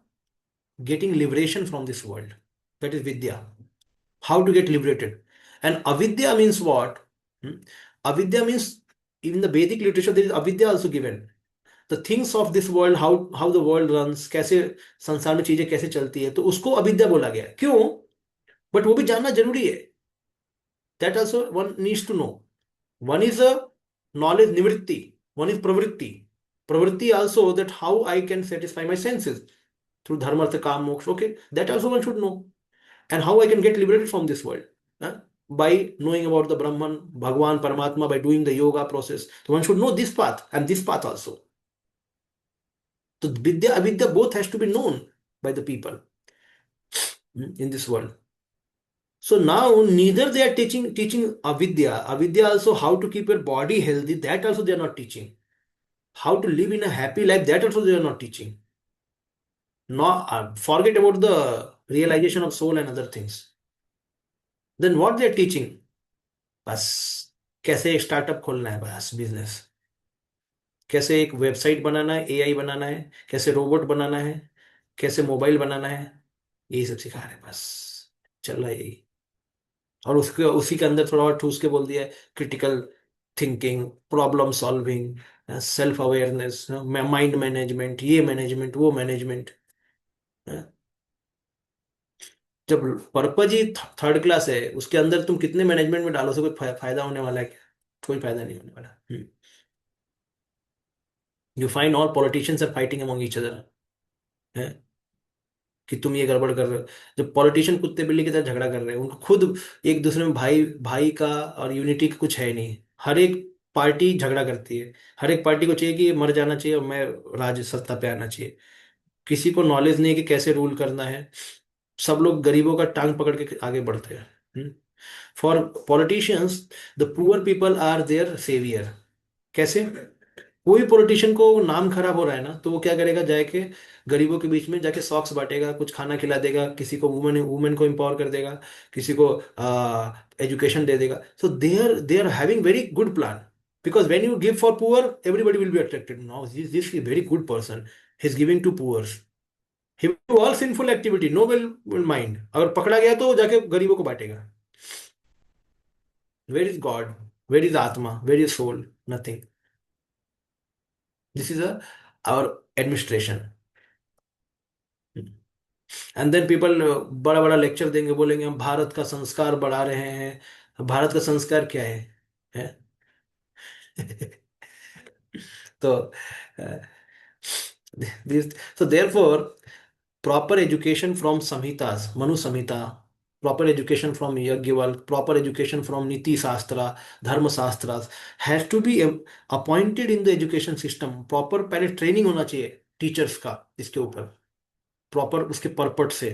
getting liberation from this world. That is vidya. How to get liberated. And avidya means what? Avidya means, in the Vedic literature there is avidya also given. The things of this world, how the world runs, कैसे संसार में चीजें कैसे चलती है, तो उसको अविद्या बोला गया. क्यों? बट वो भी जानना जरूरी है. That also one needs to know. One is a knowledge nivritti, one is pravritti. Pravritti also, that how I can satisfy my senses through dharma, artha, kam, moksha. Okay, that also one should know. And how I can get liberated from this world, by knowing about the Brahman, Bhagwan, Paramatma, by doing the yoga process. So one should know this path and this path also. So Vidya, Avidya both has to be known by the people in this world. So now neither they are teaching Avidya. Avidya also how to keep your body healthy, that also they are not teaching. How to live in a happy life, that also they are not teaching. Forget about the realization of soul and other things. Then what they are teaching? बस कैसे एक startup खोलना है, बस business, कैसे एक website बनाना है, AI बनाना है, कैसे रोबोट बनाना है, कैसे मोबाइल बनाना है, यही सब सिखा रहे हैं. बस चल रहा है यही. और उसके उसी के अंदर थोड़ा और ठूस के बोल दिया है critical thinking, problem solving, self awareness, mind management, ये मैनेजमेंट, वो मैनेजमेंट. जब पर्पज ही थर्ड क्लास है, उसके अंदर तुम कितने मैनेजमेंट में डालो, से कोई फायदा होने वाला है क्या? कोई फायदा नहीं होने वाला. You find all politicians are fighting among each other, है कि तुम ये गड़बड़ कर रहे हो. जब पॉलिटिशियन कुत्ते बिल्ली की तरह झगड़ा कर रहे हैं, उनको खुद एक दूसरे में भाई भाई का और यूनिटी का कुछ है नहीं. हर एक पार्टी झगड़ा करती है, हर एक पार्टी को चाहिए कि ये मर जाना चाहिए और मैं राज सत्ता पे आना चाहिए. किसी को नॉलेज नहीं है कि कैसे रूल करना है. सब लोग गरीबों का टांग पकड़ के आगे बढ़ते हैं. For politicians the poor people are their saviour. कैसे? कोई पॉलिटिशियन को नाम खराब हो रहा है ना, तो वो क्या करेगा, जाके गरीबों के बीच में जाके सॉक्स बांटेगा, कुछ खाना खिला देगा, किसी को वुमेन को एम्पावर कर देगा, किसी को एजुकेशन दे देगा. So they are having very good plan, because when you give for poor, everybody will be attracted. Now this is a very good person, he's giving to poor. he will do all sinful activity, no will mind. अगर पकड़ा गया तो वो जाके गरीबों को बांटेगा. Where is God? Where is Atma? Where is soul? Nothing. This is our administration. And then people बड़ा बड़ा लेक्चर देंगे, बोलेंगे हम भारत का संस्कार बढ़ा रहे हैं. भारत का संस्कार क्या है? तो this, so therefore proper education from samhitas, Manu Samhita, proper education from Yajnavalkya, proper education from Niti Shastra, Dharma Shastras has to be appointed in the education system. Proper पहले ट्रेनिंग होना चाहिए टीचर्स का इसके ऊपर, proper उसके purport से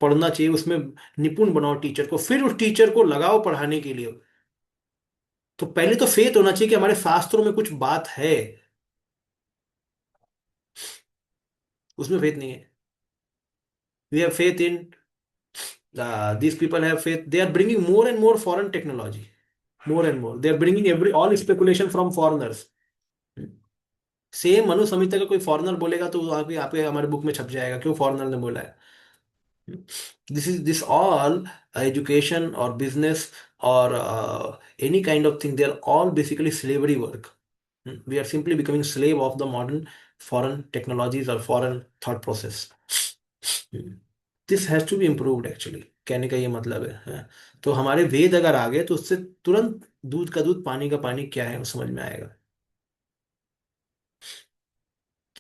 पढ़ना चाहिए, उसमें निपुण बनाओ टीचर को, फिर उस टीचर को लगाओ पढ़ाने के लिए. तो पहले तो फेथ होना चाहिए कि हमारे शास्त्रों में कुछ बात है, उसमें फेथ नहीं है. We have faith in these people have faith. They are bringing more and more foreign technology, more and more. They are bringing all speculation from foreigners. Same Manu Samhita का कोई फॉरेनर बोलेगा तो आपके आपके हमारे बुक में छप जाएगा, क्यों फॉरेनर ने बोला है. This all education or business or any kind of thing, they are all basically slavery work. We are simply becoming slave of the modern foreign technologies or foreign thought process. This has to be improved actually, कहने का ये मतलब है. तो हमारे वेद अगर आ गए तो उससे तुरंत दूध का दूध पानी का पानी क्या है वो समझ में आएगा.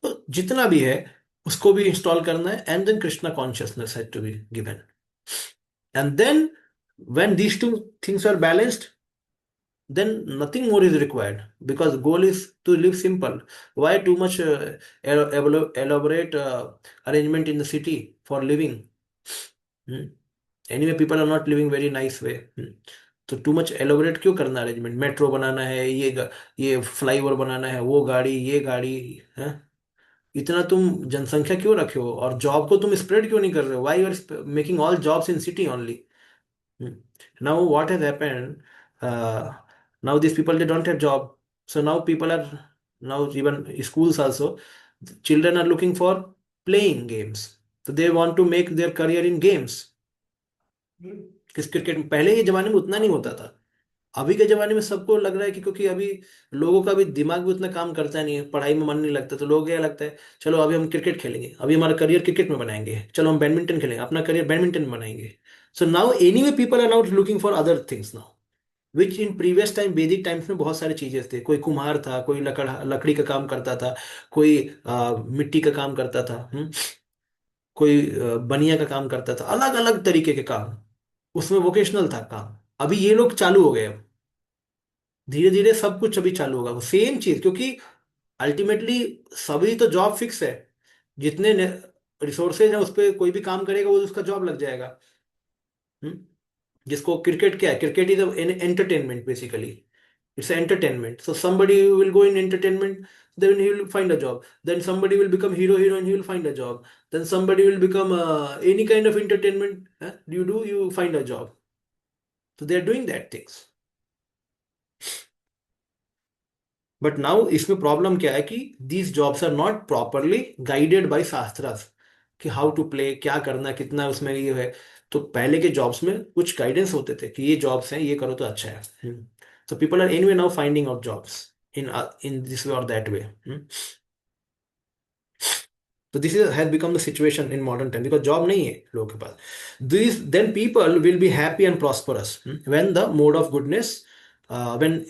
तो जितना भी है उसको भी इंस्टॉल करना है, and then Krishna consciousness has to be given, and then when these two things are balanced, then nothing more is required, because goal is to live simple. Why too much elaborate arrangement in the city for living? Anyway people are not living very nice way. तो too much elaborate क्यों करना arrangement, metro बनाना है, ये flyover बनाना है, वो गाड़ी ये गाड़ी है, इतना तुम जनसंख्या क्यों रखे हो, और जॉब को तुम स्प्रेड क्यों नहीं कर रहे हो? Why you are making all jobs in city only? Now what has happened, now these people they don't have job, so now people are, now even schools also, children are looking for playing games, so they want to make their career in games. किस cricket, पहले के जमाने में उतना नहीं होता था, अभी के जमाने में सबको लग रहा है कि क्योंकि अभी लोगों का भी दिमाग भी उतना काम करता नहीं है, पढ़ाई में मन नहीं लगता, तो लोगों को क्या लगता है, चलो अभी हम क्रिकेट खेलेंगे, अभी हमारा करियर क्रिकेट में बनाएंगे, चलो हम बैडमिंटन खेलेंगे, अपना करियर बैडमिंटन में बनाएंगे. So now anyway people are not looking for other things now, which in previous time Vedic times में बहुत सारी चीजें थे. कोई कुम्हार था, कोई लकड़ी का काम करता था, कोई मिट्टी का काम करता था, कोई बनिया का काम करता था, अलग अलग तरीके के काम, उसमें वोकेशनल था काम. अभी ये लोग चालू हो गए, धीरे धीरे सब कुछ अभी चालू होगा सेम चीज, क्योंकि अल्टीमेटली सभी तो जॉब फिक्स है, जितने रिसोर्सेज है उस पर कोई भी काम करेगा वो उसका जॉब लग जाएगा. जिसको क्रिकेट क्या है, cricket is an entertainment basically, it's entertainment, so somebody will go in entertainment, then he will find a job, then somebody will become hero heroine, he will find a job, then somebody will become any kind of entertainment, you find a job. So they are doing that things. But now इसमें problem क्या है कि these jobs are not properly guided by shastras, कि how to play, क्या करना, कितना उसमें ये है. तो पहले के जॉब्स में कुछ गाइडेंस होते थे कि ये जॉब्स हैं, ये करो तो अच्छा है. So people are anyway now finding out jobs in this way or that way. So this has become the situation in modern time, because job nahi hai लोगों के पास. Then people will be happy and prosperous when the mode of goodness, when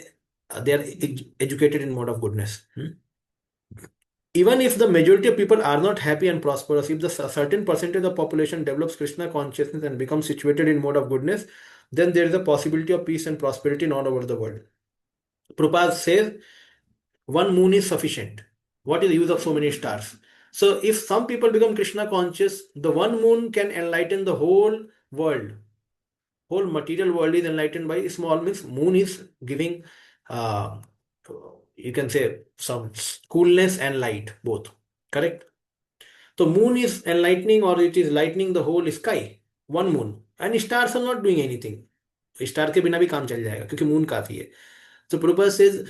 they are educated in mode of goodness. Even if the majority of people are not happy and prosperous, if the certain percentage of the population develops Krishna consciousness and becomes situated in mode of goodness, then there is a possibility of peace and prosperity all over the world. Prabhupada says one moon is sufficient. What is the use of so many stars? So if some people become Krishna conscious, the one moon can enlighten the whole world. Whole material world is enlightened by small, means moon is giving you can say some coolness and light, both. Correct? So moon is enlightening, or it is lightening the whole sky. One moon. And stars are not doing anything. Star के बिना भी काम चल जाएगा क्योंकि moon काफी है. तो प्रभुपाद सेज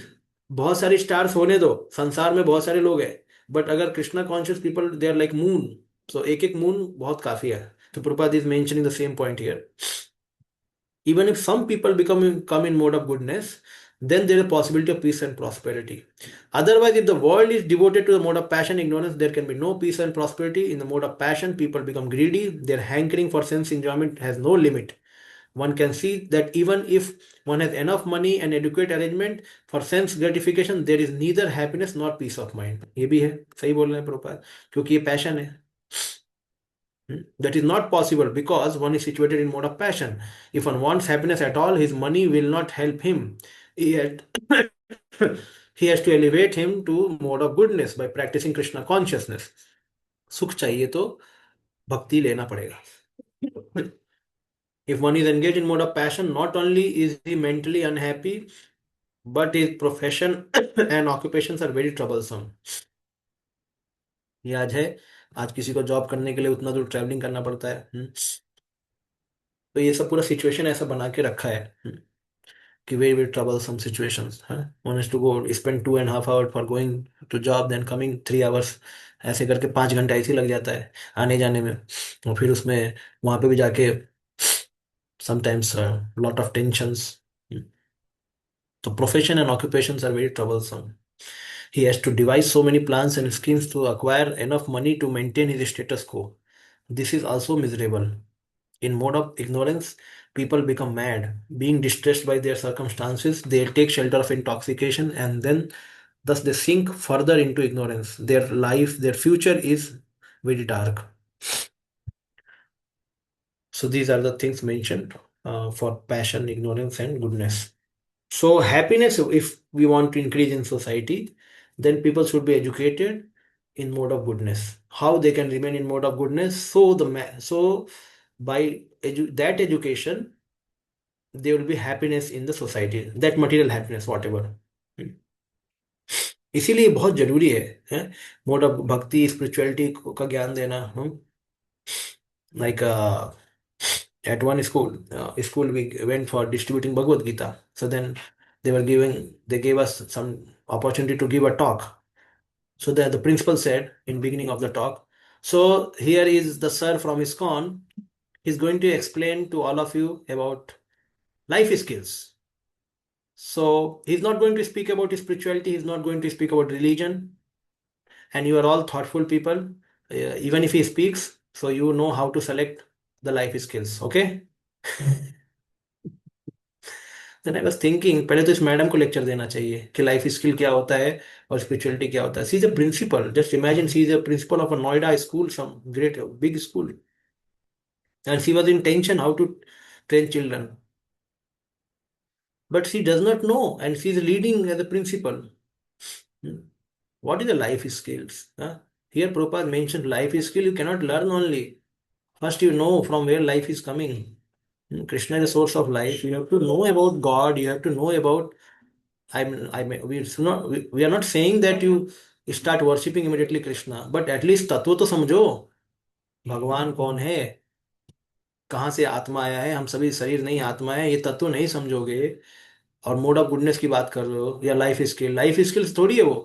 बहुत सारे स्टार्स होने दो, संसार में बहुत सारे लोग हैं, बट अगर Krishna conscious people they are like moon, So एक moon बहुत काफी है. So Prabhupada is mentioning the same point here. Even if some people come in mode of goodness, then there is a possibility of peace and prosperity. Otherwise, if the world is devoted to the mode of passion, ignorance, there can be no peace and prosperity. In the mode of passion, people become greedy. Their hankering for sense enjoyment has no limit. One can see that even if one has enough money and adequate arrangement for sense gratification, there is neither happiness nor peace of mind. ये भी है, सही बोल रहे हैं प्रभुपाद, क्योंकि ये passion है. That is not possible because one is situated in mode of passion. If one wants happiness at all, his money will not help him. He has, he has to elevate him to mode of goodness by practicing Krishna consciousness. सुख चाहिए तो भक्ति लेना पड़ेगा. If one is engaged in mode of passion, not only is he mentally unhappy, but his profession and occupations are very troublesome. ये आज है, आज किसी को जॉब करने के लिए उतना दूर ट्रैवलिंग करना पड़ता है. तो ये सब पूरा सिचुएशन ऐसा बना के रखा है कि very very troublesome situations. One has to go spend 2.5 hours for going to job, then coming 3 hours. ऐसे करके 5 घंटा ऐसे ही लग जाता है आने जाने में. और फिर उसमें वहां पे भी जाके समटाइम्स लॉट ऑफ टेंशंस. तो profession and occupations are very troublesome. He has to devise so many plans and schemes to acquire enough money to maintain his status quo. This is also miserable. In mode of ignorance, people become mad. Being distressed by their circumstances, they take shelter of intoxication and then thus they sink further into ignorance. Their life, their future is very dark. So these are the things mentioned for passion, ignorance, and goodness. So happiness, if we want to increase in society, then people should be educated in mode of goodness. How they can remain in mode of goodness? So by that education, there will be happiness in the society, that material happiness, whatever. इसीलिए बहुत जरूरी है mode of भक्ति spirituality का ज्ञान देना. Like at one school we went for distributing Bhagavad Gita. So then they gave us some opportunity to give a talk. So the principal said in beginning of the talk, so here is the sir from ISKCON. He's going to explain to all of you about life skills. So he's not going to speak about spirituality. He's not going to speak about religion. And you are all thoughtful people. Even if he speaks, so you know how to select the life skills. Okay. Then I was thinking, पहले तो इस madam को lecture देना चाहिए कि life skill क्या होता है और स्पिरिचुअलिटी क्या होता है. She is a principal. Just imagine, she is a principal of a Noida school, some great big school, and she was in tension how to train children. But she does not know, and she is leading as a principal. What is the life skills? Here Prabhupada mentioned life skill you cannot learn only. First you know from where life is coming. Krishna is the source of life. You have to know about God. You have to know about. We are not saying that you start worshipping immediately Krishna, but at least तत्व तो समझो. भगवान कौन है, कहाँ से आत्मा आया है, हम सभी शरीर नहीं आत्मा है, ये तत्व नहीं समझोगे और मोड ऑफ गुडनेस की बात कर रहे हो या लाइफ स्किल्स थोड़ी है वो.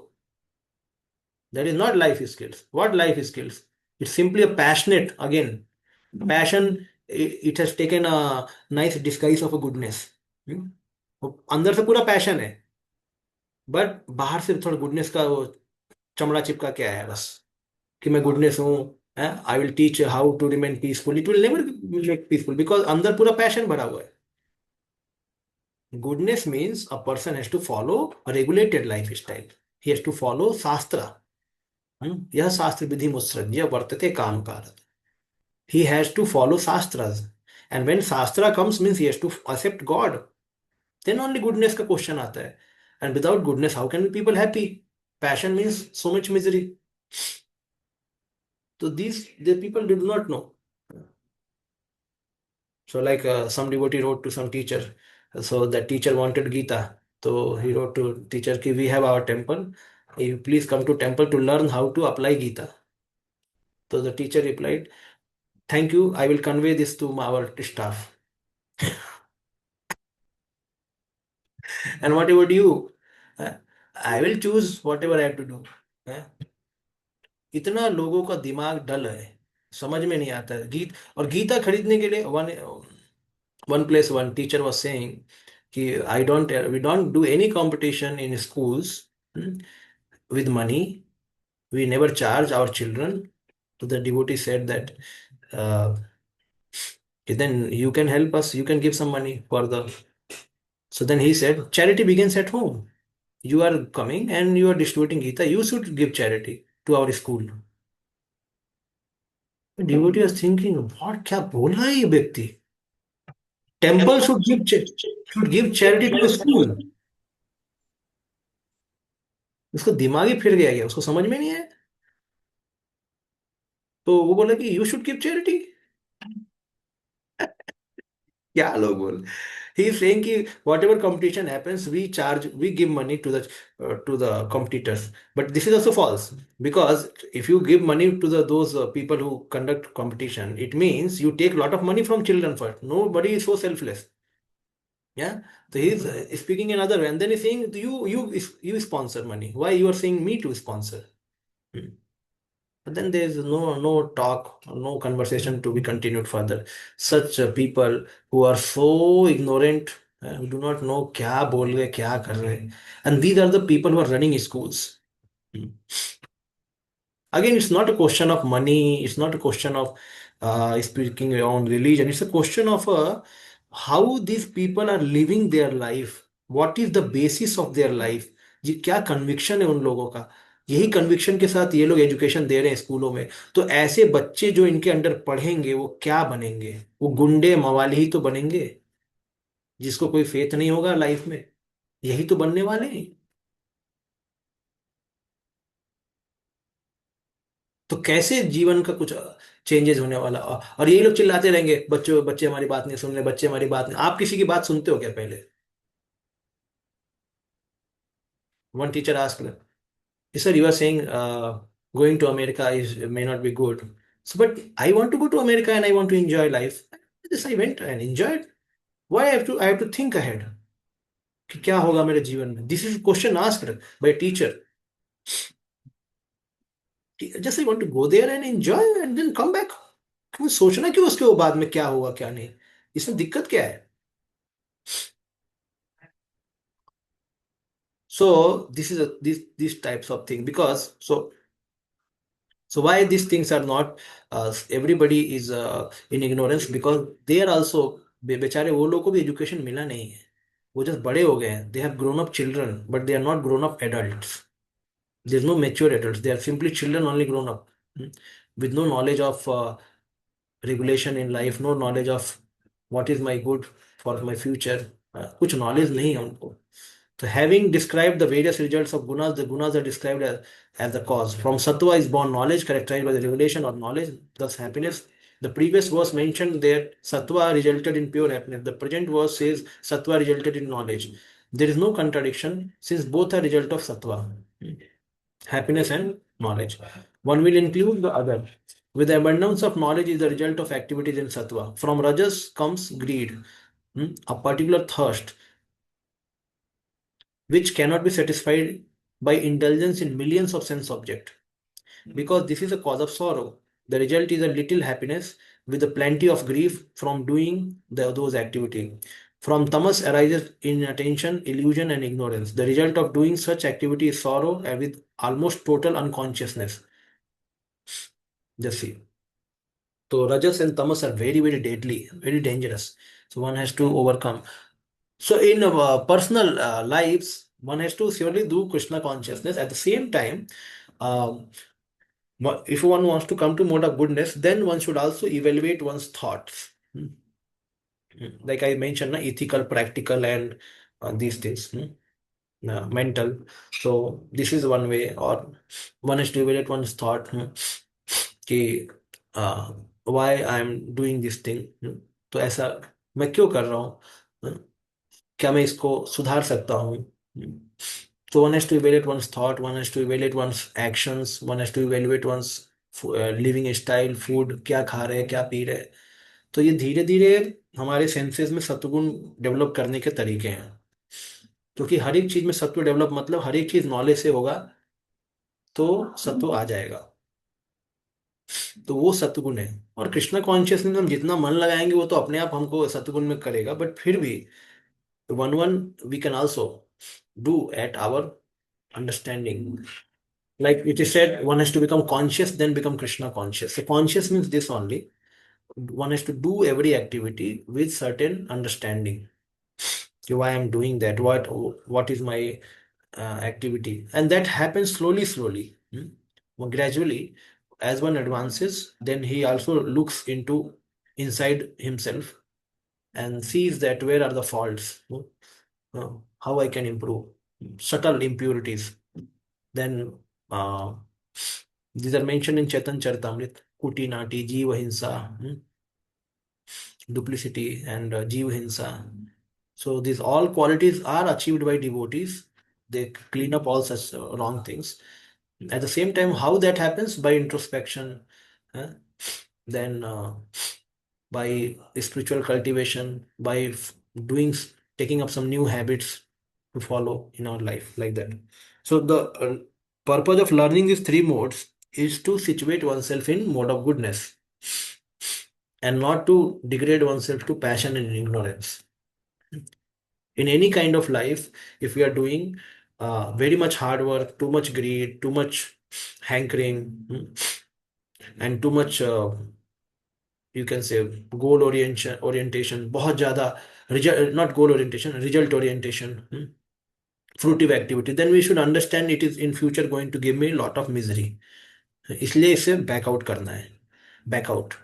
That is not life skills. What life skills? It's simply a passionate. Again passion, it has taken a nice disguise of a goodness. अंदर से पूरा पैशन है, बट बाहर से थोड़ा गुडनेस का वो चमड़ा चिपका के आया है बस कि मैं गुडनेस हूँ. I will teach how to remain peaceful. It will never make peaceful because अंदर पूरा पैशन भरा हुआ है. Goodness means a person has to follow a regulated lifestyle. He has to follow Shastra. यह शास्त्र विधि मुत्सृज्य वर्तते काम कारक. He has to follow Shastras. And when Shastra comes means he has to accept God. Then only goodness का question आता है. And without goodness, how can people happy? Passion means so much misery. So the people did not know. So like some devotee wrote to some teacher. So that teacher wanted Gita. So he wrote to teacher कि we have our temple. You please come to temple to learn how to apply Gita. So the teacher replied, thank you. I will convey this to our staff. And what about you? I will choose whatever I have to do. इतना लोगों का दिमाग डल है समझ में नहीं आता है और गीता खरीदने के लिए one plus one teacher was saying कि we don't do any competition in schools with money. We never charge our children. So the devotee said that, uh, then you can help us, you can give some money for the. So then he said, charity begins at home. You are coming and you are distributing Gita, you should give charity to our school. The devotee was thinking, what क्या बोला है ये व्यक्ति? Temple should give charity to a school. उसको दिमाग ही फिर गया, उसको समझ में नहीं आया. तो वो बोला कि यू शुड गिव चैरिटी. क्या लोग बोल. He is saying कि whatever competition happens, we give money to the competitors. But this is also false, because if you give money to those people who conduct competition, it means you take a lot of money from children first. Nobody is so selfless. Yeah. So he is speaking another way, and then he's saying you sponsor money. Why you are saying me to sponsor? Hmm. But then there is no talk, no conversation to be continued further. Such people who are so ignorant, who do not know क्या बोल रहे क्या कर रहे, and these are the people who are running schools. Hmm. Again, it's not a question of money. It's not a question of speaking around religion. It's a question of how these people are living their life. What is the basis of their life? ये क्या conviction है उन लोगों का. यही conviction के साथ ये लोग एजुकेशन दे रहे हैं स्कूलों में. तो ऐसे बच्चे जो इनके अंडर पढ़ेंगे वो क्या बनेंगे? वो गुंडे मवाली ही तो बनेंगे, जिसको कोई फेथ नहीं होगा लाइफ में. यही तो बनने वाले हैं. तो कैसे जीवन का कुछ चेंजेस होने वाला. और यही लोग चिल्लाते रहेंगे, बच्चों बच्चे हमारी बात नहीं सुन रहे, बच्चे हमारी बात नहीं. आप किसी की बात सुनते हो क्या पहले? One teacher asked, sir you are saying going to America is may not be good, so but I want to go to America and I want to enjoy life. This I went and enjoyed. Why I have to think ahead कि क्या होगा मेरे जीवन में. This is question asked by teacher. Just I want to go there and enjoy and then come back. क्यों सोचना क्यों उसके बाद में क्या होगा क्या नहीं. इसमें दिक्कत क्या है? So this is these types of thing, because so why these things are not, everybody is in ignorance, because they are also बेचारे वो लोग को भी एजुकेशन मिला नहीं है. वो जस्ट बड़े हो गए हैं. They have grown up children but they are not grown up adults. There is no mature adults. They are simply children only grown up with no knowledge of regulation in life, no knowledge of what is my good for my future. कुछ knowledge नहीं है उनको. So having described the various results of gunas, the gunas are described as the cause. From sattva is born knowledge, characterized by the revelation or knowledge, thus happiness. The previous verse mentioned that sattva resulted in pure happiness. The present verse says sattva resulted in knowledge. There is no contradiction, since both are result of sattva, happiness and knowledge. One will include the other. With the abundance of knowledge is the result of activities in sattva. From rajas comes greed, a particular thirst, which cannot be satisfied by indulgence in millions of sense objects. Because this is a cause of sorrow. The result is a little happiness with a plenty of grief from doing those activities. From tamas arises inattention, illusion, and ignorance. The result of doing such activity is sorrow and with almost total unconsciousness. Just see. So rajas and tamas are very, very deadly, very dangerous. So one has to overcome. So in personal lives, one has to surely do Krishna consciousness. At the same time, um, if one wants to come to mode of goodness, then one should also evaluate one's thoughts. Like I mentioned, ethical, practical, and these things. Mental. So this is one way, or one has to evaluate one's thought. कि why I am doing this thing. तो ऐसा मैं क्यों कर रहा हूँ, क्या मैं इसको सुधार सकता हूँ. So one has to evaluate one's thought, one has to evaluate one's actions, one has to evaluate one's living style, food, क्या खा रहे हैं क्या पी रहे हैं. तो ये धीरे धीरे हमारे सेंसेस में सत्वगुण डेवलप करने के तरीके हैं. क्योंकि हर एक चीज में सत्व डेवलप, मतलब हर एक चीज नॉलेज से होगा तो सत्व आ जाएगा. तो वो सत्गुण है। और कृष्ण कॉन्शियसनेस हम जितना मन लगाएंगे वो तो अपने आप हमको सत्गुण में करेगा, बट फिर भी one we can also do at our understanding. Like it is said, one has to become conscious, then become Krishna conscious. So conscious means this only. One has to do every activity with certain understanding. So why I'm doing that? What is my activity? And that happens slowly, slowly. Well, gradually, as one advances, then he also looks into inside himself and sees that where are the faults, how I can improve, subtle impurities. Then uh, these are mentioned in Chetan Charitamrit, Kuti Nati, Jiva Hinsa, duplicity, and Jiva Hinsa. So these all qualities are achieved by devotees. They clean up all such wrong things. At the same time, how that happens? By introspection, then by spiritual cultivation, by doing, taking up some new habits to follow in our life, like that. So the purpose of learning these three modes is to situate oneself in mode of goodness and not to degrade oneself to passion and ignorance. In any kind of life, if we are doing very much hard work, too much greed, too much hankering, and too much you can say goal orientation, बहुत ज़्यादा result, not goal orientation, result orientation, fruitive activity, then we should understand it is in future going to give me a lot of misery. इसलिए इसे back out करना है. Back out.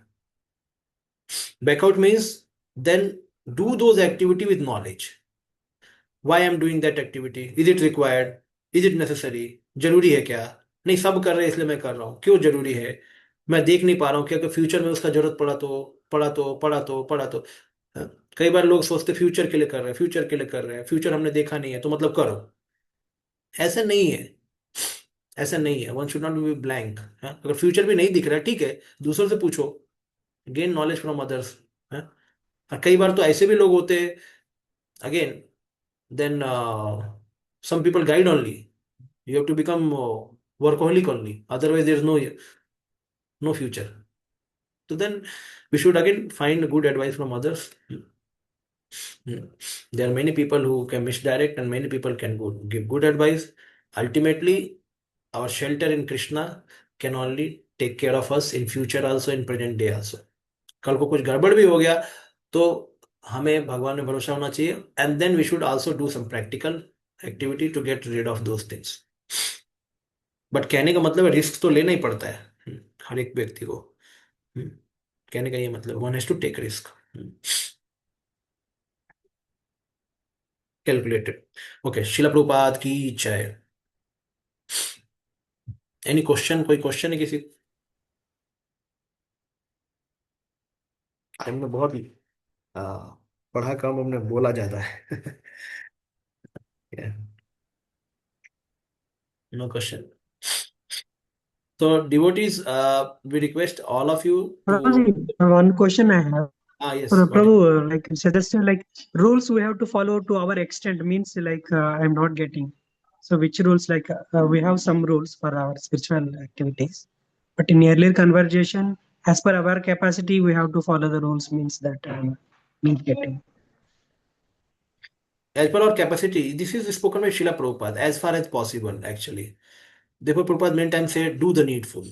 Back out means then do those activity with knowledge. Why I'm doing that activity? Is it required? Is it necessary? जरूरी है क्या? नहीं, सब कर रहे हैं इसलिए मैं कर रहा हूँ. क्यों जरूरी है? मैं देख नहीं पा रहा हूँ, क्योंकि फ्यूचर में उसका जरूरत पड़ा तो. हाँ, कई बार लोग सोचते फ्यूचर के लिए कर रहे हैं, फ्यूचर के लिए कर रहे हैं, फ्यूचर हमने देखा नहीं है तो मतलब करो. ऐसा नहीं है. ऐसा नहीं है. One should not be blank. अगर फ्यूचर भी नहीं दिख रहा है, ठीक है, दूसरों से पूछो, गेन नॉलेज फ्रॉम अदर्स. कई बार तो ऐसे भी लोग होते हैं, again, then some people guide only. You have to become workaholic only, otherwise there is no future. So then we should again find good advice from others. There are many people who can misdirect and many people can give good advice. Ultimately, our shelter in Krishna can only take care of us in future also, in present day also. कल को कुछ गड़बड़ भी हो गया तो हमें भगवान में भरोसा होना चाहिए. And then we should also do some practical activity to get rid of those things. But कहने का मतलब रिस्क तो लेना ही पड़ता है हर एक व्यक्ति को. कहने का ये मतलब one has to take risk. Calculated. Okay, Srila Prabhupada की जय. Any question? कोई क्वेश्चन है किसी? हमने बहुत ही पढ़ा कम, हमने बोला ज्यादा है. No question. So devotees, we request all of you to. Prabhuji, one question I have. Yes. Prabhu, like suggested, like rules we have to follow to our extent means like I'm not getting. So which rules? Like we have some rules for our spiritual activities, but in earlier conversation, as per our capacity, we have to follow the rules. Means that I'm not getting. As per our capacity, this is spoken by Srila Prabhupada, as far as possible, actually. Therefore, Prabhupada many times said, do the needful.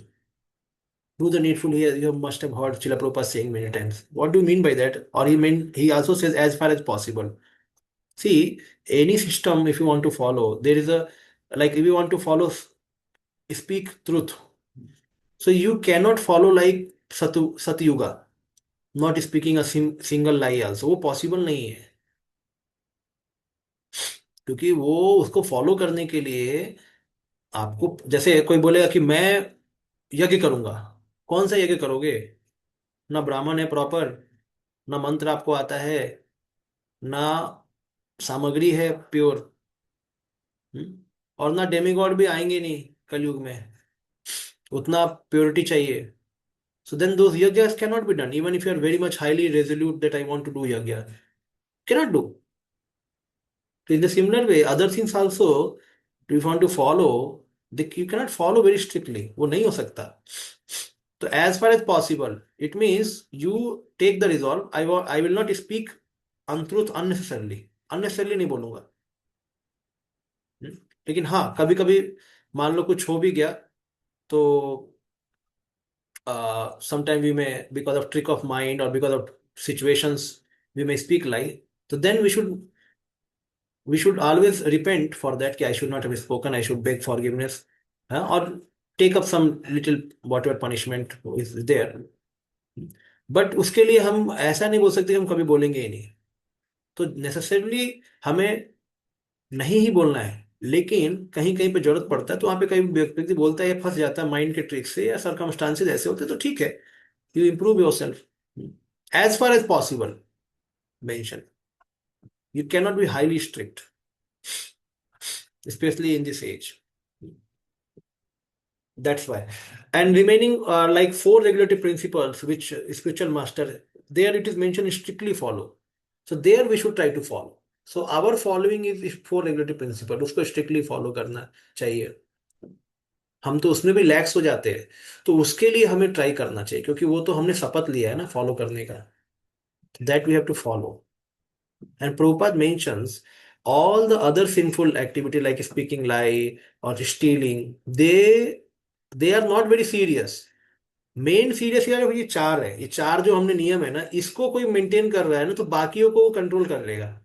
Do the needful. You must have heard Srila Prabhupada saying many times. What do you mean by that? Or he also says, as far as possible. See, any system, if you want to follow, there is a, like, if you want to follow, speak truth. So you cannot follow like Satyuga, not speaking a single lie also. वो possible नहीं है. क्योंकि वो उसको follow करने के लिए आपको, जैसे कोई बोलेगा कि मैं यज्ञ करूंगा, कौन सा यज्ञ करोगे? ना ब्राह्मण है प्रॉपर, ना मंत्र आपको आता है, ना सामग्री है प्योर, और ना डेमिगॉड भी आएंगे नहीं कलयुग में, उतना प्योरिटी चाहिए. So then those yajnas cannot be done, even if you are very much highly resolute that I want to do yajna. Cannot do. So in the similar way, other things also, if you want to follow, you cannot follow very strictly. वो नहीं हो सकता. So as far as possible, it means you take the resolve. I will not speak untruth unnecessarily. Unnecessarily नहीं बोलूंगा. लेकिन हाँ, कभी कभी मान लो कुछ हो भी गया तो sometime we may, because of trick of mind or because of situations, we may speak lie. So then we should always repent for that. कि I should not have spoken. I should beg forgiveness, or take up some little whatever punishment is there. But उसके लिए हम ऐसा नहीं बोल सकते कि हम कभी बोलेंगे ही नहीं. तो नेसेसरली हमें नहीं ही बोलना है, लेकिन कहीं कहीं पे जरूरत पड़ता है तो वहां पे कहीं व्यक्ति बोलता है या फंस जाता है माइंड के ट्रिक से या सरकमस्टांसेस ऐसे होते हैं, तो ठीक है, you improve yourself as far as possible. Mention, you cannot be highly strict, especially in this age. That's why. And remaining like four regulative principles which spiritual master, there it is mentioned, strictly follow. So there we should try to follow. So our following is four regulative principles, उसको strictly follow करना चाहिए. हम तो उसमें भी लैक्स हो जाते हैं, तो उसके लिए हमें ट्राई करना चाहिए, क्योंकि वो तो हमने शपथ लिया है ना फॉलो करने का. That we have to follow. And Prabhupada mentions all the other sinful activity like speaking lie or stealing, they are not very serious. Main serious यार ये चार है, ये चार जो हमने नियम है ना, इसको कोई मेंटेन कर रहा है ना तो बाकियों को वो कंट्रोल कर लेगा.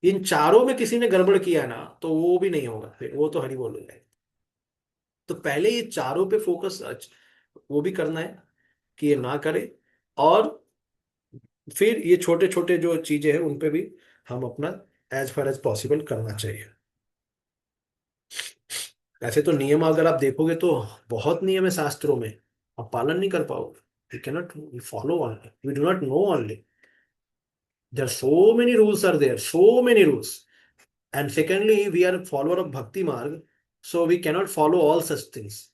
इन चारों में किसी ने गड़बड़ किया ना तो वो भी नहीं होगा, फिर वो तो हरि बोल जाएगा. तो पहले ये चारों पे फोकस वो भी करना है कि ये ना करे, और फिर ये छोटे छोटे जो चीजें हैं उन पे भी हम अपना एज फार एज पॉसिबल करना चाहिए. ऐसे तो नियम अगर आप देखोगे तो बहुत नियम है शास्त्रों में, आप पालन नहीं कर पाओगे. You cannot follow only, we do not know only. There so many rules are there, so many rules. And secondly we are follower of bhakti marg, so we cannot follow all such things.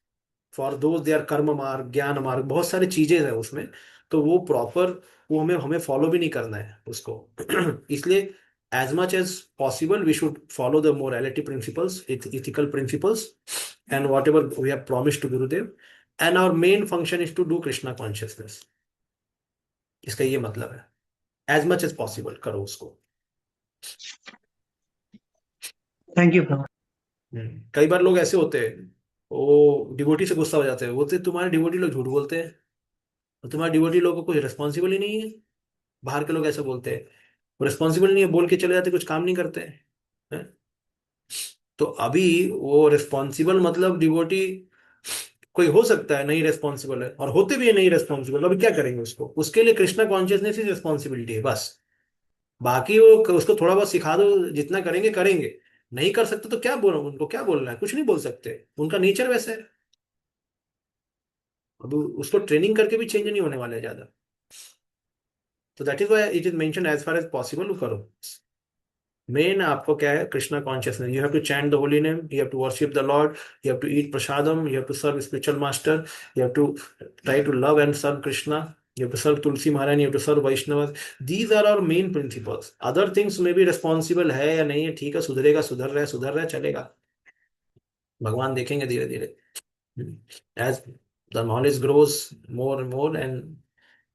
For those they are karma marg, ज्ञान मार्ग, बहुत सारी चीजें हैं उसमें, तो वो proper वो हमें हमें फॉलो भी नहीं करना है उसको. इसलिए as much as possible we should follow the morality principles, ethical principles, and whatever we have promised to Gurudev, and our main function is to do Krishna consciousness. इसका ये मतलब है, as much as possible करो उसको. Thank you, Prabhu. कई बार लोग ऐसे होते हैं, वो डिवोटी से गुस्सा हो जाते हैं, बोलते तुम्हारे डिवोटी लोग झूठ बोलते हैं और तुम्हारे डिवोटी लोगों को कुछ रिस्पॉन्सिबल ही नहीं है. बाहर के लोग ऐसे बोलते हैं, वो रिस्पॉन्सिबल नहीं है, बोल के चले जाते, कुछ काम नहीं करते हैं. तो अभी वो रिस्पॉन्सिबल मतलब डिवोटी कोई हो सकता है नहीं रेस्पॉन्सिबल है, और होते भी है नहीं रेस्पॉन्सिबल, अभी क्या करेंगे उसको. उसके लिए कृष्णा कॉन्शियसनेस ही रिस्पॉन्सिबिलिटी है बस. बाकी वो उसको थोड़ा बहुत सिखा दो, जितना करेंगे करेंगे, नहीं कर सकते तो क्या बोलो, उनको क्या बोलना है, कुछ नहीं बोल सकते, उनका नेचर वैसे है. अब उसको ट्रेनिंग करके भी चेंज नहीं होने वाला है ज्यादा. तो that is why it is mention as far as possible करो. मेन आपको क्या है, Krishna consciousness. You have to chant the holy name, you have to worship the lord, you have to eat prasadam, you have to serve spiritual master, you have to try to love and serve Krishna, you have to serve Tulsi Maharani, you have to serve Vaishnava. These are our main principles. Other things में भी responsible है या नहीं है, ठीक है, सुधरेगा, सुधर रहा है, चलेगा, भगवान देखेंगे धीरे धीरे. As the knowledge grows more and more and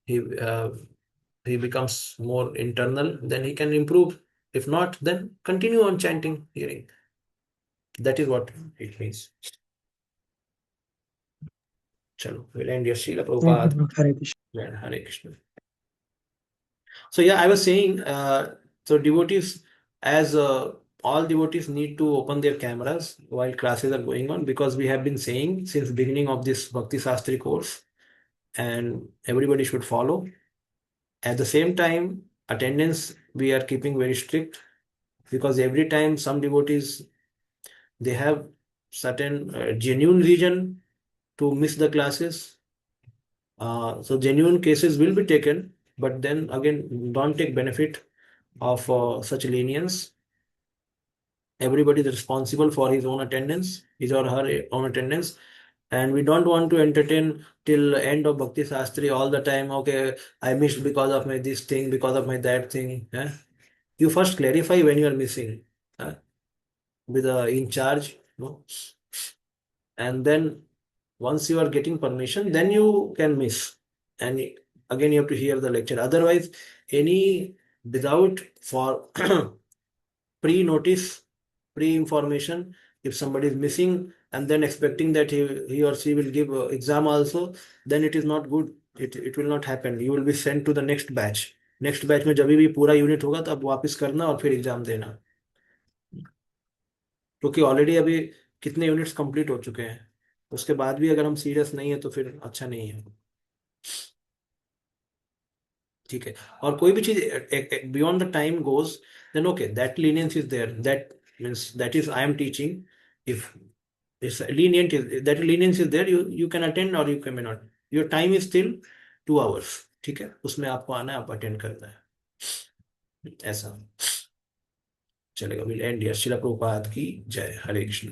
he uh, he becomes more internal, then he can improve. If not, then continue on chanting, hearing. That is what it means. Chalo, we'll end here. Srila Thank you, Prabhupada. Prabhu. Hare Krishna. Yeah, Hare Krishna. So yeah, I was saying, so devotees, as all devotees need to open their cameras while classes are going on, because we have been saying since beginning of this Bhakti Shastri course, and everybody should follow. At the same time, attendance we are keeping very strict, because every time some devotees, they have certain genuine reason to miss the classes. So genuine cases will be taken, but then again, don't take benefit of such lenience. Everybody is responsible for his own attendance, his or her own attendance, and we don't want to entertain till end of Bhakti Shastri all the time. Okay, I missed because of my this thing, because of my that thing. You first clarify when you are missing with the in charge, no? And then Once you are getting permission, then you can miss. And again, you have to hear the lecture. Otherwise, without for pre-notice, pre-information, if somebody is missing and then expecting that he or she will give exam also, then it is not good. It will not happen. You will be sent to the next batch. Next batch में जब भी पूरा unit होगा तब वापस करना और फिर एग्जाम देना, क्योंकि ऑलरेडी अभी कितने यूनिट्स कंप्लीट हो चुके हैं. उसके बाद भी अगर हम सीरियस नहीं है तो फिर अच्छा नहीं है. ठीक है. और कोई भी चीज beyond the time goes, then okay, that leniency is there. That means that is I am teaching. If it's lenient, that leniency is there, you can attend और you can not. Your time is still 2 hours. ठीक है, उसमें आपको आना है, आप attend करना है. ऐसा चलेगा. Will end here. Srila Prabhupada की जय. हरे कृष्ण.